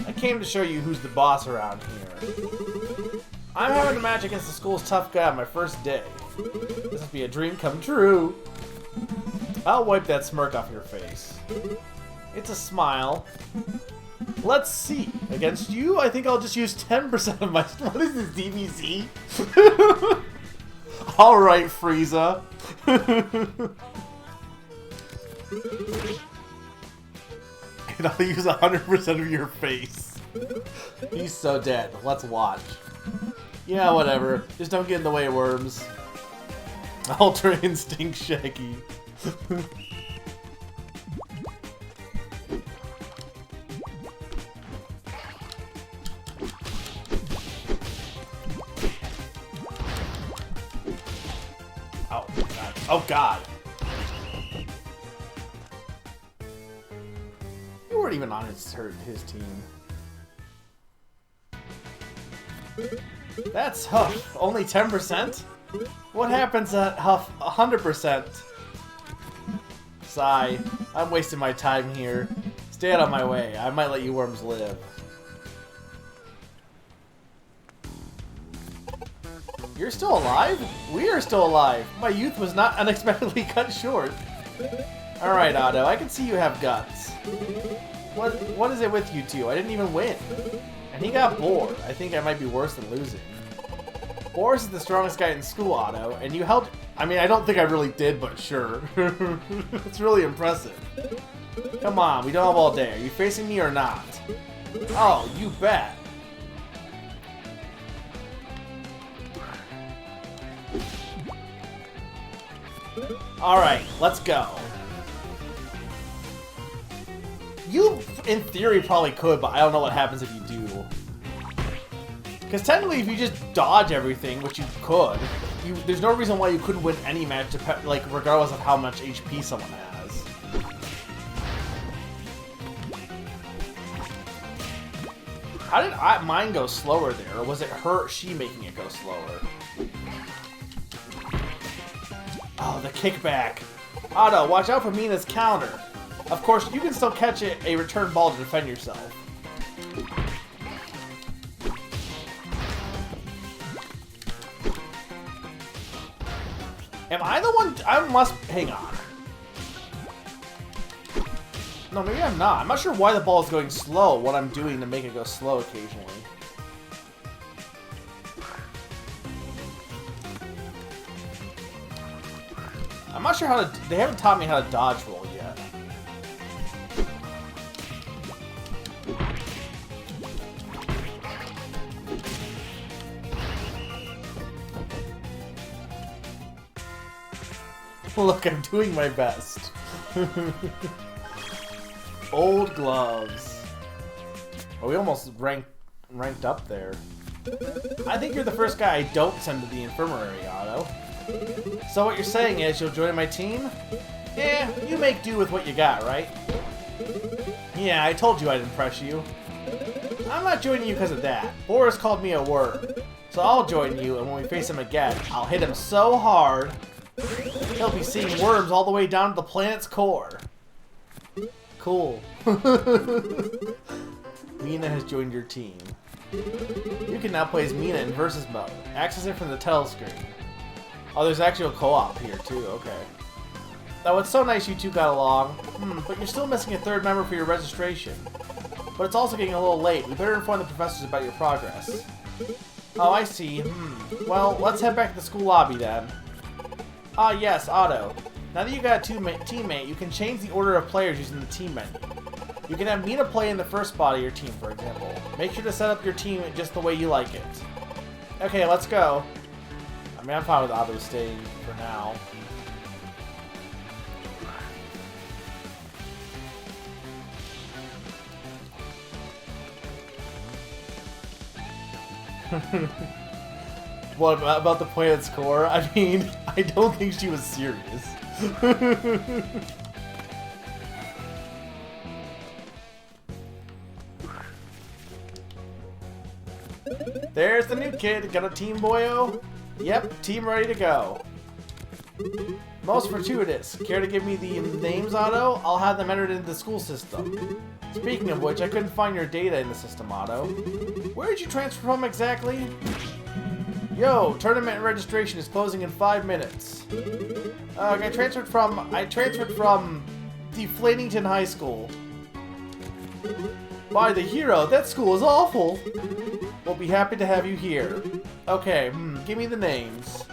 I came to show you who's the boss around here. I'm having a match against the school's tough guy on my first day. This must be a dream come true. I'll wipe that smirk off your face. It's a smile. Let's see. Against you, I think I'll just use 10% of my... What is this, DBZ? Alright, Frieza. And I'll use 100% of your face. He's so dead. Let's watch. Yeah, whatever. Just don't get in the way, worms. Ultra Instinct Shaggy. Oh, God. Oh, God. You weren't even on his team. That's Huff. Only 10%? What happens at Huff 100%? Sigh. I'm wasting my time here. Stay out of my way. I might let you worms live. You're still alive? We are still alive. My youth was not unexpectedly cut short. Alright, Otto. I can see you have guts. What is it with you two? I didn't even win. And he got bored. I think I might be worse than losing. Boris is the strongest guy in school, Otto, and you helped... I mean, I don't think I really did, but sure. It's really impressive. Come on, we don't have all day. Are you facing me or not? Oh, you bet. Alright, let's go. You, in theory, probably could, but I don't know what happens if you do. Because technically, if you just dodge everything, which you could, there's no reason why you couldn't win any match, like regardless of how much HP someone has. How did mine go slower there, or was it she making it go slower? Oh, the kickback. Otto, watch out for Mina's counter. Of course, you can still catch a return ball to defend yourself. Am I the one? I must... Hang on. No, maybe I'm not. I'm not sure why the ball is going slow, what I'm doing to make it go slow occasionally. I'm not sure how to... They haven't taught me how to dodge roll yet. Look, I'm doing my best. Old gloves. Oh, we almost ranked up there. I think you're the first guy I don't send to the infirmary, Otto. So what you're saying is you'll join my team? Yeah, you make do with what you got, right? Yeah, I told you I'd impress you. I'm not joining you because of that. Boris called me a worm. So I'll join you, and when we face him again, I'll hit him so hard, he'll be seeing worms all the way down to the planet's core. Cool. Mina has joined your team. You can now play as Mina in versus mode. Access it from the title screen. Oh, there's actual co-op here too, okay. Now, it's so nice you two got along. But you're still missing a third member for your registration. But it's also getting a little late. We better inform the professors about your progress. Oh, I see. Well, let's head back to the school lobby then. Ah, yes, Otto. Now that you got a teammate, you can change the order of players using the team menu. You can have Mina play in the first spot of your team, for example. Make sure to set up your team just the way you like it. Okay, let's go. I mean, I'm fine with Otto staying for now. What about the planet's core? I mean, I don't think she was serious. There's the new kid. Got a team, boyo? Yep, team ready to go. Most fortuitous. Care to give me the names, Otto? I'll have them entered into the school system. Speaking of which, I couldn't find your data in the system, Otto. Where did you transfer from exactly? Yo, tournament registration is closing in 5 minutes. I transferred from Deflatington High School. By the hero, that school is awful. We'll be happy to have you here. Okay, give me the names.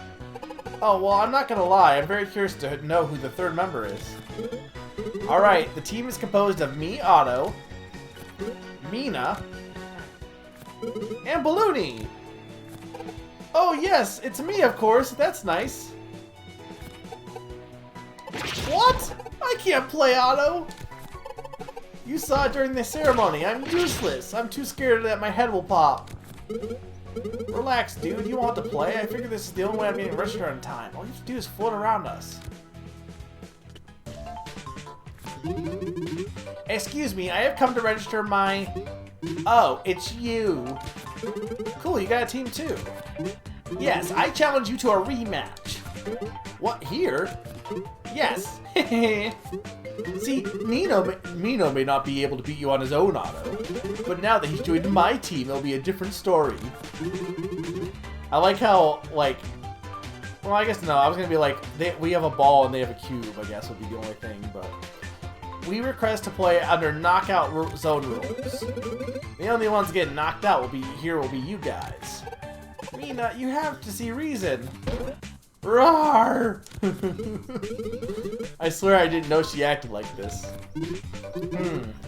Oh, well, I'm not gonna lie, I'm very curious to know who the third member is. Alright, the team is composed of me, Otto, Mina, And Balloony! Oh yes, it's me of course, that's nice. What? I can't play Otto! You saw it during the ceremony, I'm useless. I'm too scared that my head will pop. Relax, dude, you want to play? I figure this is the only way I'm getting registered on time. All you have to do is float around us. Excuse me, I have come to register my... Oh, it's you. Cool, you got a team too. Yes, I challenge you to a rematch. What, here? Yes. See, Mino may not be able to beat you on his own, Otto. But now that he's joined my team, it'll be a different story. I like how, like... Well, I guess no, I was gonna be like, we have a ball and they have a cube, I guess would be the only thing, but... We request to play under knockout zone rules. The only ones getting knocked out will be you guys. Mina, you have to see reason. Roar! I swear I didn't know she acted like this.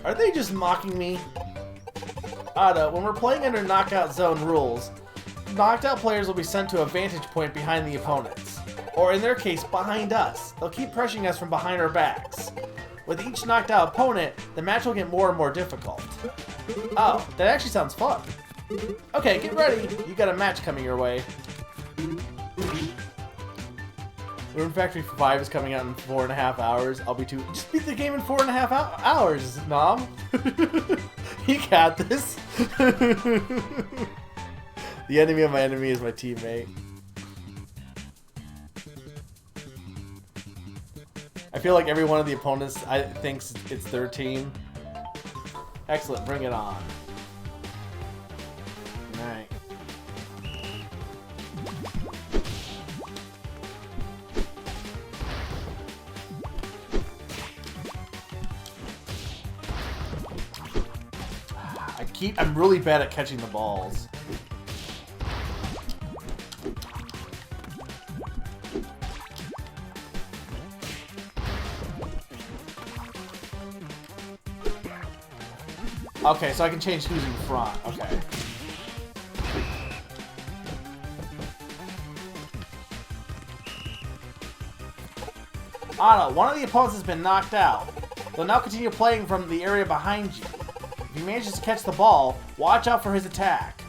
Are they just mocking me? Otto, when we're playing under knockout zone rules, knocked out players will be sent to a vantage point behind the opponents. Or in their case, behind us. They'll keep pressuring us from behind our backs. With each knocked out opponent, the match will get more and more difficult. Oh, that actually sounds fun. Okay, get ready. You got a match coming your way. Rune Factory 5 is coming out in 4.5 hours. I'll be too... Just beat the game in 4.5 hours, Nom. You got this. The enemy of my enemy is my teammate. I feel like every one of the opponents thinks it's their team. Excellent, bring it on. Alright. I'm really bad at catching the balls. Okay, so I can change who's in front. Okay. Otto, one of the opponents has been knocked out. They'll now continue playing from the area behind you. If he manages to catch the ball, watch out for his attack.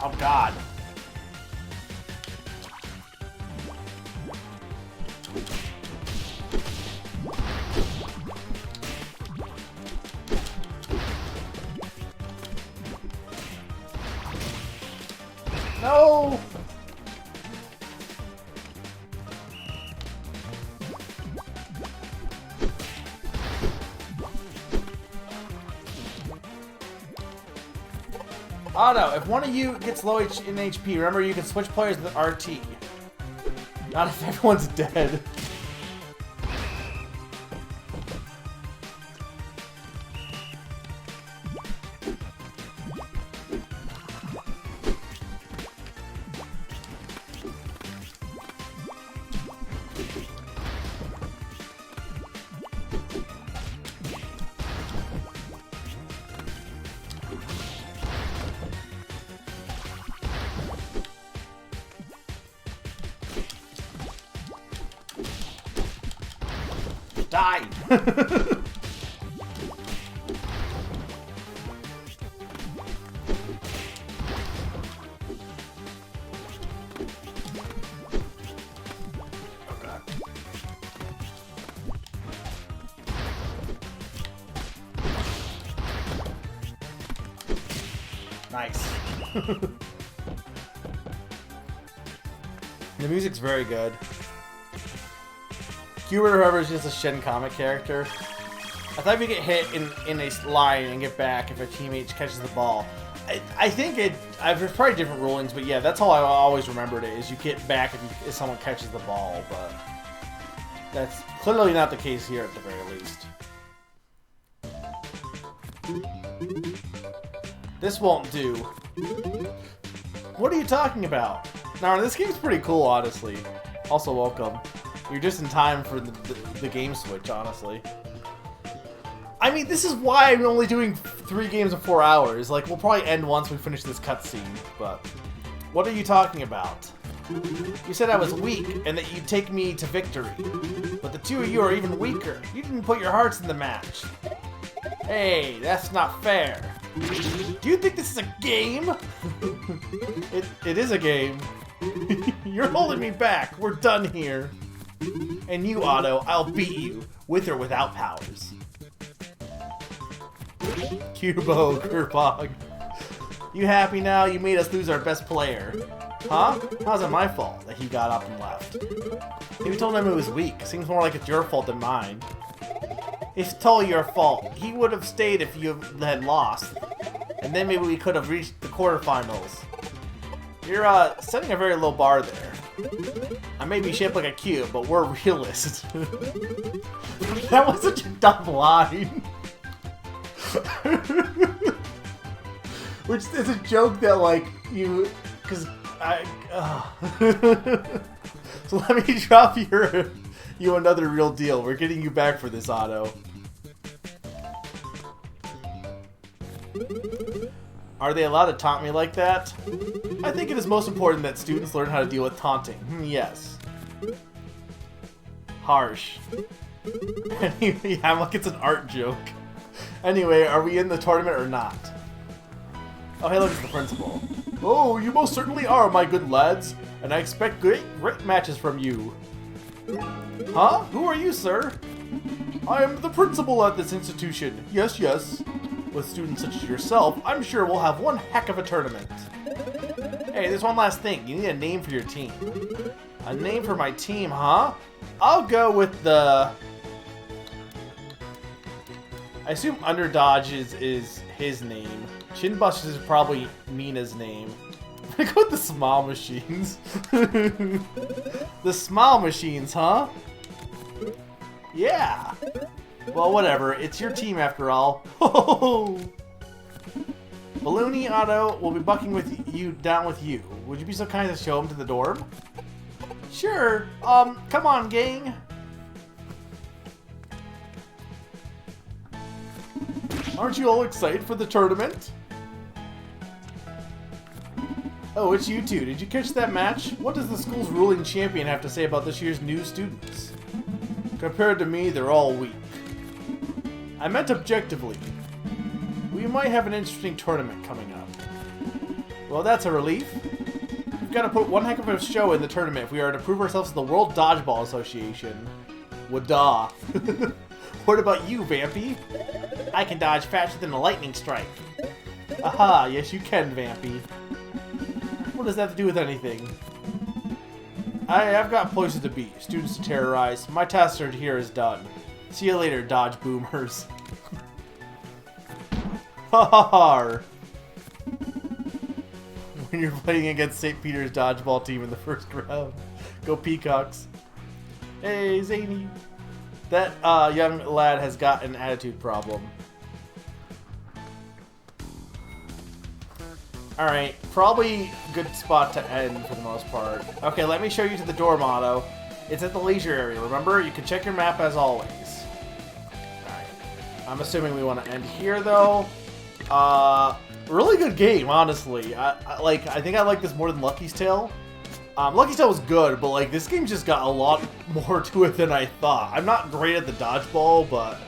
Oh god. No! Otto, if one of you gets low in HP, remember you can switch players with RT. Not if everyone's dead. Die! Nice. The music's very good. Hubert, however, is just a Shin comic character. I thought if you get hit in a line and get back if a teammate catches the ball. I think there's probably different rulings, but yeah, that's how I always remembered it, is you get back if someone catches the ball, but that's clearly not the case here at the very least. This won't do. What are you talking about? Now, this game's pretty cool, honestly. Also, welcome. You're just in time for the game switch, honestly. I mean, this is why I'm only doing 3 games in 4 hours. Like, we'll probably end once we finish this cutscene, but... What are you talking about? You said I was weak, and that you'd take me to victory. But the two of you are even weaker. You didn't put your hearts in the match. Hey, that's not fair. Do you think this is a game? It is a game. You're holding me back. We're done here. And you, Otto, I'll beat you, with or without powers. Cubo, Kerpog. You happy now? You made us lose our best player. Huh? How's it my fault that he got up and left? You told him it was weak. Seems more like it's your fault than mine. It's totally your fault. He would have stayed if you had lost. And then maybe we could have reached the quarterfinals. You're setting a very low bar there. I may be shaped like a cube, but we're realists. That was such a dumb line. Which is a joke that, like, you... Because I... So let me drop you another real deal. We're getting you back for this, Otto. Are they allowed to taunt me like that? I think it is most important that students learn how to deal with taunting. Yes. Harsh. Anyway, I'm like it's an art joke. Anyway, are we in the tournament or not? Oh, hey, look, it's the principal. Oh, you most certainly are, my good lads. And I expect great matches from you. Huh? Who are you, sir? I am the principal at this institution. Yes, yes. With students such as yourself, I'm sure we'll have one heck of a tournament. Hey, there's one last thing. You need a name for your team. A name for my team, huh? I'll go with the... I assume Underdodge is his name. Chinbusters is probably Mina's name. I'm gonna go with the Smile Machines. The Smile Machines, huh? Yeah. Well, whatever. It's your team after all. Balloony Otto will be bucking with you down with you. Would you be so kind as to show him to the dorm? Sure. Come on, gang. Aren't you all excited for the tournament? Oh, it's you two. Did you catch that match? What does the school's ruling champion have to say about this year's new students? Compared to me, they're all weak. I meant objectively. We might have an interesting tournament coming up. Well, that's a relief. We've got to put one heck of a show in the tournament if we are to prove ourselves to the World Dodgeball Association. Wada. What about you, Vampy? I can dodge faster than a lightning strike. Aha, yes you can, Vampy. What does that have to do with anything? I've got places to be, students to terrorize. My task here is done. See you later, Dodge Boomers. Ha ha ha! When you're playing against St. Peter's dodgeball team in the first round. Go Peacocks. Hey, Zany. That young lad has got an attitude problem. Alright, probably good spot to end for the most part. Okay, let me show you to the dorm, Otto. It's at the leisure area, remember? You can check your map as always. Alright. I'm assuming we want to end here, though. Really good game, honestly. I think I like this more than Lucky's Tale. Lucky's Tale was good, but like this game just got a lot more to it than I thought. I'm not great at the dodgeball, but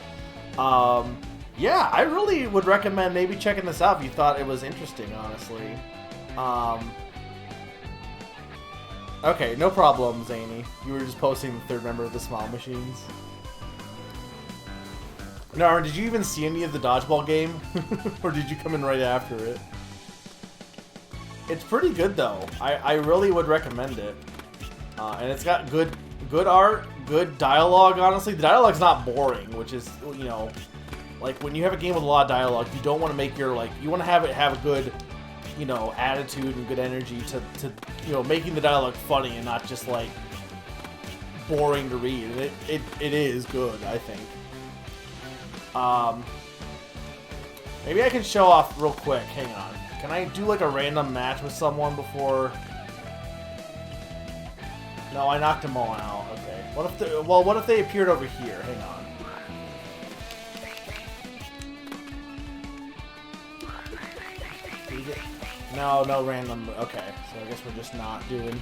yeah, I really would recommend maybe checking this out if you thought it was interesting, honestly. Okay, no problem, Zany. You were just posting the third member of the Smile Machines. No, did you even see any of the dodgeball game? Or did you come in right after it? It's pretty good, though. I really would recommend it. And it's got good art, good dialogue, honestly. The dialogue's not boring, which is, you know... Like, when you have a game with a lot of dialogue, you don't want to make your, like... You want to have it have a good, you know, attitude and good energy to you know, making the dialogue funny and not just, like, boring to read. And it is good, I think. Maybe I can show off real quick. Hang on. Can I do like a random match with someone before? No, I knocked them all out. Okay. What if the, well, what if they appeared over here? Hang on. Did we get... No random. Okay, so I guess we're just not doing.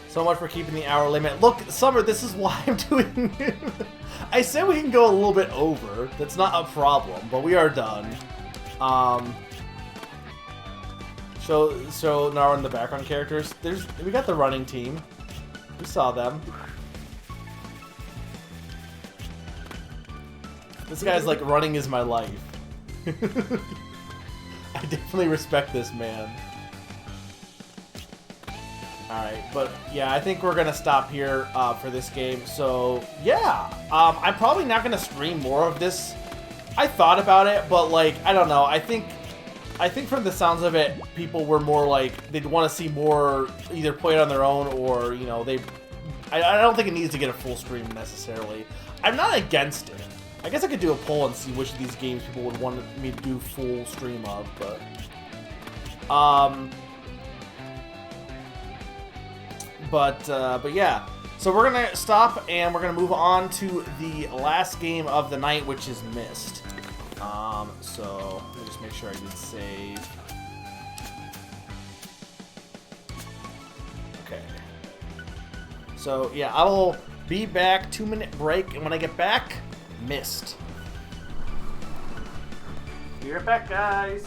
So much for keeping the hour limit. Look, Summer, this is why I'm doing it. I said we can go a little bit over. That's not a problem, but we are done. So now we're in the background characters. We got the running team. We saw them. This guy's like, running is my life. I definitely respect this man. Alright, but yeah, I think we're gonna stop here for this game. So yeah, I'm probably not gonna stream more of this. I thought about it, but like, I don't know. I think from the sounds of it, people were more like, they'd want to see more, either play it on their own or, you know, I don't think it needs to get a full stream necessarily. I'm not against it. I guess I could do a poll and see which of these games people would want me to do full stream of, but yeah. So we're gonna stop and we're gonna move on to the last game of the night, which is Myst. So let me just make sure I did save. Okay. So yeah, I will be back. 2-minute break, and when I get back, Myst. Be right back, guys.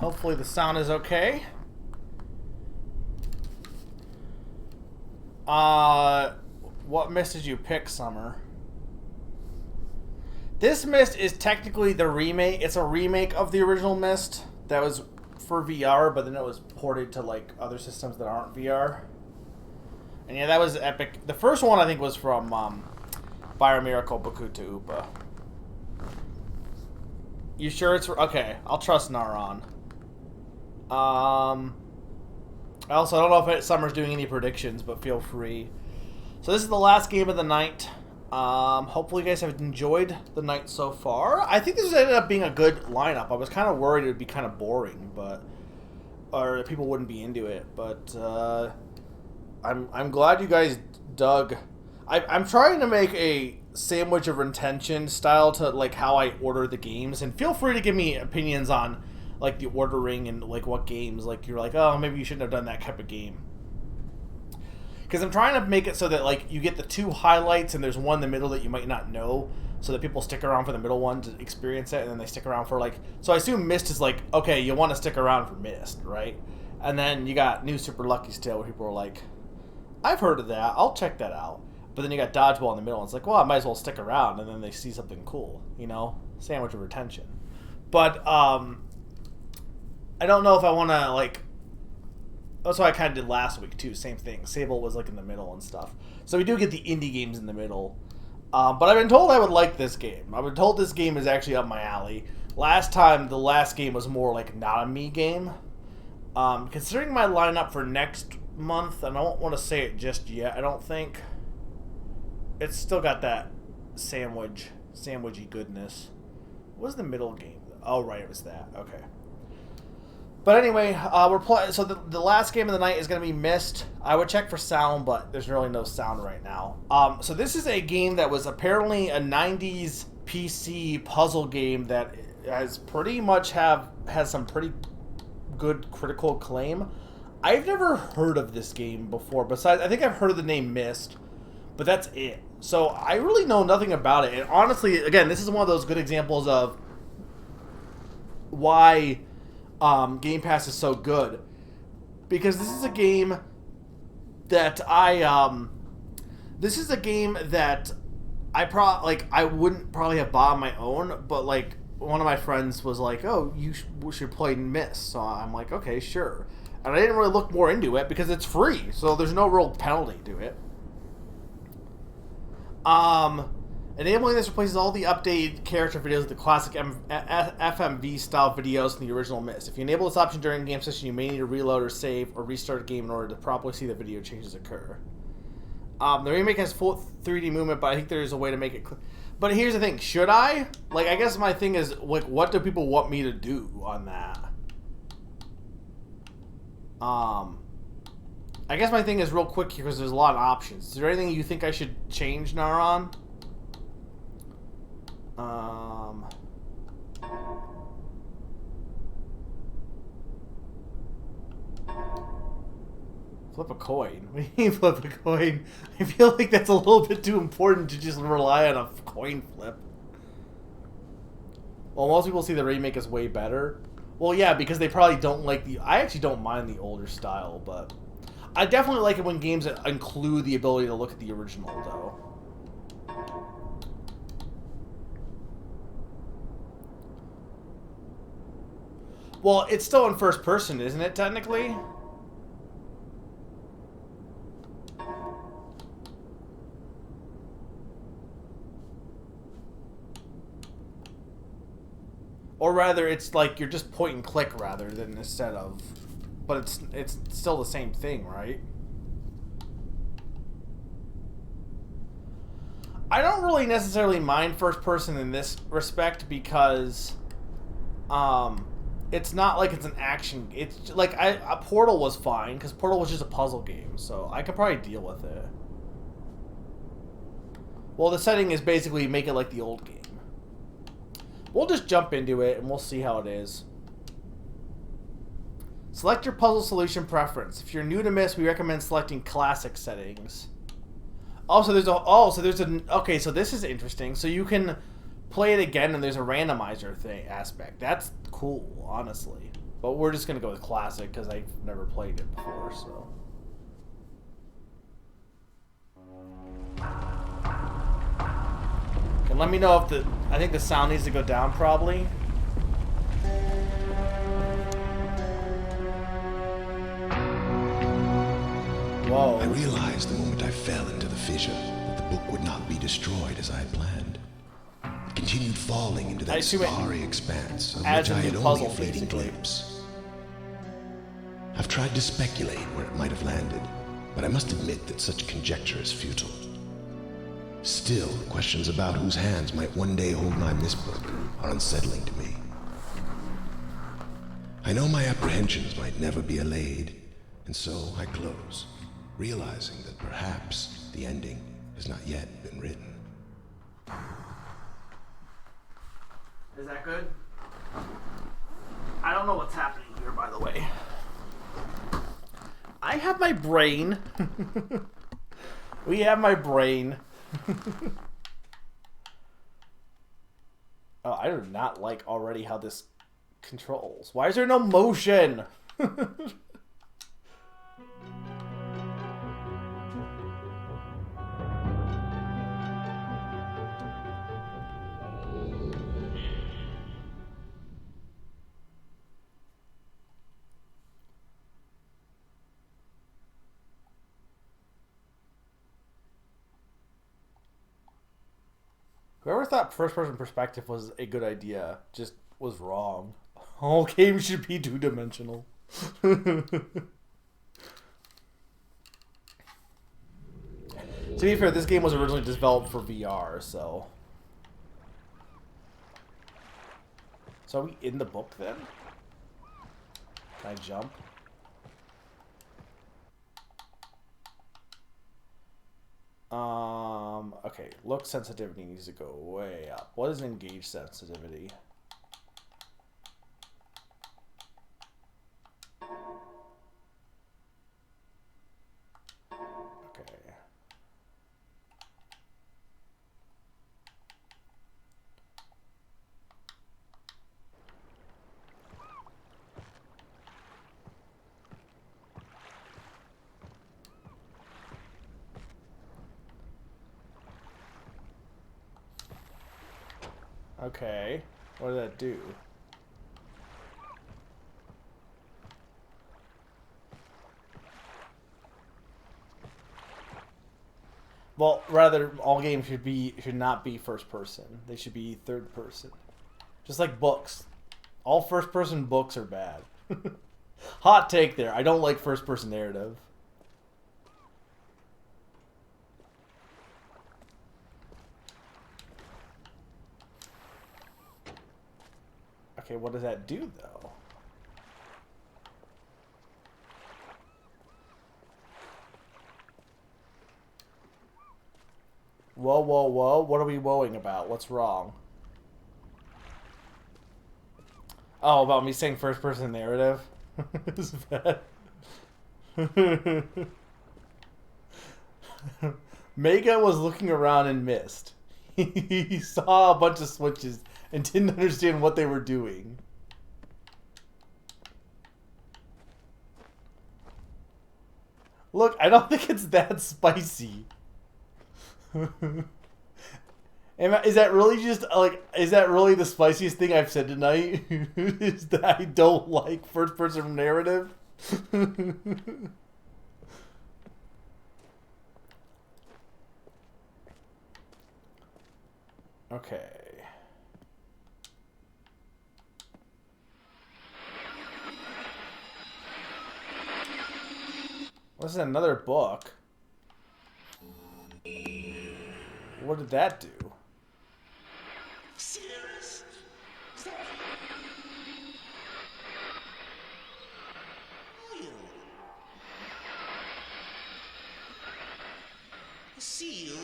Hopefully the sound is okay. What Myst did you pick, Summer? This Myst is technically the remake. It's a remake of the original Myst that was for VR, but then it was ported to like other systems that aren't VR. And yeah, that was epic. The first one I think was from Fire Miracle Bakuto Upa. You sure it's okay? I'll trust Naron. Also, I don't know if Summer's doing any predictions, but feel free. So this is the last game of the night. Hopefully you guys have enjoyed the night so far. I think this ended up being a good lineup. I was kind of worried it would be kind of boring, or people wouldn't be into it. But I'm glad you guys dug. I'm trying to make a sandwich of intention style to like how I order the games, and feel free to give me opinions on like the ordering and like what games like you're like, oh, maybe you shouldn't have done that type of game. Because I'm trying to make it so that like you get the two highlights and there's one in the middle that you might not know, so that people stick around for the middle one to experience it, and then they stick around for like. So I assume Myst is like, okay, you want to stick around for Myst, right? And then you got New Super Lucky's Tale where people are like, I've heard of that, I'll check that out. But then you got Dodgeball in the middle, and it's like, well, I might as well stick around, and then they see something cool, you know, sandwich of retention. But I don't know if I want to like. That's what I kind of did last week too. Same thing. Sable was like in the middle and stuff. So we do get the indie games in the middle. But I've been told I would like this game. I've been told this game is actually up my alley. Last time, the last game was more like not a me game. Considering my lineup for next month, and I don't want to say it just yet, I don't think. It's still got that sandwichy goodness. What was the middle game? Oh, right, it was that. Okay. But anyway, we're playing. So the last game of the night is going to be Myst. I would check for sound, but there's really no sound right now. So this is a game that was apparently a 90s PC puzzle game that has pretty much has some pretty good critical acclaim. I've never heard of this game before. Besides, I think I've heard of the name Myst, but that's it. So I really know nothing about it. And honestly, again, this is one of those good examples of why Game Pass is so good, because this is a game that I wouldn't probably have bought on my own, but like one of my friends was like, oh, you should play Myst. So I'm like, okay, sure. And I didn't really look more into it because it's free, so there's no real penalty to it. Enabling this replaces all the updated character videos with the classic FMV-style videos from the original Myst. If you enable this option during a game session, you may need to reload or save or restart a game in order to properly see the video changes occur. The remake has full 3D movement, but I think there is a way to make it clear. But here's the thing. Should I? Like, I guess my thing is, like, what do people want me to do on that? I guess my thing is real quick here because there's a lot of options. Is there anything you think I should change, Naron? Flip a coin. What do you mean flip a coin? I feel like that's a little bit too important to just rely on a coin flip. Well, most people see the remake as way better. Well, yeah, because they probably don't like the... I actually don't mind the older style, but... I definitely like it when games include the ability to look at the original, though. Well, it's still in first person, isn't it, technically? Or rather, it's like you're just point and click rather than instead of... But it's still the same thing, right? I don't really necessarily mind first person in this respect because it's not like it's an action. It's like a Portal was fine because Portal was just a puzzle game, so I could probably deal with it. Well, the setting is basically make it like the old game. We'll just jump into it and we'll see how it is. Select your puzzle solution preference. If you're new to Myst, we recommend selecting classic settings. Also, okay, so this is interesting. So you can play it again and there's a randomizer aspect. That's cool, honestly. But we're just gonna go with classic because I've never played it before, so. And let me know if I think the sound needs to go down probably. Whoa. I realized the moment I fell into the fissure that the book would not be destroyed as I had planned. It continued falling into that starry expanse of which I had only a fleeting glimpse. I've tried to speculate where it might have landed, but I must admit that such conjecture is futile. Still, questions about whose hands might one day hold my Myst book are unsettling to me. I know my apprehensions might never be allayed, and so I close, realizing that perhaps the ending has not yet been written. Is that good? I don't know what's happening here, by the way. I have my brain. We have my brain. Oh, I do not like already how this controls. Why is there no motion? Whoever thought first-person perspective was a good idea just was wrong. All games should be two-dimensional. To be fair, this game was originally developed for VR, so... So are we in the book, then? Can I jump? Okay, look sensitivity needs to go way up. What is engage sensitivity? Okay. Okay, what did that do? Well, rather, all games should not be first person. They should be third person. Just like books. All first person books are bad. Hot take there. I don't like first person narrative. Okay, what does that do, though? Whoa, whoa, whoa. What are we woeing about? What's wrong? Oh, about me saying first-person narrative? Is bad. Mega was looking around in Myst. He saw a bunch of switches and didn't understand what they were doing. Look, I don't think it's that spicy. Is that really just like? Is that really the spiciest thing I've said tonight? Is that I don't like first-person narrative? Okay. What's another book? What did that do? Serious? Seal?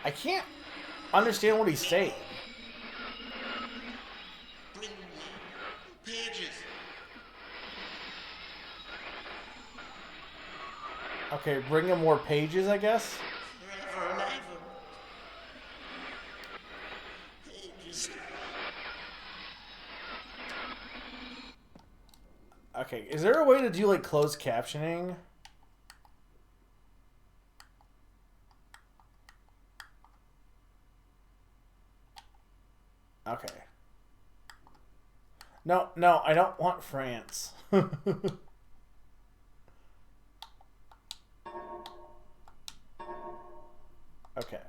I can't understand what he's saying. Bring me pages. Okay, bring him more pages, I guess. Forever and ever. Okay, is there a way to do, like, closed captioning? Okay. No, I don't want France. Okay.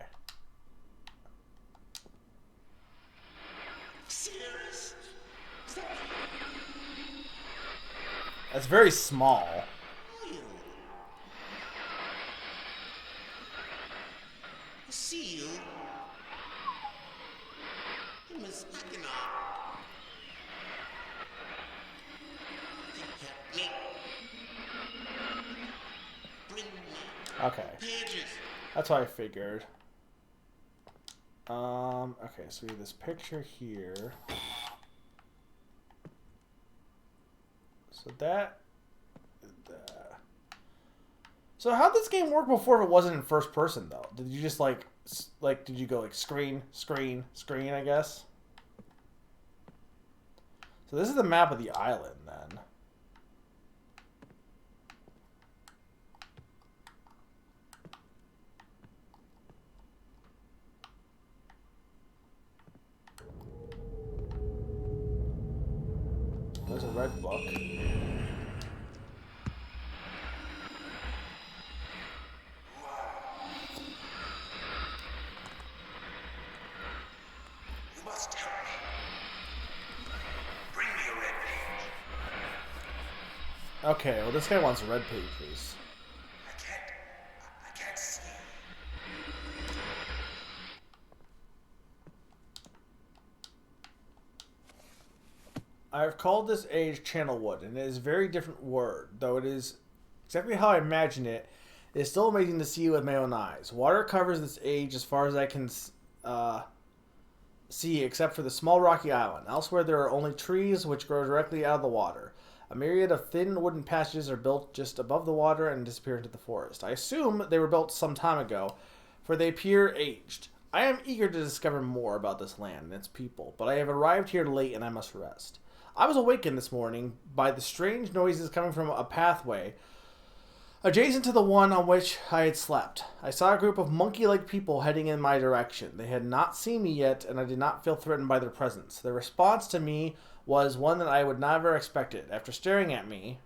Serious? That's very small. I see you. You must looking up. Help me. Bring me Okay. pages. That's what I figured. Okay, so we have this picture here. So that... So how'd this game work before if it wasn't in first person, though? Did you just, like, did you go, like, screen, I guess? So this is the map of the island, then. There's a red book. You must help me. Bring me a red page. Okay, well this guy wants red pages. I can't see. I've called this age Channelwood, and it is a very different word, though it is exactly how I imagine it. It is still amazing to see with my own eyes. Water covers this age as far as I can see, except for the small rocky island. Elsewhere, there are only trees which grow directly out of the water. A myriad of thin wooden patches are built just above the water and disappear into the forest. I assume they were built some time ago, for they appear aged. I am eager to discover more about this land and its people, but I have arrived here late and I must rest. I was awakened this morning by the strange noises coming from a pathway adjacent to the one on which I had slept. I saw a group of monkey-like people heading in my direction. They had not seen me yet, and I did not feel threatened by their presence. Their response to me was one that I would never expected. After staring at me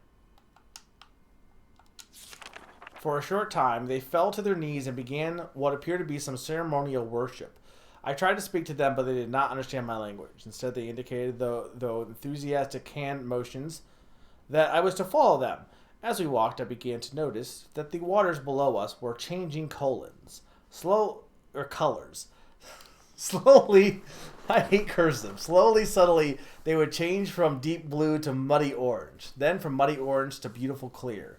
for a short time, they fell to their knees and began what appeared to be some ceremonial worship. I tried to speak to them, but they did not understand my language. Instead, they indicated, though enthusiastic hand motions, that I was to follow them. As we walked, I began to notice that the waters below us were changing colors. Slowly, I hate cursive. Slowly, subtly, they would change from deep blue to muddy orange. Then from muddy orange to beautiful clear.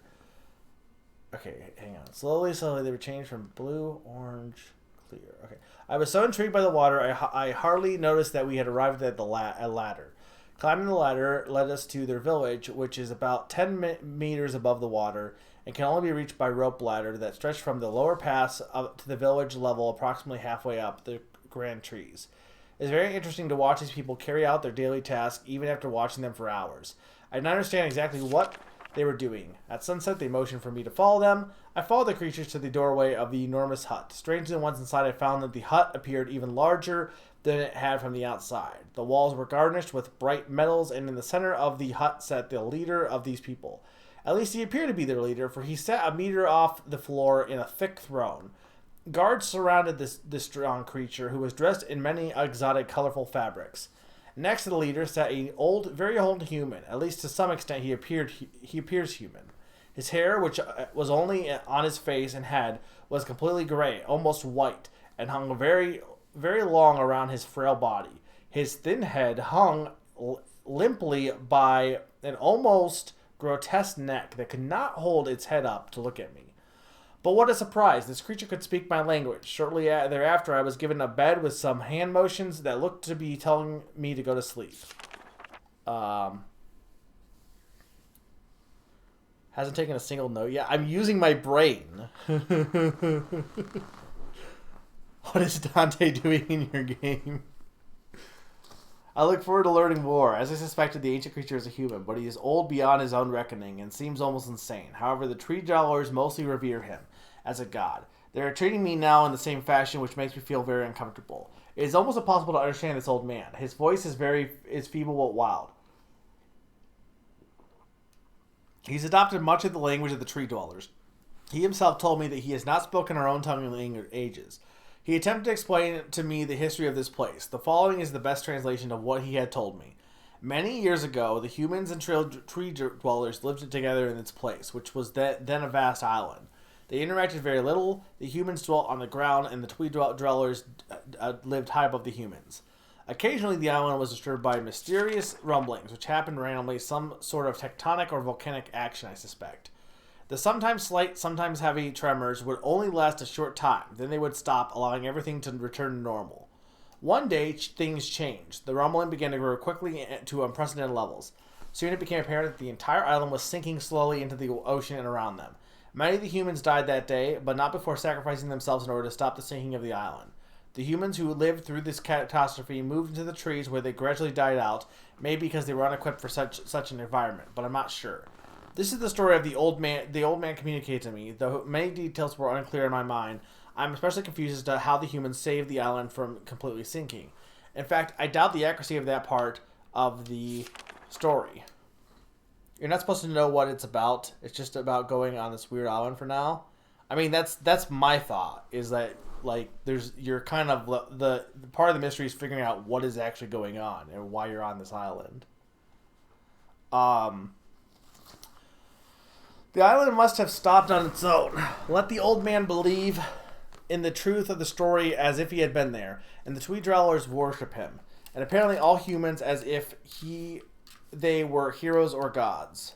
Okay, hang on. Slowly, they would change from blue, orange, clear. Okay. I was so intrigued by the water, I hardly noticed that we had arrived at a ladder. Climbing the ladder led us to their village, which is about 10 meters above the water and can only be reached by rope ladder that stretched from the lower pass up to the village level approximately halfway up the grand trees. It's very interesting to watch these people carry out their daily tasks even after watching them for hours. I did not understand exactly what they were doing. At sunset, they motioned for me to follow them. I followed the creatures to the doorway of the enormous hut. Strangely, once inside, I found that the hut appeared even larger than it had from the outside. The walls were garnished with bright metals, and in the center of the hut sat the leader of these people. At least he appeared to be their leader, for he sat a meter off the floor in a thick throne. Guards surrounded this strong creature, who was dressed in many exotic, colorful fabrics. Next to the leader sat very old human. At least to some extent, he appears human. His hair, which was only on his face and head, was completely gray, almost white, and hung very, very long around his frail body. His thin head hung limply by an almost grotesque neck that could not hold its head up to look at me. But what a surprise! This creature could speak my language. Shortly thereafter, I was given a bed with some hand motions that looked to be telling me to go to sleep. Hasn't taken a single note yet. I'm using my brain. What is Dante doing in your game? I look forward to learning more. As I suspected, the ancient creature is a human, but he is old beyond his own reckoning and seems almost insane. However, the tree dwellers mostly revere him as a god. They are treating me now in the same fashion, which makes me feel very uncomfortable. It is almost impossible to understand this old man. His voice is feeble but wild. He's adopted much of the language of the tree dwellers. He himself told me that he has not spoken our own tongue in ages. He attempted to explain to me the history of this place. The following is the best translation of what he had told me. Many years ago, the humans and tree dwellers lived together in its place, which was then a vast island. They interacted very little. The humans dwelt on the ground, and the tree dwellers lived high above the humans. Occasionally, the island was disturbed by mysterious rumblings, which happened randomly, some sort of tectonic or volcanic action, I suspect. The sometimes slight, sometimes heavy tremors would only last a short time. Then they would stop, allowing everything to return to normal. One day, things changed. The rumbling began to grow quickly to unprecedented levels. Soon it became apparent that the entire island was sinking slowly into the ocean and around them. Many of the humans died that day, but not before sacrificing themselves in order to stop the sinking of the island. The humans who lived through this catastrophe moved into the trees where they gradually died out, maybe because they were unequipped for such an environment, but I'm not sure. This is the story of the old man. The old man communicated to me, though many details were unclear in my mind. I'm especially confused as to how the humans saved the island from completely sinking. In fact, I doubt the accuracy of that part of the story. You're not supposed to know what it's about. It's just about going on this weird island for now. I mean, that's my thought, is that, like, you're kind of the part of the mystery is figuring out what is actually going on and why you're on this island. The island must have stopped on its own. Let the old man believe in the truth of the story as if he had been there, and the tree dwellers worship him, and apparently all humans as if they were heroes or gods.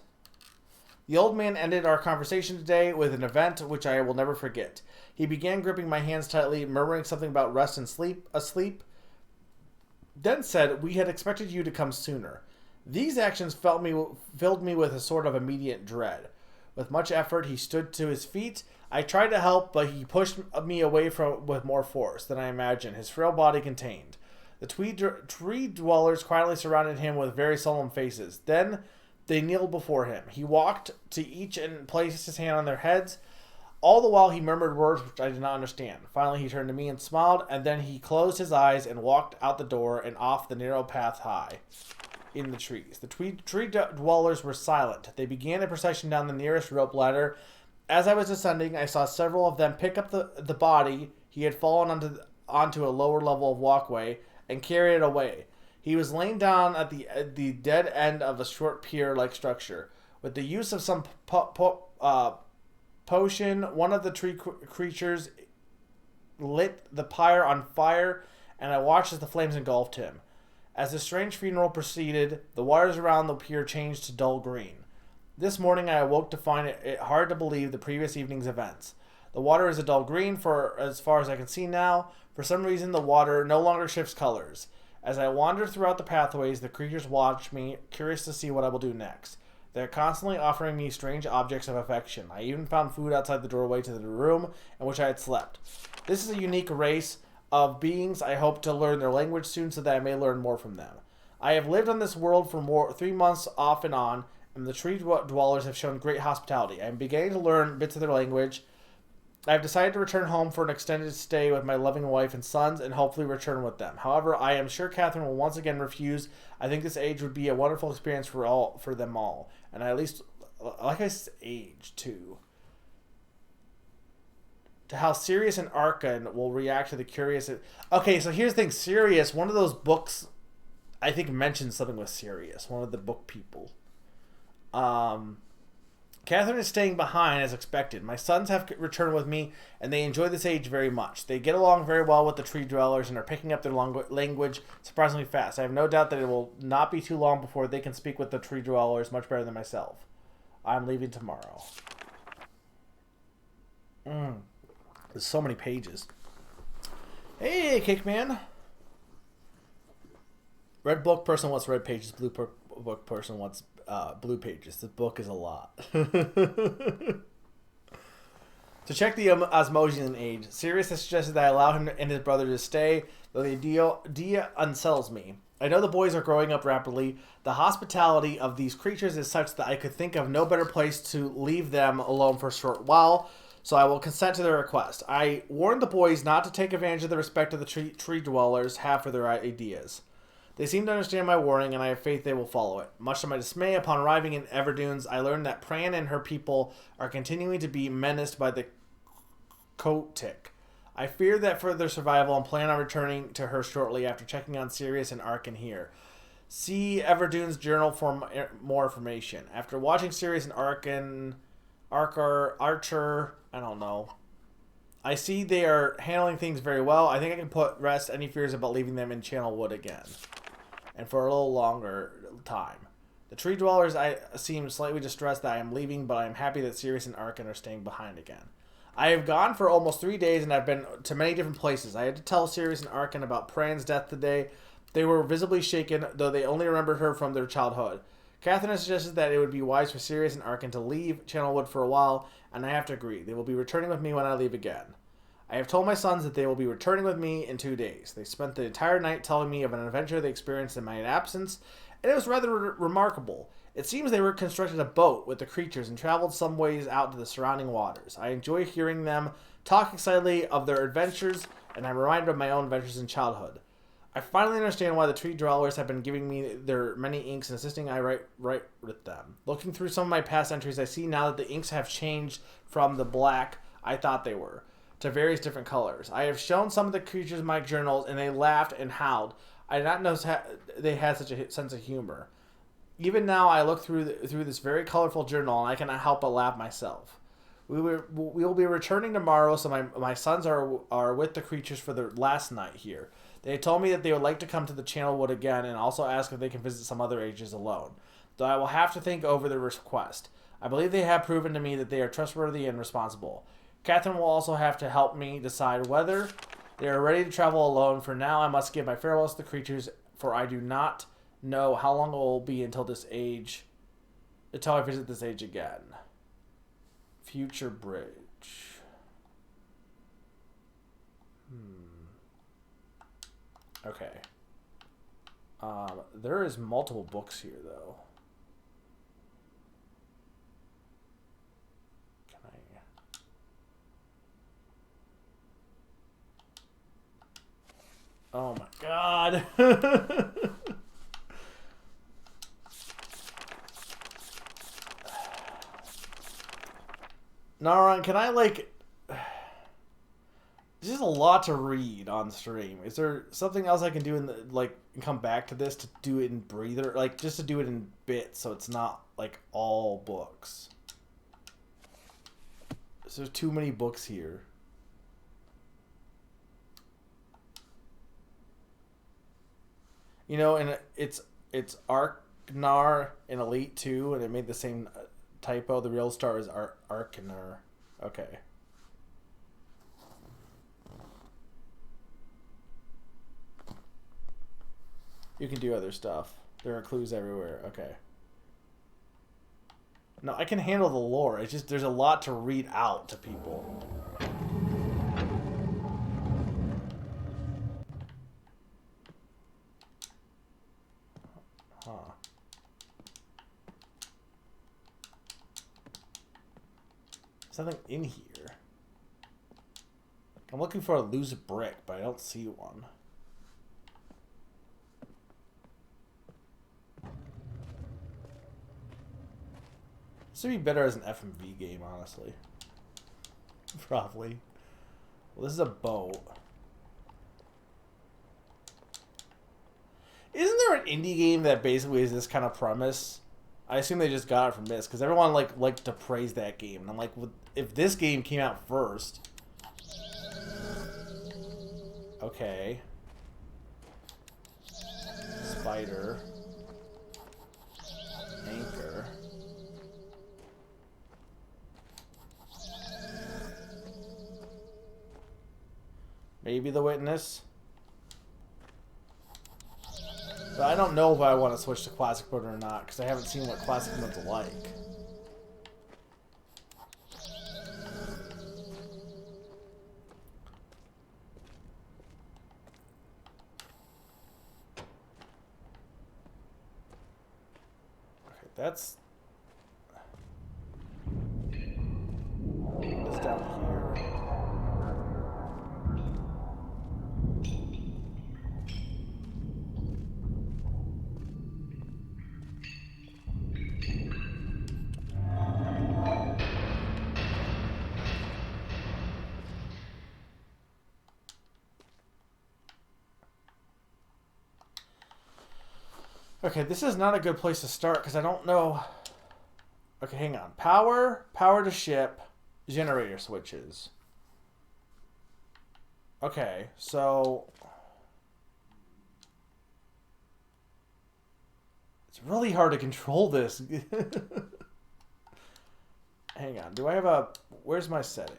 The old man ended our conversation today with an event which I will never forget. He began gripping my hands tightly, murmuring something about rest and asleep, then said, "We had expected you to come sooner." These actions filled me with a sort of immediate dread. With much effort, he stood to his feet. I tried to help, but he pushed me away with more force than I imagined his frail body contained. The tree dwellers quietly surrounded him with very solemn faces. Then they kneeled before him. He walked to each and placed his hand on their heads. All the while he murmured words which I did not understand. Finally he turned to me and smiled, and then he closed his eyes and walked out the door and off the narrow path high in the trees. The tree dwellers were silent. They began a procession down the nearest rope ladder. As I was descending, I saw several of them pick up the body he had fallen onto a lower level of walkway and carry it away. He was laying down at the dead end of a short pier-like structure. With the use of some potion, one of the tree creatures lit the pyre on fire, and I watched as the flames engulfed him. As the strange funeral proceeded, the waters around the pier changed to dull green. This morning I awoke to find it hard to believe the previous evening's events. The water is a dull green for as far as I can see now. For some reason, the water no longer shifts colors. As I wander throughout the pathways, the creatures watch me, curious to see what I will do next. They are constantly offering me strange objects of affection. I even found food outside the doorway to the room in which I had slept. This is a unique race of beings. I hope to learn their language soon so that I may learn more from them. I have lived on this world for 3 months off and on, and the tree dwellers have shown great hospitality. I am beginning to learn bits of their language. I have decided to return home for an extended stay with my loving wife and sons, and hopefully return with them. However, I am sure Catherine will once again refuse. I think this age would be a wonderful experience for them all, and I at least like I said, age too. To how Sirius and Archon will react to the curious. Okay, so here's the thing. Sirius, one of those books, I think mentions something with Sirius, one of the book people. Catherine is staying behind as expected. My sons have returned with me, and they enjoy this age very much. They get along very well with the tree dwellers and are picking up their language surprisingly fast. I have no doubt that it will not be too long before they can speak with the tree dwellers much better than myself. I'm leaving tomorrow. There's so many pages. Hey, Cake Man. Red book person wants red pages. Blue book person wants blue pages. The book is a lot. To check the Osmosian age, Sirius has suggested that I allow him and his brother to stay, though the idea unsettles me. I know the boys are growing up rapidly. The hospitality of these creatures is such that I could think of no better place to leave them alone for a short while, so I will consent to their request. I warned the boys not to take advantage of the respect of the tree dwellers have for their ideas. They seem to understand my warning, and I have faith they will follow it. Much to my dismay, upon arriving in Everdunes, I learned that Pran and her people are continuing to be menaced by the Kotick. I fear that for their survival and plan on returning to her shortly after checking on Sirius and Arkan here. See Everdune's journal for more information. After watching Sirius and Archer, I don't know. I see they are handling things very well. I think I can put rest any fears about leaving them in Channel Wood again. And for a little longer time. The tree dwellers seem slightly distressed that I am leaving, but I am happy that Sirius and Arkan are staying behind again. I have gone for almost 3 days and I've been to many different places. I had to tell Sirius and Arkan about Pran's death today. They were visibly shaken, though they only remembered her from their childhood. Catherine has suggested that it would be wise for Sirius and Arkan to leave Channelwood for a while, and I have to agree. They will be returning with me when I leave again. I have told my sons that they will be returning with me in 2 days. They spent the entire night telling me of an adventure they experienced in my absence, and it was rather remarkable. It seems they constructed a boat with the creatures and traveled some ways out to the surrounding waters. I enjoy hearing them talk excitedly of their adventures, and I'm reminded of my own adventures in childhood. I finally understand why the tree dwellers have been giving me their many inks and insisting I write with them. Looking through some of my past entries, I see now that the inks have changed from the black I thought they were, to various different colors. I have shown some of the creatures my journals, and they laughed and howled. I did not know they had such a sense of humor. Even now, I look through this very colorful journal, and I cannot help but laugh myself. We will be returning tomorrow, so my sons are with the creatures for their last night here. They told me that they would like to come to the Channelwood again, and also ask if they can visit some other ages alone. Though I will have to think over their request. I believe they have proven to me that they are trustworthy and responsible. Catherine will also have to help me decide whether they are ready to travel alone. For now, I must give my farewells to the creatures, for I do not know how long it will be until I visit this age again. Future Bridge. Okay. There is multiple books here, though. Can I... Oh my god. Naran, can I, like... There's just a lot to read on stream. Is there something else I can do in the, like, come back to this to do it in breather? Like, just to do it in bits so it's not, like, all books. So there's too many books here. You know, and it's Arknar in Elite 2, and it made the same typo. The real star is Arknar. Okay. You can do other stuff. There are clues everywhere. Okay. No, I can handle the lore. It's just there's a lot to read out to people. Huh. Something in here. I'm looking for a loose brick, but I don't see one. This would be better as an FMV game, honestly. Probably. Well, this is a boat. Isn't there an indie game that basically is this kind of premise? I assume they just got it from Myst, because everyone liked to praise that game. And I'm like, well, if this game came out first... Okay. Spider. Anchor. Maybe the Witness. But I don't know if I want to switch to classic mode or not, because I haven't seen what classic mode's like. that's... It's down here. Okay, this is not a good place to start because I don't know. Okay, hang on. Power to ship, generator switches. Okay, so it's really hard to control this. Hang on. Do I have a... Where's my settings?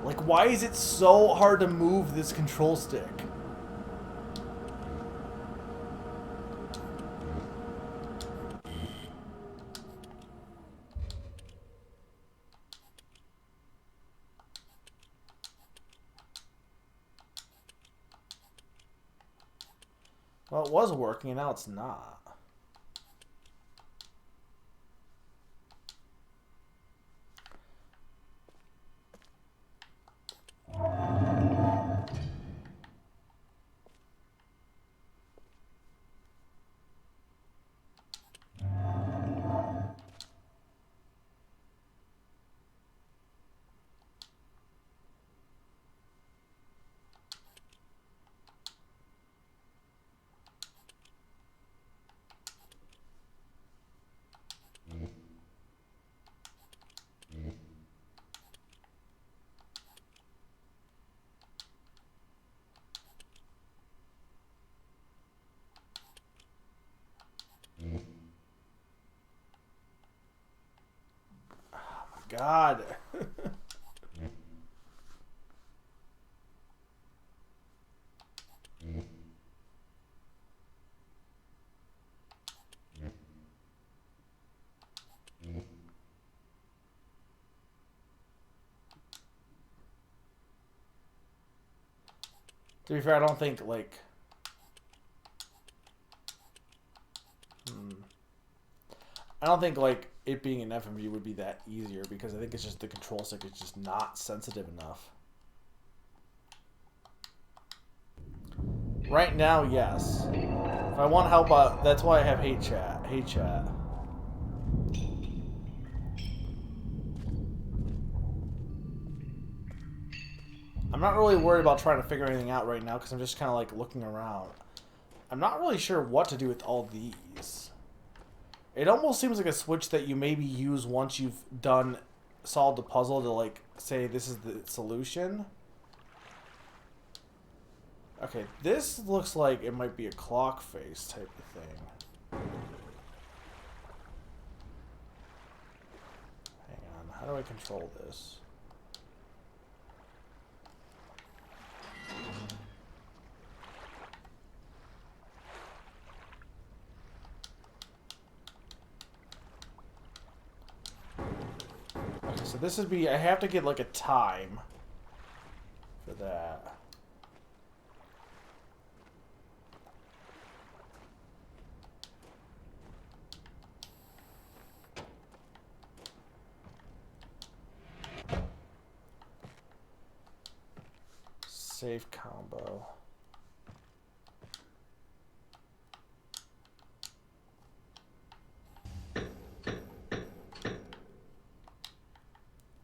Like, why is it so hard to move this control stick? Well, it was working, and now it's not. God. To be fair, I don't think, like... I don't think, like, it being an FMV would be that easier, because I think it's just the control stick is just not sensitive enough. Right now, yes. If I want help, that's why I have hate chat. Hate chat. I'm not really worried about trying to figure anything out right now, because I'm just kind of, like, looking around. I'm not really sure what to do with all these. It almost seems like a switch that you maybe use once you've solved the puzzle to, like, say this is the solution. Okay, this looks like it might be a clock face type of thing. Hang on, how do I control this? So this would be, I have to get like a time for that. Save combo.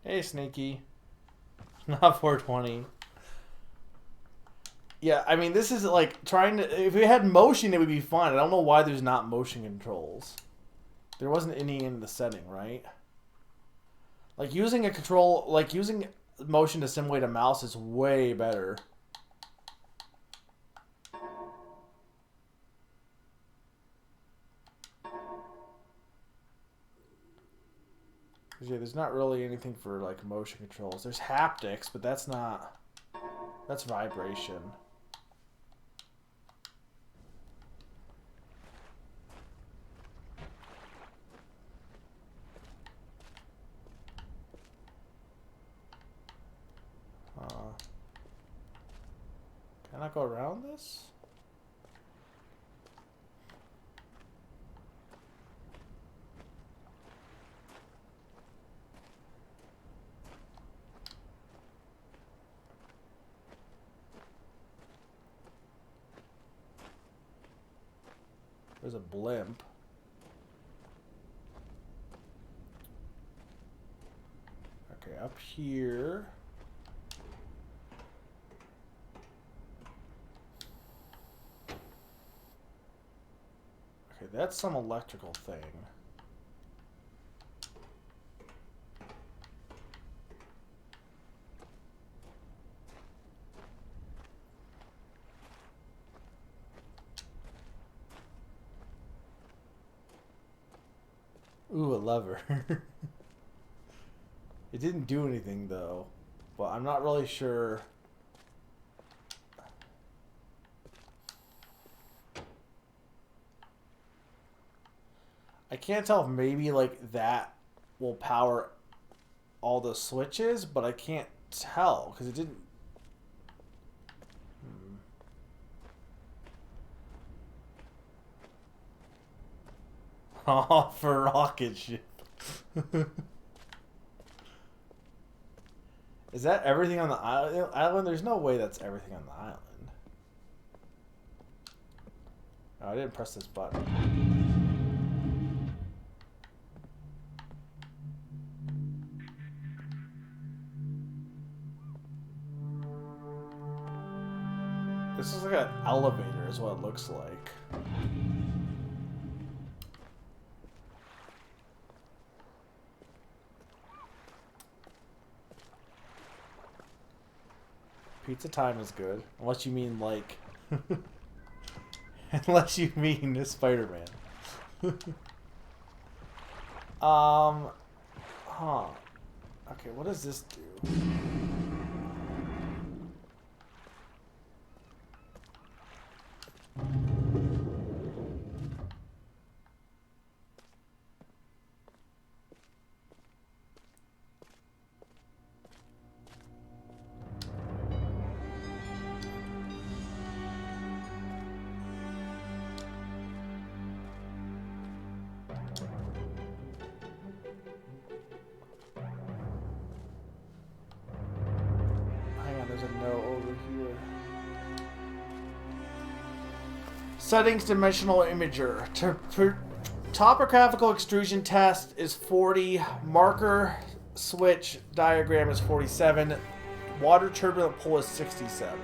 Hey, Sneaky. Not 420. Yeah, I mean, this is like trying to... If we had motion, it would be fine. I don't know why there's not motion controls. There wasn't any in the setting, right? Like, using a control... Like, using motion to simulate a mouse is way better. Yeah, there's not really anything for, like, motion controls. There's haptics, but that's not... That's vibration. not go around this? There's a blimp. Okay, up here. Okay, that's some electrical thing. Ooh, a lever. It didn't do anything though, but I'm not really sure. I can't tell if maybe like that will power all the switches, but I can't tell because it didn't. Oh, for rocket ship. Is that everything on the island? There's no way that's everything on the island. Oh, I didn't press this button. This is like an elevator is what it looks like. Pizza time is good. Unless you mean like... Unless you mean Spider-Man. Huh. Okay, what does this do? Settings dimensional imager. Topographical extrusion test is 40. Marker switch diagram is 47. Water turbulent pull is 67.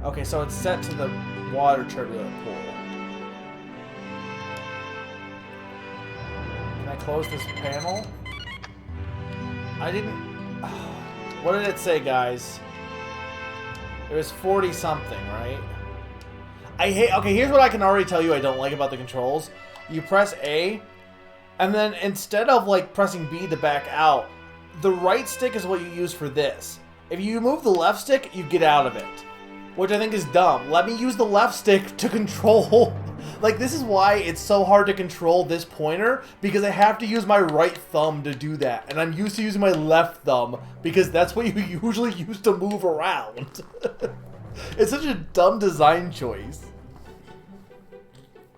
Okay, so it's set to the water turbulent pull. Can I close this panel? I didn't... What did it say, guys? It was 40 something, right? I hate... Okay, here's what I can already tell you I don't like about the controls. You press A, and then instead of, like, pressing B to back out, the right stick is what you use for this. If you move the left stick, you get out of it. Which I think is dumb. Let me use the left stick to control... Like, this is why it's so hard to control this pointer, because I have to use my right thumb to do that. And I'm used to using my left thumb, because that's what you usually use to move around. It's such a dumb design choice.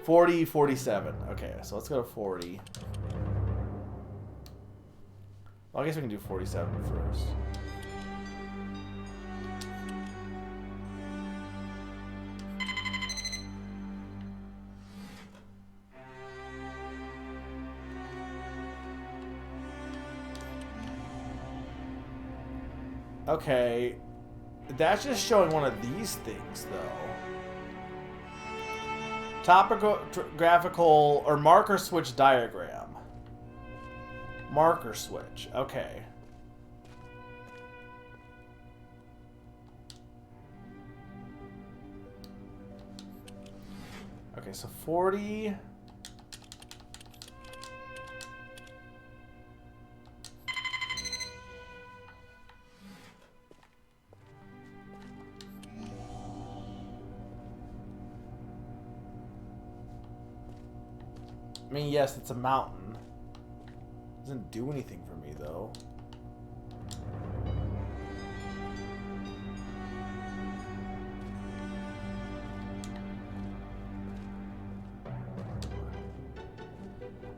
40, 47. Okay, so let's go to 40. Well, I guess we can do 47 first. Okay, that's just showing one of these things, though. Topographical or marker switch diagram. Marker switch, okay. Okay, so 40... I mean, yes, it's a mountain. Doesn't do anything for me, though.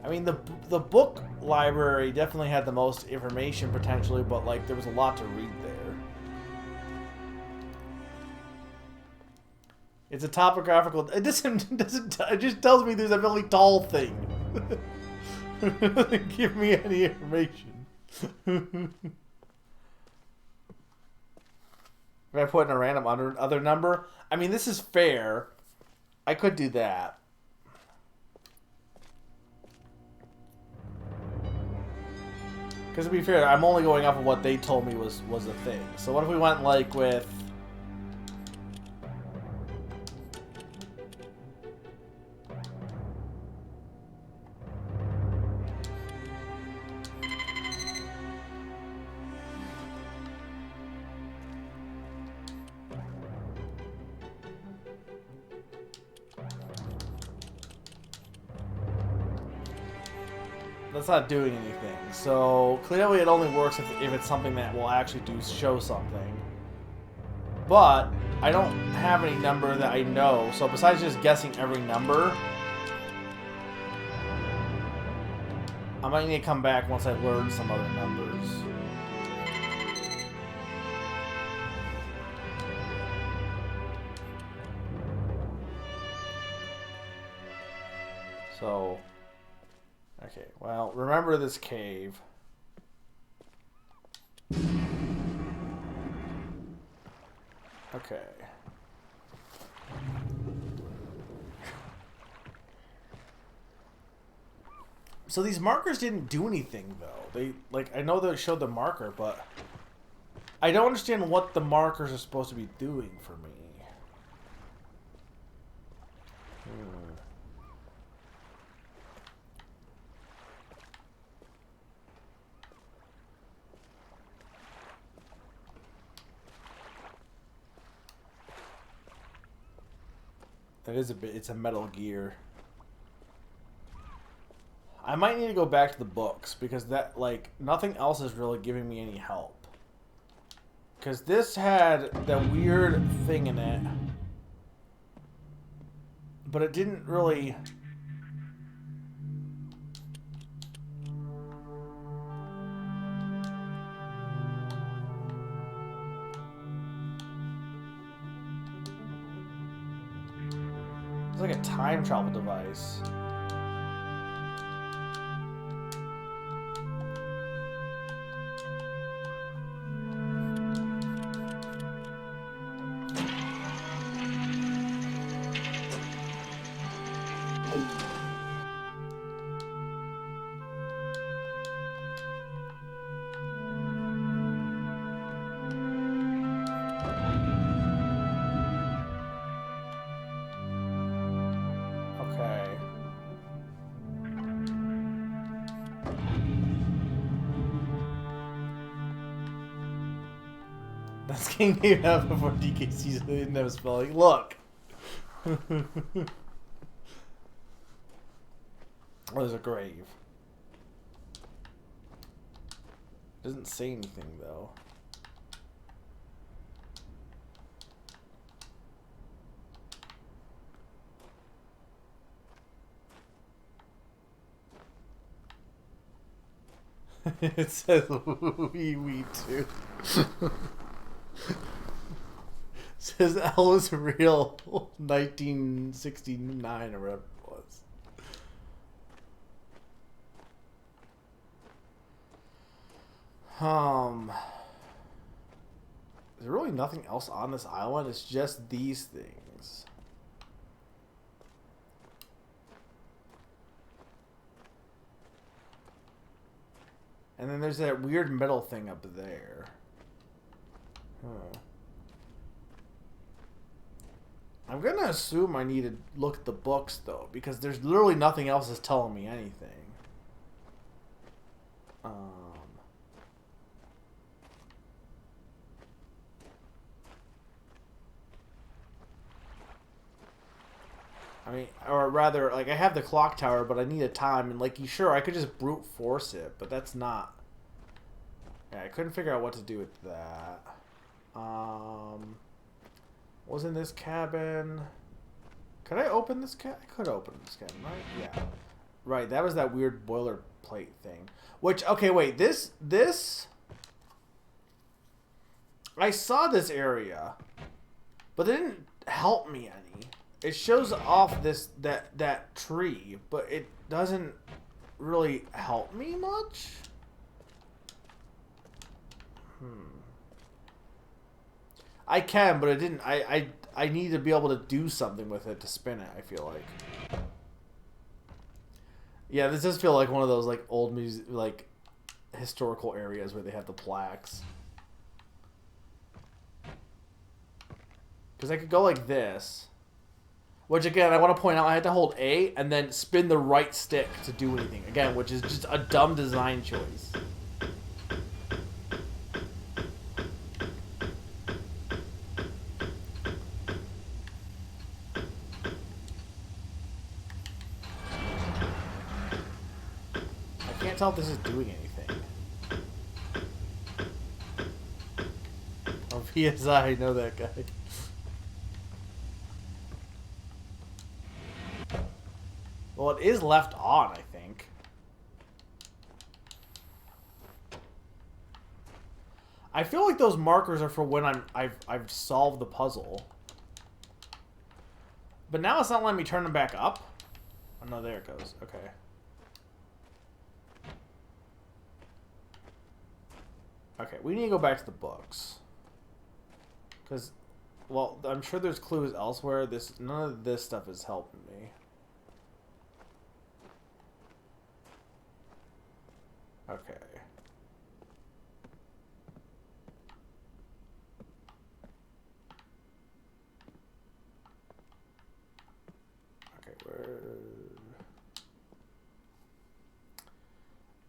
I mean, the book library definitely had the most information potentially, but like there was a lot to read there. It's a topographical. It doesn't. It just tells me there's a really tall thing. It doesn't give me any information. If I put in a random other number, I mean, this is fair. I could do that. Because to be fair, I'm only going off of what they told me was a thing. So what if we went like with... That's not doing anything. So clearly it only works if it's something that will actually show something. But I don't have any number that I know. So besides just guessing every number, I might need to come back once I learn some other numbers. So... okay, well, remember this cave. Okay. So these markers didn't do anything, though. They, like, I know they showed the marker, but I don't understand what the markers are supposed to be doing for me. That is a bit, it's a Metal Gear. I might need to go back to the books because that, like, nothing else is really giving me any help. Because this had that weird thing in it, but it didn't really... It's like a time travel device. That's getting named out before DKC's didn't have spelling. Look! Oh, there's a grave. Doesn't say anything, though. It says we too. Says L is real 1969 or whatever it was. There's really nothing else on this island. It's just these things. And then there's that weird metal thing up there. Huh. I'm gonna assume I need to look at the books though, because there's literally nothing else that's telling me anything. I mean, or rather, like, I have the clock tower, but I need a time, and like, sure, I could just brute force it, but that's not. Yeah, I couldn't figure out what to do with that. Was in this cabin. Could I open this cabin? I could open this cabin, right? Yeah. Right, that was that weird boilerplate thing. Which, okay, wait, this... I saw this area, but it didn't help me any. It shows off that tree, but it doesn't really help me much. I can, but it didn't. I need to be able to do something with it to spin it, I feel like. Yeah, this does feel like one of those like old music, like historical areas where they have the plaques. Because I could go like this. Which, again, I want to point out, I had to hold A and then spin the right stick to do anything. Again, which is just a dumb design choice. I can't tell if this is doing anything. Oh, PSI, I know that guy. Well, it is left on, I think. I feel like those markers are for when I've solved the puzzle. But now it's not letting me turn them back up. Oh no, there it goes. Okay. Okay, we need to go back to the books. Because, well, I'm sure there's clues elsewhere. None of this stuff is helping me. Okay. Okay, where...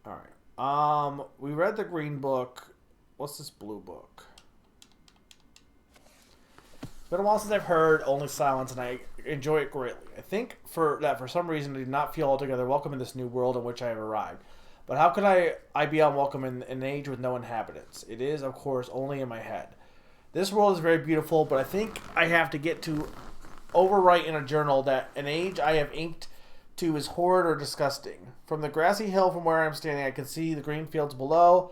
Alright. We read the green book. What's this blue book? It's been a while since I've heard Only Silence, and I enjoy it greatly. I think for some reason I did not feel altogether welcome in this new world in which I have arrived. But how could I be unwelcome in an age with no inhabitants? It is, of course, only in my head. This world is very beautiful, but I think I have to get to overwrite in a journal that an age I have inked to is horrid or disgusting. From the grassy hill from where I am standing, I can see the green fields below.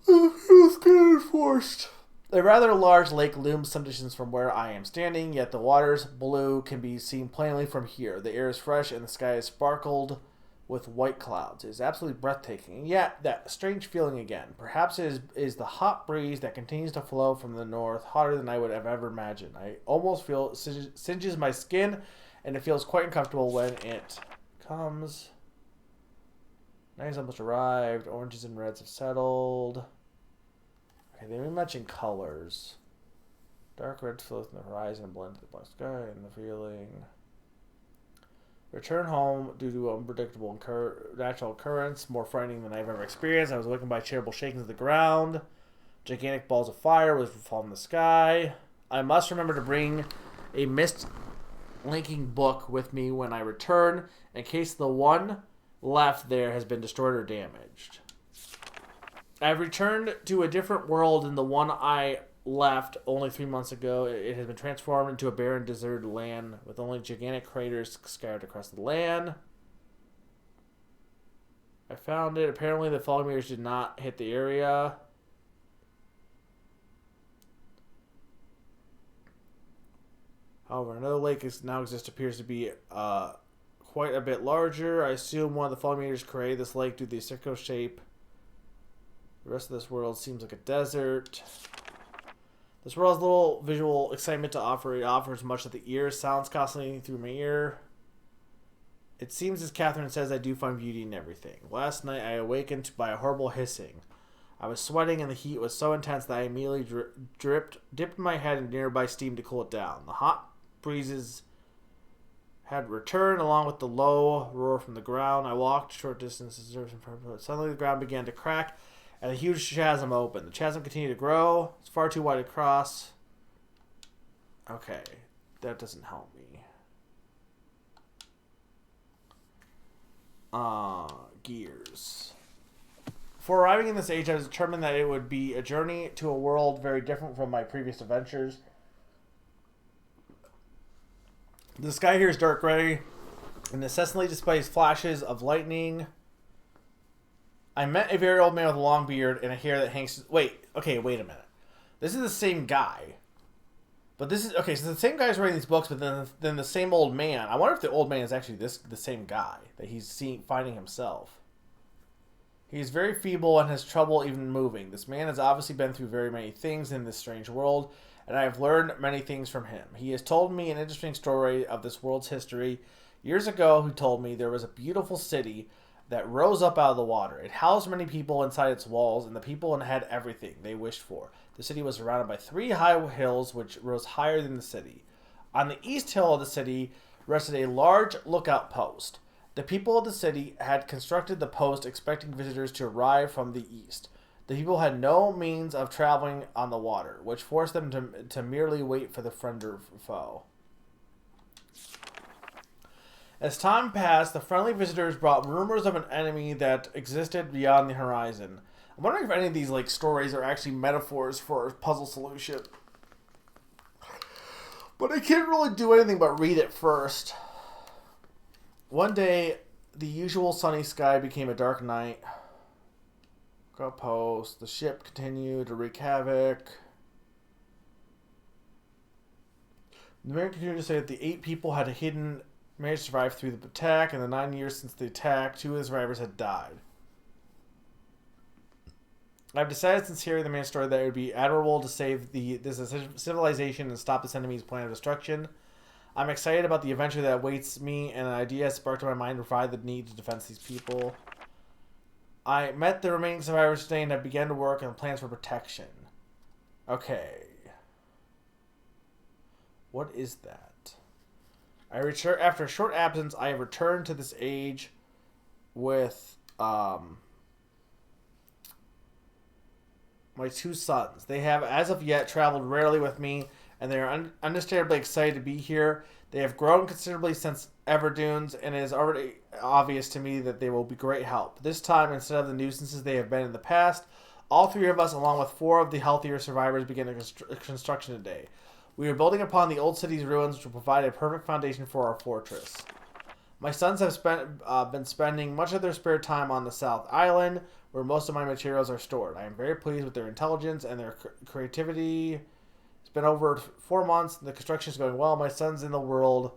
The skin is forced. A rather large lake looms some distance from where I am standing, yet the water's blue can be seen plainly from here. The air is fresh and the sky is sparkled with white clouds. It is absolutely breathtaking. And yet, that strange feeling again. Perhaps it is the hot breeze that continues to flow from the north, hotter than I would have ever imagined. I almost feel it singes my skin, and it feels quite uncomfortable when it comes. Night has almost arrived. Oranges and reds have settled. Okay, they didn't mention colors. Dark red flows in the horizon and blend to the black sky and the feeling. Return home due to unpredictable natural occurrence, more frightening than I've ever experienced. I was awakened by terrible shakings of the ground. Gigantic balls of fire was falling in the sky. I must remember to bring a Myst linking book with me when I return, in case the one left there has been destroyed or damaged. I've returned to a different world than the one I left only 3 months ago. It has been transformed into a barren, deserted land with only gigantic craters scattered across the land. I found it. Apparently, the fog mirrors did not hit the area. However, another lake now exists. Appears to be quite a bit larger. I assume one of the fog mirrors created this lake due to the circular shape. The rest of this world seems like a desert. This world has little visual excitement to offer. It offers much of the ear. Sounds constantly through my ear. It seems, as Catherine says, I do find beauty in everything. Last night I awakened by a horrible hissing. I was sweating and the heat was so intense that I immediately dipped my head in nearby steam to cool it down. The hot breezes had returned along with the low roar from the ground. I walked short distances in front of it. Suddenly the ground began to crack and a huge chasm opened. The chasm continued to grow. It's far too wide to cross. Okay, that doesn't help me. Gears. Before arriving in this age, I was determined that it would be a journey to a world very different from my previous adventures. The sky here is dark gray, and incessantly displays flashes of lightning. I met a very old man with a long beard and a hair that hangs... Wait a minute. This is the same guy. But this is... Okay, so the same guy's writing these books, but then the same old man. I wonder if the old man is actually the same guy that he's finding himself. He is very feeble and has trouble even moving. This man has obviously been through very many things in this strange world, and I have learned many things from him. He has told me an interesting story of this world's history. Years ago, he told me there was a beautiful city that rose up out of the water. It housed many people inside its walls, and the people had everything they wished for. The city was surrounded by 3 high hills which rose higher than the city. On the east hill of the city rested a large lookout post. The people of the city had constructed the post expecting visitors to arrive from the east. The people had no means of traveling on the water, which forced them to merely wait for the friend or foe. As time passed, the friendly visitors brought rumors of an enemy that existed beyond the horizon. I'm wondering if any of these stories are actually metaphors for a puzzle solution. But I can't really do anything but read it first. One day, the usual sunny sky became a dark night. Got post. The ship continued to wreak havoc. The man continued to say that the 8 people had managed to survive through the attack. In the 9 years since the attack, 2 of the survivors had died. I've decided since hearing the man's story that it would be admirable to save this civilization and stop this enemy's plan of destruction. I'm excited about the adventure that awaits me, and an idea has sparked in my mind to provide the need to defend these people. I met the remaining survivors today and have begun to work on plans for protection. Okay. What is that? After a short absence, I have returned to this age with my 2 sons. They have, as of yet, traveled rarely with me, and they are understandably excited to be here. They have grown considerably since Everdunes, and it is already obvious to me that they will be great help. This time, instead of the nuisances they have been in the past, all 3 of us, along with 4 of the healthier survivors, begin construction today. We are building upon the old city's ruins, which will provide a perfect foundation for our fortress. My sons have been spending much of their spare time on the South Island, where most of my materials are stored. I am very pleased with their intelligence and their creativity. It's been over 4 months, and the construction is going well. My sons in the world,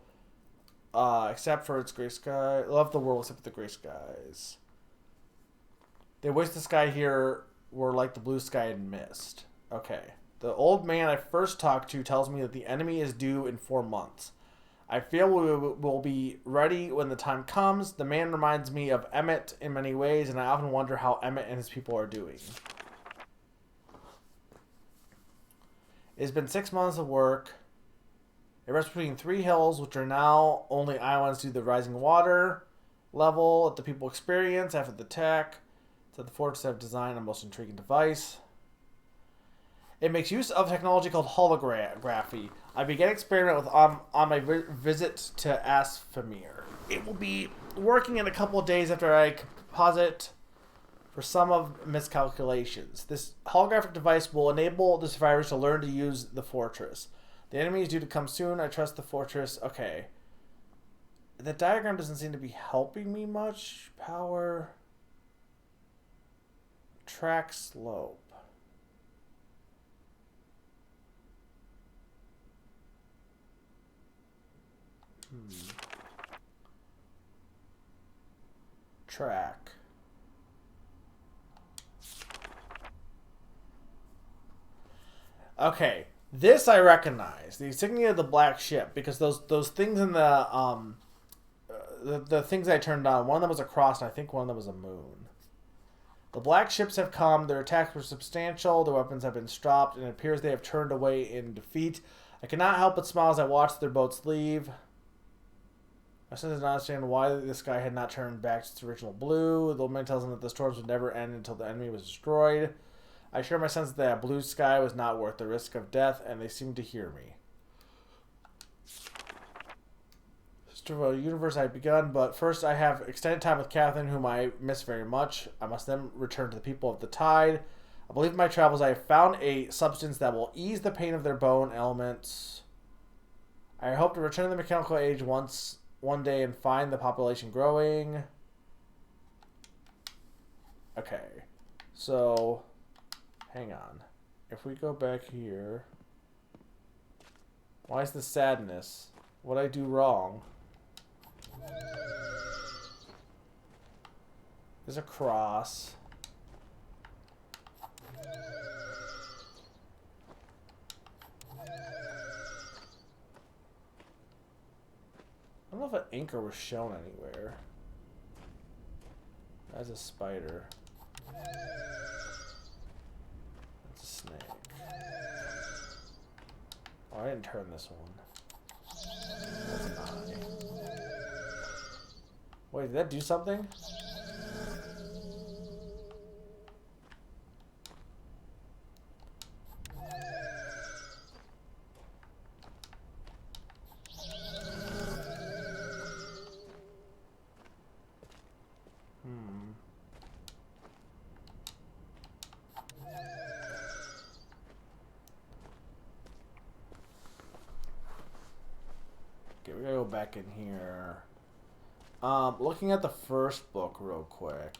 except for its gray sky, love the world except for the gray skies. They wish the sky here were like the blue sky in Myst. Okay. The old man I first talked to tells me that the enemy is due in 4 months. I feel we will be ready when the time comes. The man reminds me of Emmett in many ways, and I often wonder how Emmett and his people are doing. It has been 6 months of work. It rests between 3 hills, which are now only islands due to the rising water level that the people experience after the attack. So the fortress have designed a most intriguing device. It makes use of technology called holography. I began experiment with on my visit to Asfamir. It will be working in a couple of days after I composite for some of miscalculations. This holographic device will enable the survivors to learn to use the fortress. The enemy is due to come soon. I trust the fortress. Okay. The diagram doesn't seem to be helping me much. Power. Track slope. Track. Okay, this I recognize. The insignia of the black ship, because those things in the things I turned on, one of them was a cross, and I think one of them was a moon. The black ships have come. Their attacks were substantial. Their weapons have been stopped, and it appears they have turned away in defeat. I cannot help but smile as I watch their boats leave. I still did not understand why the sky had not turned back to its original blue. The old man tells them that the storms would never end until the enemy was destroyed. I share my sense that a blue sky was not worth the risk of death, and they seem to hear me. A universe I have begun, but first I have extended time with Catherine, whom I miss very much. I must then return to the people of the tide. I believe in my travels I have found a substance that will ease the pain of their bone elements. I hope to return to the mechanical age once one day and find the population growing. Okay. So, hang on. If we go back here... Why is the sadness? What'd I do wrong? There's a cross. I don't know if an anchor was shown anywhere. That's a spider. That's a snake. Oh, I didn't turn this one. That's an eye. Wait, did that do something? Okay, we gotta go back in here. Looking at the first book real quick.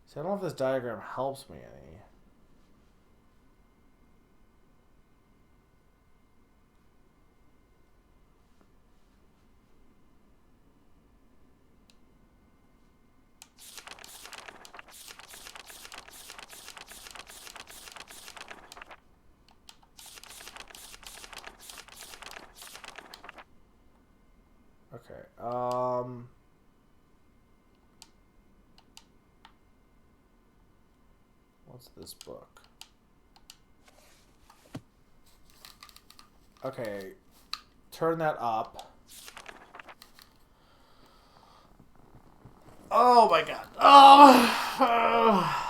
See, I don't know if this diagram helps me any. Okay, what's this book? Okay, turn that up. Oh my god. Oh!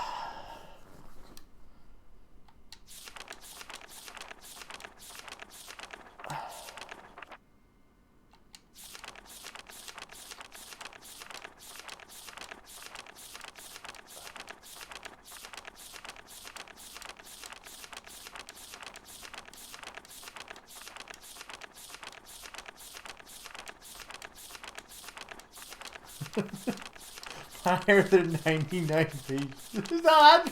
Higher than 99 pages. This is odd.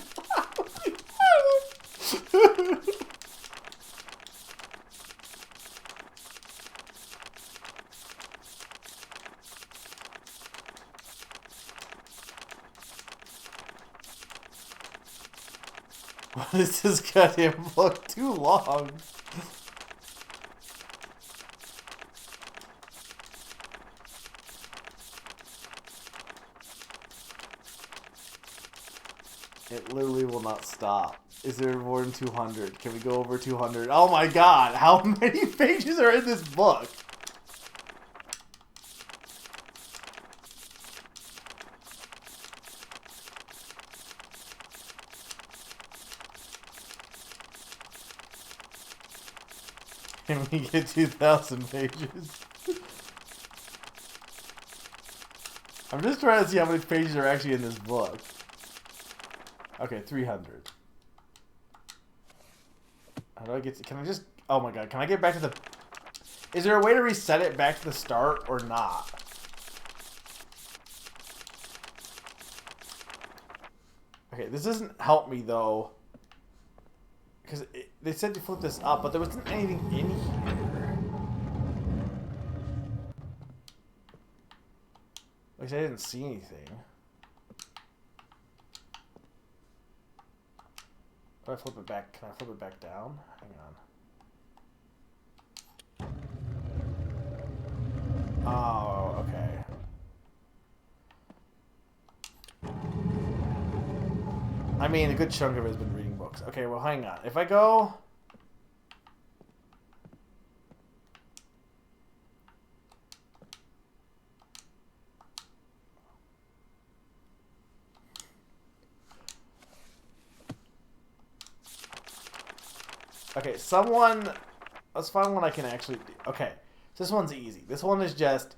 What is this goddamn book? Too long. It literally will not stop. Is there more than 200? Can we go over 200? Oh my god, how many pages are in this book? Can we get 2,000 pages? I'm just trying to see how many pages are actually in this book. Okay, 300. How do I get to, can I just, oh my god, can I get back to the, is there a way to reset it back to the start or not? Okay, this doesn't help me though. Because they said to flip this up, but there wasn't anything in here. At least I didn't see anything. If I flip it back, can I flip it back down? Hang on. Oh, okay. I mean, a good chunk of it has been reading books. Okay, well, hang on. If I go... Okay, someone... Let's find one I can actually do. Okay, this one's easy. This one is just...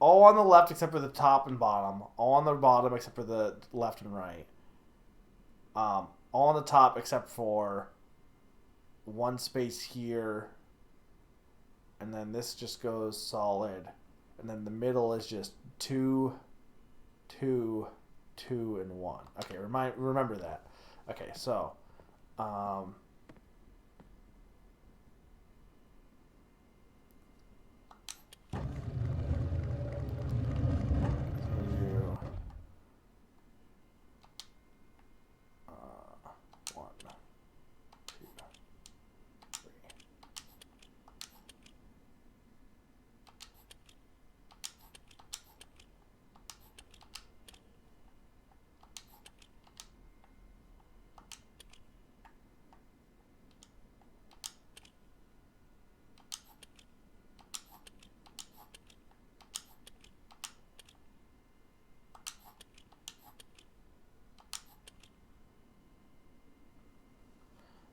all on the left except for the top and bottom. All on the bottom except for the left and right. all on the top except for one space here. And then this just goes solid. And then the middle is just 2, 2, 2, and 1. Okay, remember that. Okay, so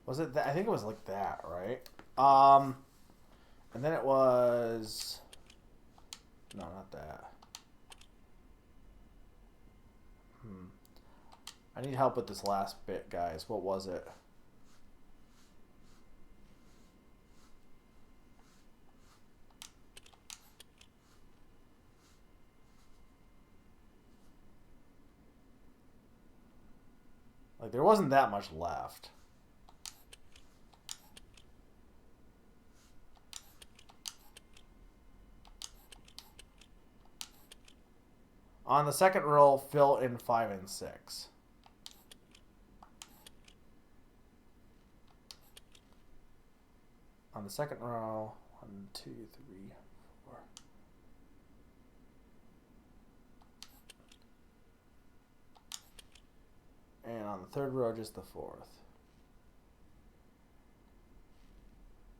was it that? I think it was like that, right? And then it was... No, not that. I need help with this last bit, guys. What was it? Like, there wasn't that much left. On the second row, fill in 5 and 6. On the second row, 1, 2, 3, 4. And on the third row, just the 4th.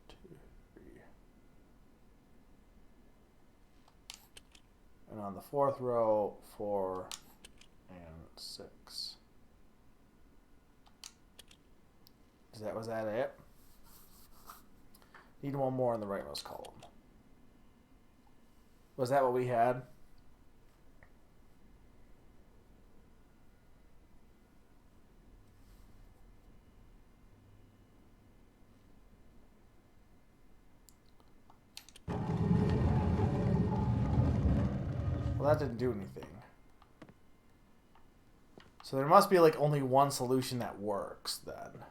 2, 3. And on the 4th row, 4 and 6. Was that it? Need one more in the rightmost column. Was that what we had? Well, that didn't do anything. So there must be like only one solution that works then.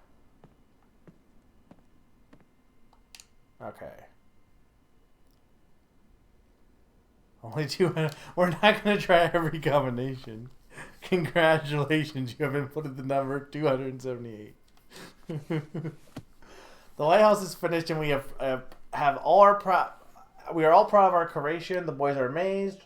Okay. Only 2. We're not going to try every combination. Congratulations, you have inputted the number 278. The lighthouse is finished, and we have all our we are all proud of our creation. The boys are amazed.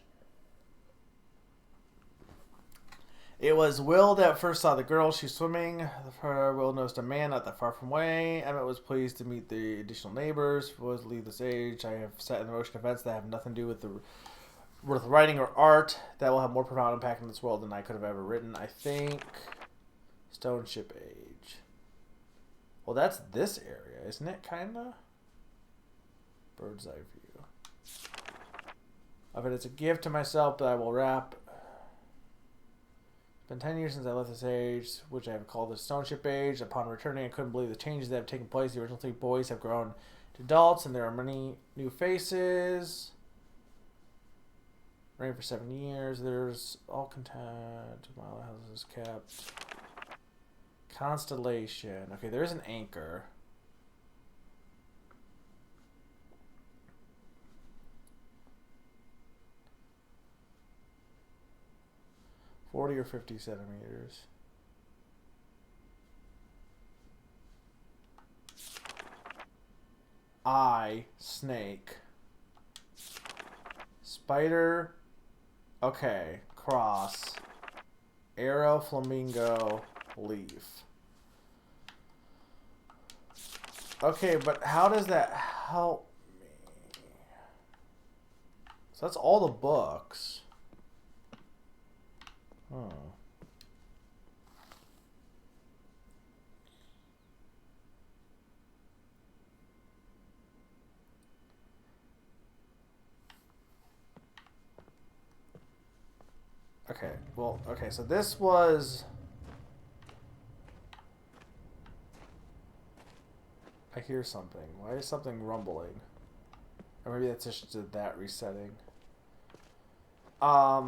It was Will that first saw the girl. She's swimming. Will noticed a man not that far from away. Emmett was pleased to meet the additional neighbors. Was leave this age. I have set in motion events that have nothing to do with writing or art that will have more profound impact in this world than I could have ever written. I think Stone Ship Age. Well, that's this area, isn't it? Kinda. Bird's eye view. Of it, it's a gift to myself that I will wrap. It's been 10 years since I left this age, which I have called the Stone Ship Age. Upon returning, I couldn't believe the changes that have taken place. The original 3 boys have grown to adults, and there are many new faces. Rain for 7 years. There's all content. My house is kept. Constellation. Okay, there's an anchor. $40 or 50 centimeters. Eye, snake. Spider. Okay, cross. Arrow, flamingo, leaf. Okay, but how does that help me? So that's all the books. Oh. Okay, well, okay, so this was... I hear something. Why is something rumbling? Or maybe that's just that resetting. I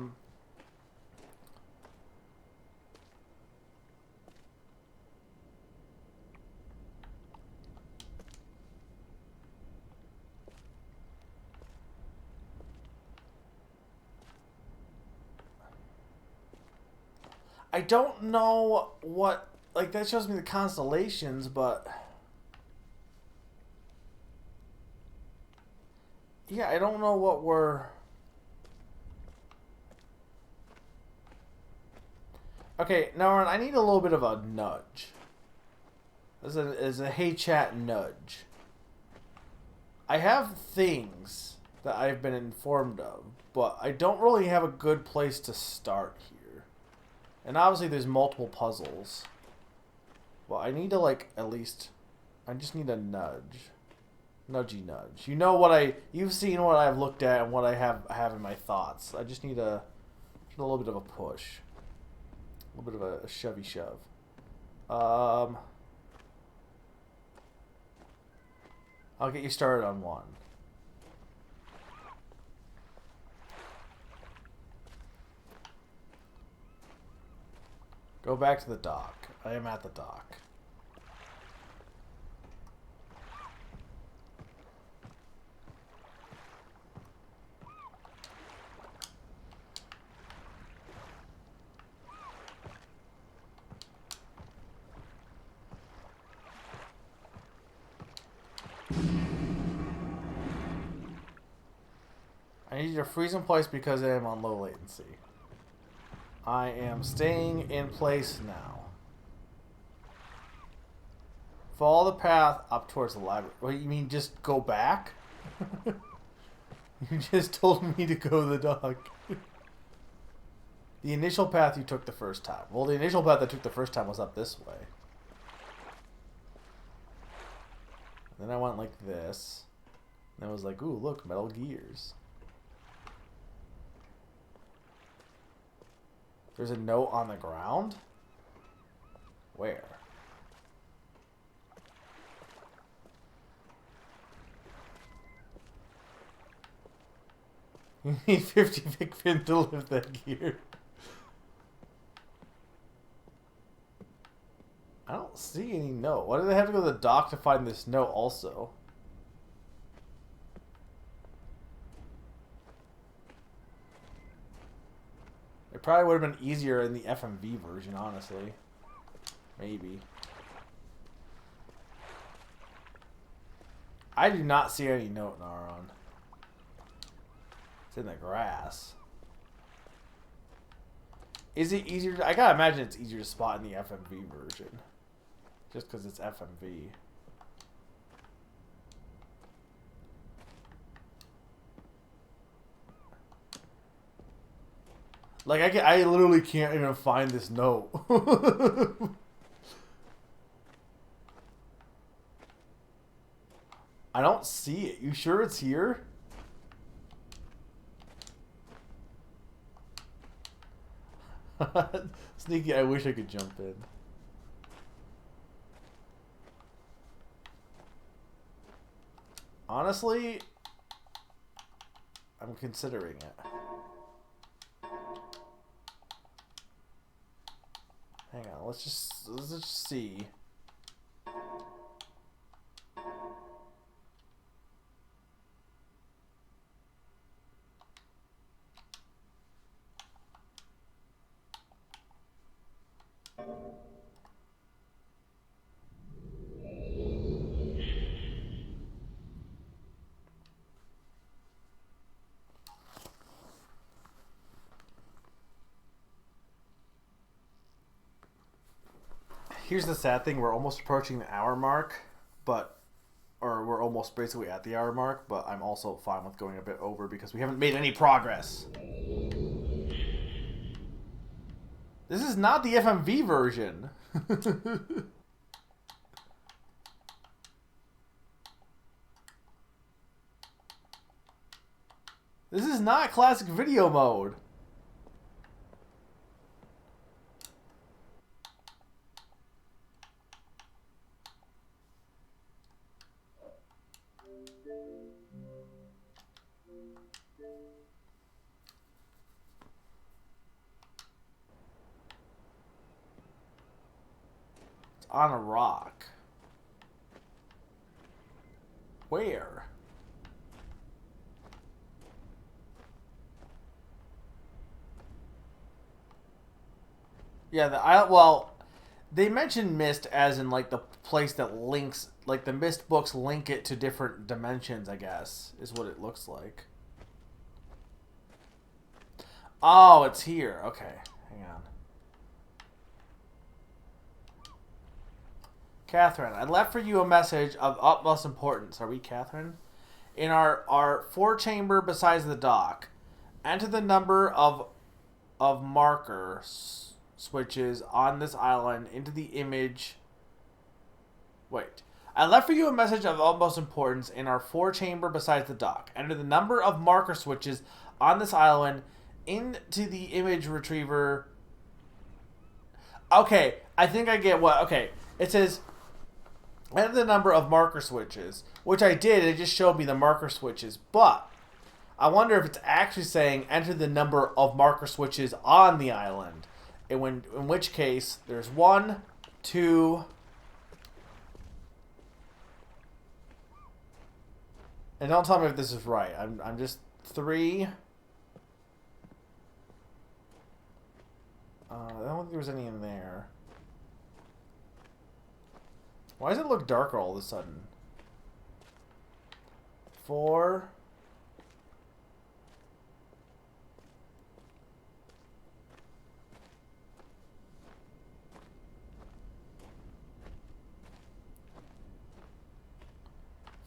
don't know what, like, that shows me the constellations, but yeah, I don't know what we're... Okay, now I need a little bit of a nudge. As a hey chat nudge. I have things that I've been informed of, but I don't really have a good place to start here. And obviously there's multiple puzzles. Well, I need to, like, at least... I just need a nudge. Nudgy nudge. You know what you've seen what I've looked at and what I have in my thoughts. I just need a little bit of a push. A little bit of a shovey shove. I'll get you started on one. Go back to the dock. I am at the dock. I need you to freeze in place because I am on low latency. I am staying in place now. Follow the path up towards the library. What, you mean just go back? You just told me to go to the dock. The initial path you took the first time. Well, the initial path I took the first time was up this way. Then I went like this. And I was like, ooh, look, Metal Gears. There's a note on the ground? Where? You need 50 big fin to lift that gear. I don't see any note. Why do they have to go to the dock to find this note also? It probably would have been easier in the FMV version, honestly. Maybe. I do not see any note, Naron. It's in the grass. Is it easier to... I gotta imagine it's easier to spot in the FMV version. Just because it's FMV. Like, I literally can't even find this note. I don't see it. You sure it's here? Sneaky, I wish I could jump in. Honestly, I'm considering it. Hang on, let's just see. Here's the sad thing, we're almost approaching the hour mark, or we're almost basically at the hour mark, but I'm also fine with going a bit over because we haven't made any progress. This is not the FMV version. This is not classic video mode. It's on a rock. Where? Yeah, well, they mentioned Myst as in like the place that links, like the Myst books link it to different dimensions, I guess, is what it looks like. Oh, it's here. Okay, hang on. Catherine, I left for you a message of utmost importance. Are we Catherine? In our 4-chamber besides the dock. Enter the number of marker switches on this island into the image. Wait. I left for you a message of utmost importance in our 4-chamber besides the dock. Enter the number of marker switches on this island into the image retriever. Okay, I think I get what. Okay, it says enter the number of marker switches, which I did. It just showed me the marker switches, but I wonder if it's actually saying enter the number of marker switches on the island. In which case, there's 1, 2, and don't tell me if this is right. I'm just 3. I don't think there was any in there. Why does it look darker all of a sudden? 4.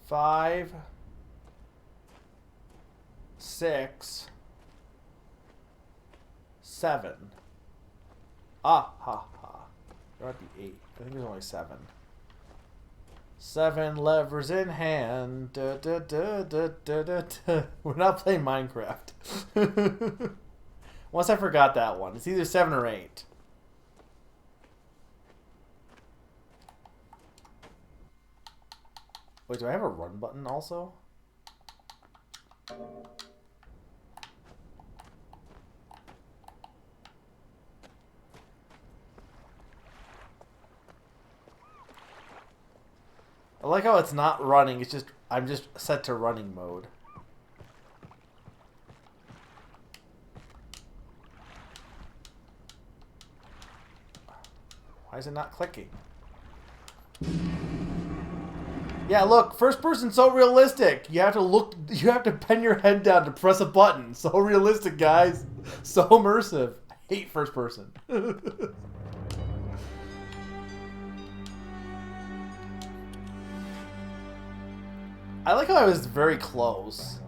5, 6, 7. Ah, ha, ha. There might be 8. I think there's only 7. 7 levers in hand. Da, da, da, da, da, da, da. We're not playing Minecraft. Once I forgot that one. It's either 7 or 8. Wait, do I have a run button also? I like how it's not running, it's just, I'm just set to running mode. Why is it not clicking? Yeah, look, first person's so realistic. You have to bend your head down to press a button. So realistic, guys. So immersive. I hate first person. I like how I was very close.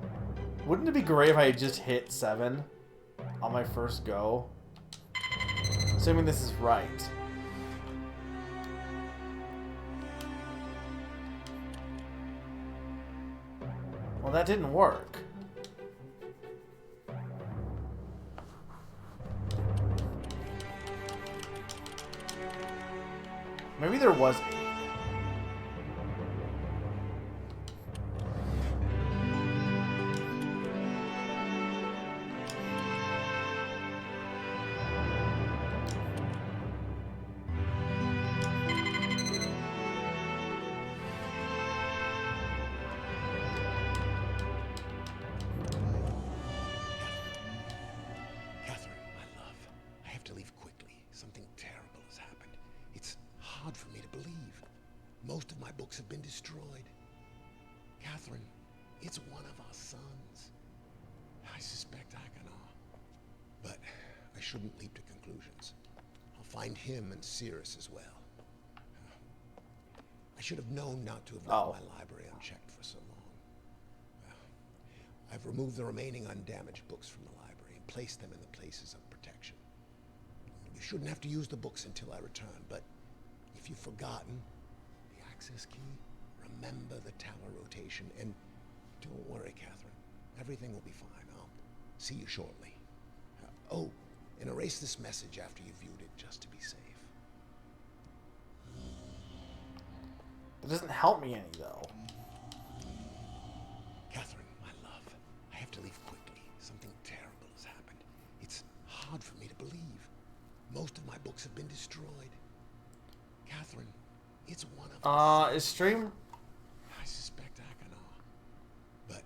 Wouldn't it be great if I had just hit 7 on my first go? Assuming this is right. Well, that didn't work. Maybe there was 8. Most of my books have been destroyed. Catherine, it's one of our sons. I suspect I can but I shouldn't leap to conclusions. I'll find him and Cirrus as well. I should have known not to have left my library unchecked for so long. I've removed the remaining undamaged books from the library and placed them in the places of protection. You shouldn't have to use the books until I return, but if you've forgotten the access key, remember the tower rotation, and don't worry, Catherine. Everything will be fine. I'll see you shortly. And erase this message after you've viewed it, just to be safe. It doesn't help me any, though. Catherine, my love, I have to leave quickly. Something terrible has happened. It's hard for me to believe. Most of my books have been destroyed. Catherine, It's one of Is stream? I suspect I can all. But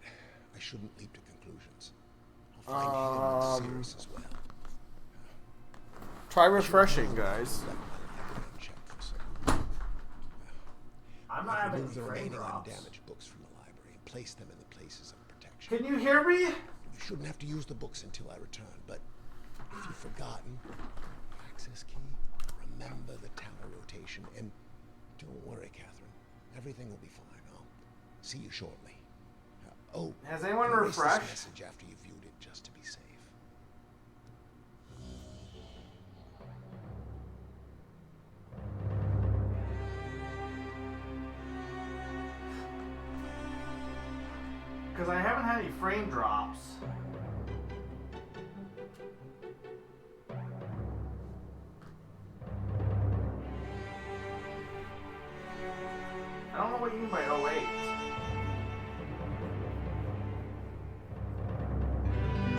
I shouldn't leap to conclusions. I'll find him serious as well. Try refreshing, guys. I'm not having remove the frame remaining drops. undamaged books from the library and place them in the places of protection. Can you hear me? You shouldn't have to use the books until I return, but if you've forgotten, access key, remember the tower rotation, and don't worry, Catherine. Everything will be fine. I'll see you shortly. Has anyone erase this refreshed? message after you viewed it, just to be safe. Because I haven't had any frame drops. I don't know what you mean by 08.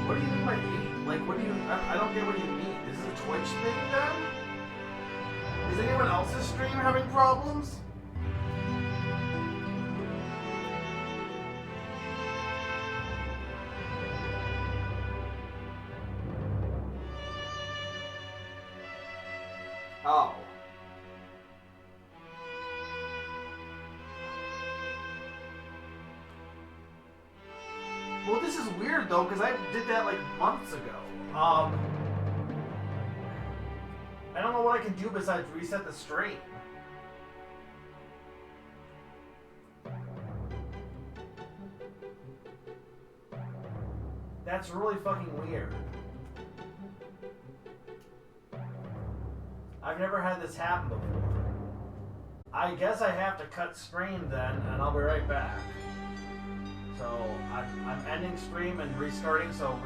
What do you mean by 8? Like, what do you... I don't get what you mean. Is this a Twitch thing, then? Is anyone else's stream having problems? Oh. Well, this is weird, though, because I did that, like, months ago. I don't know what I can do besides reset the stream. That's really fucking weird. I've never had this happen before. I guess I have to cut stream then, and I'll be right back. So I'm ending stream and restarting, so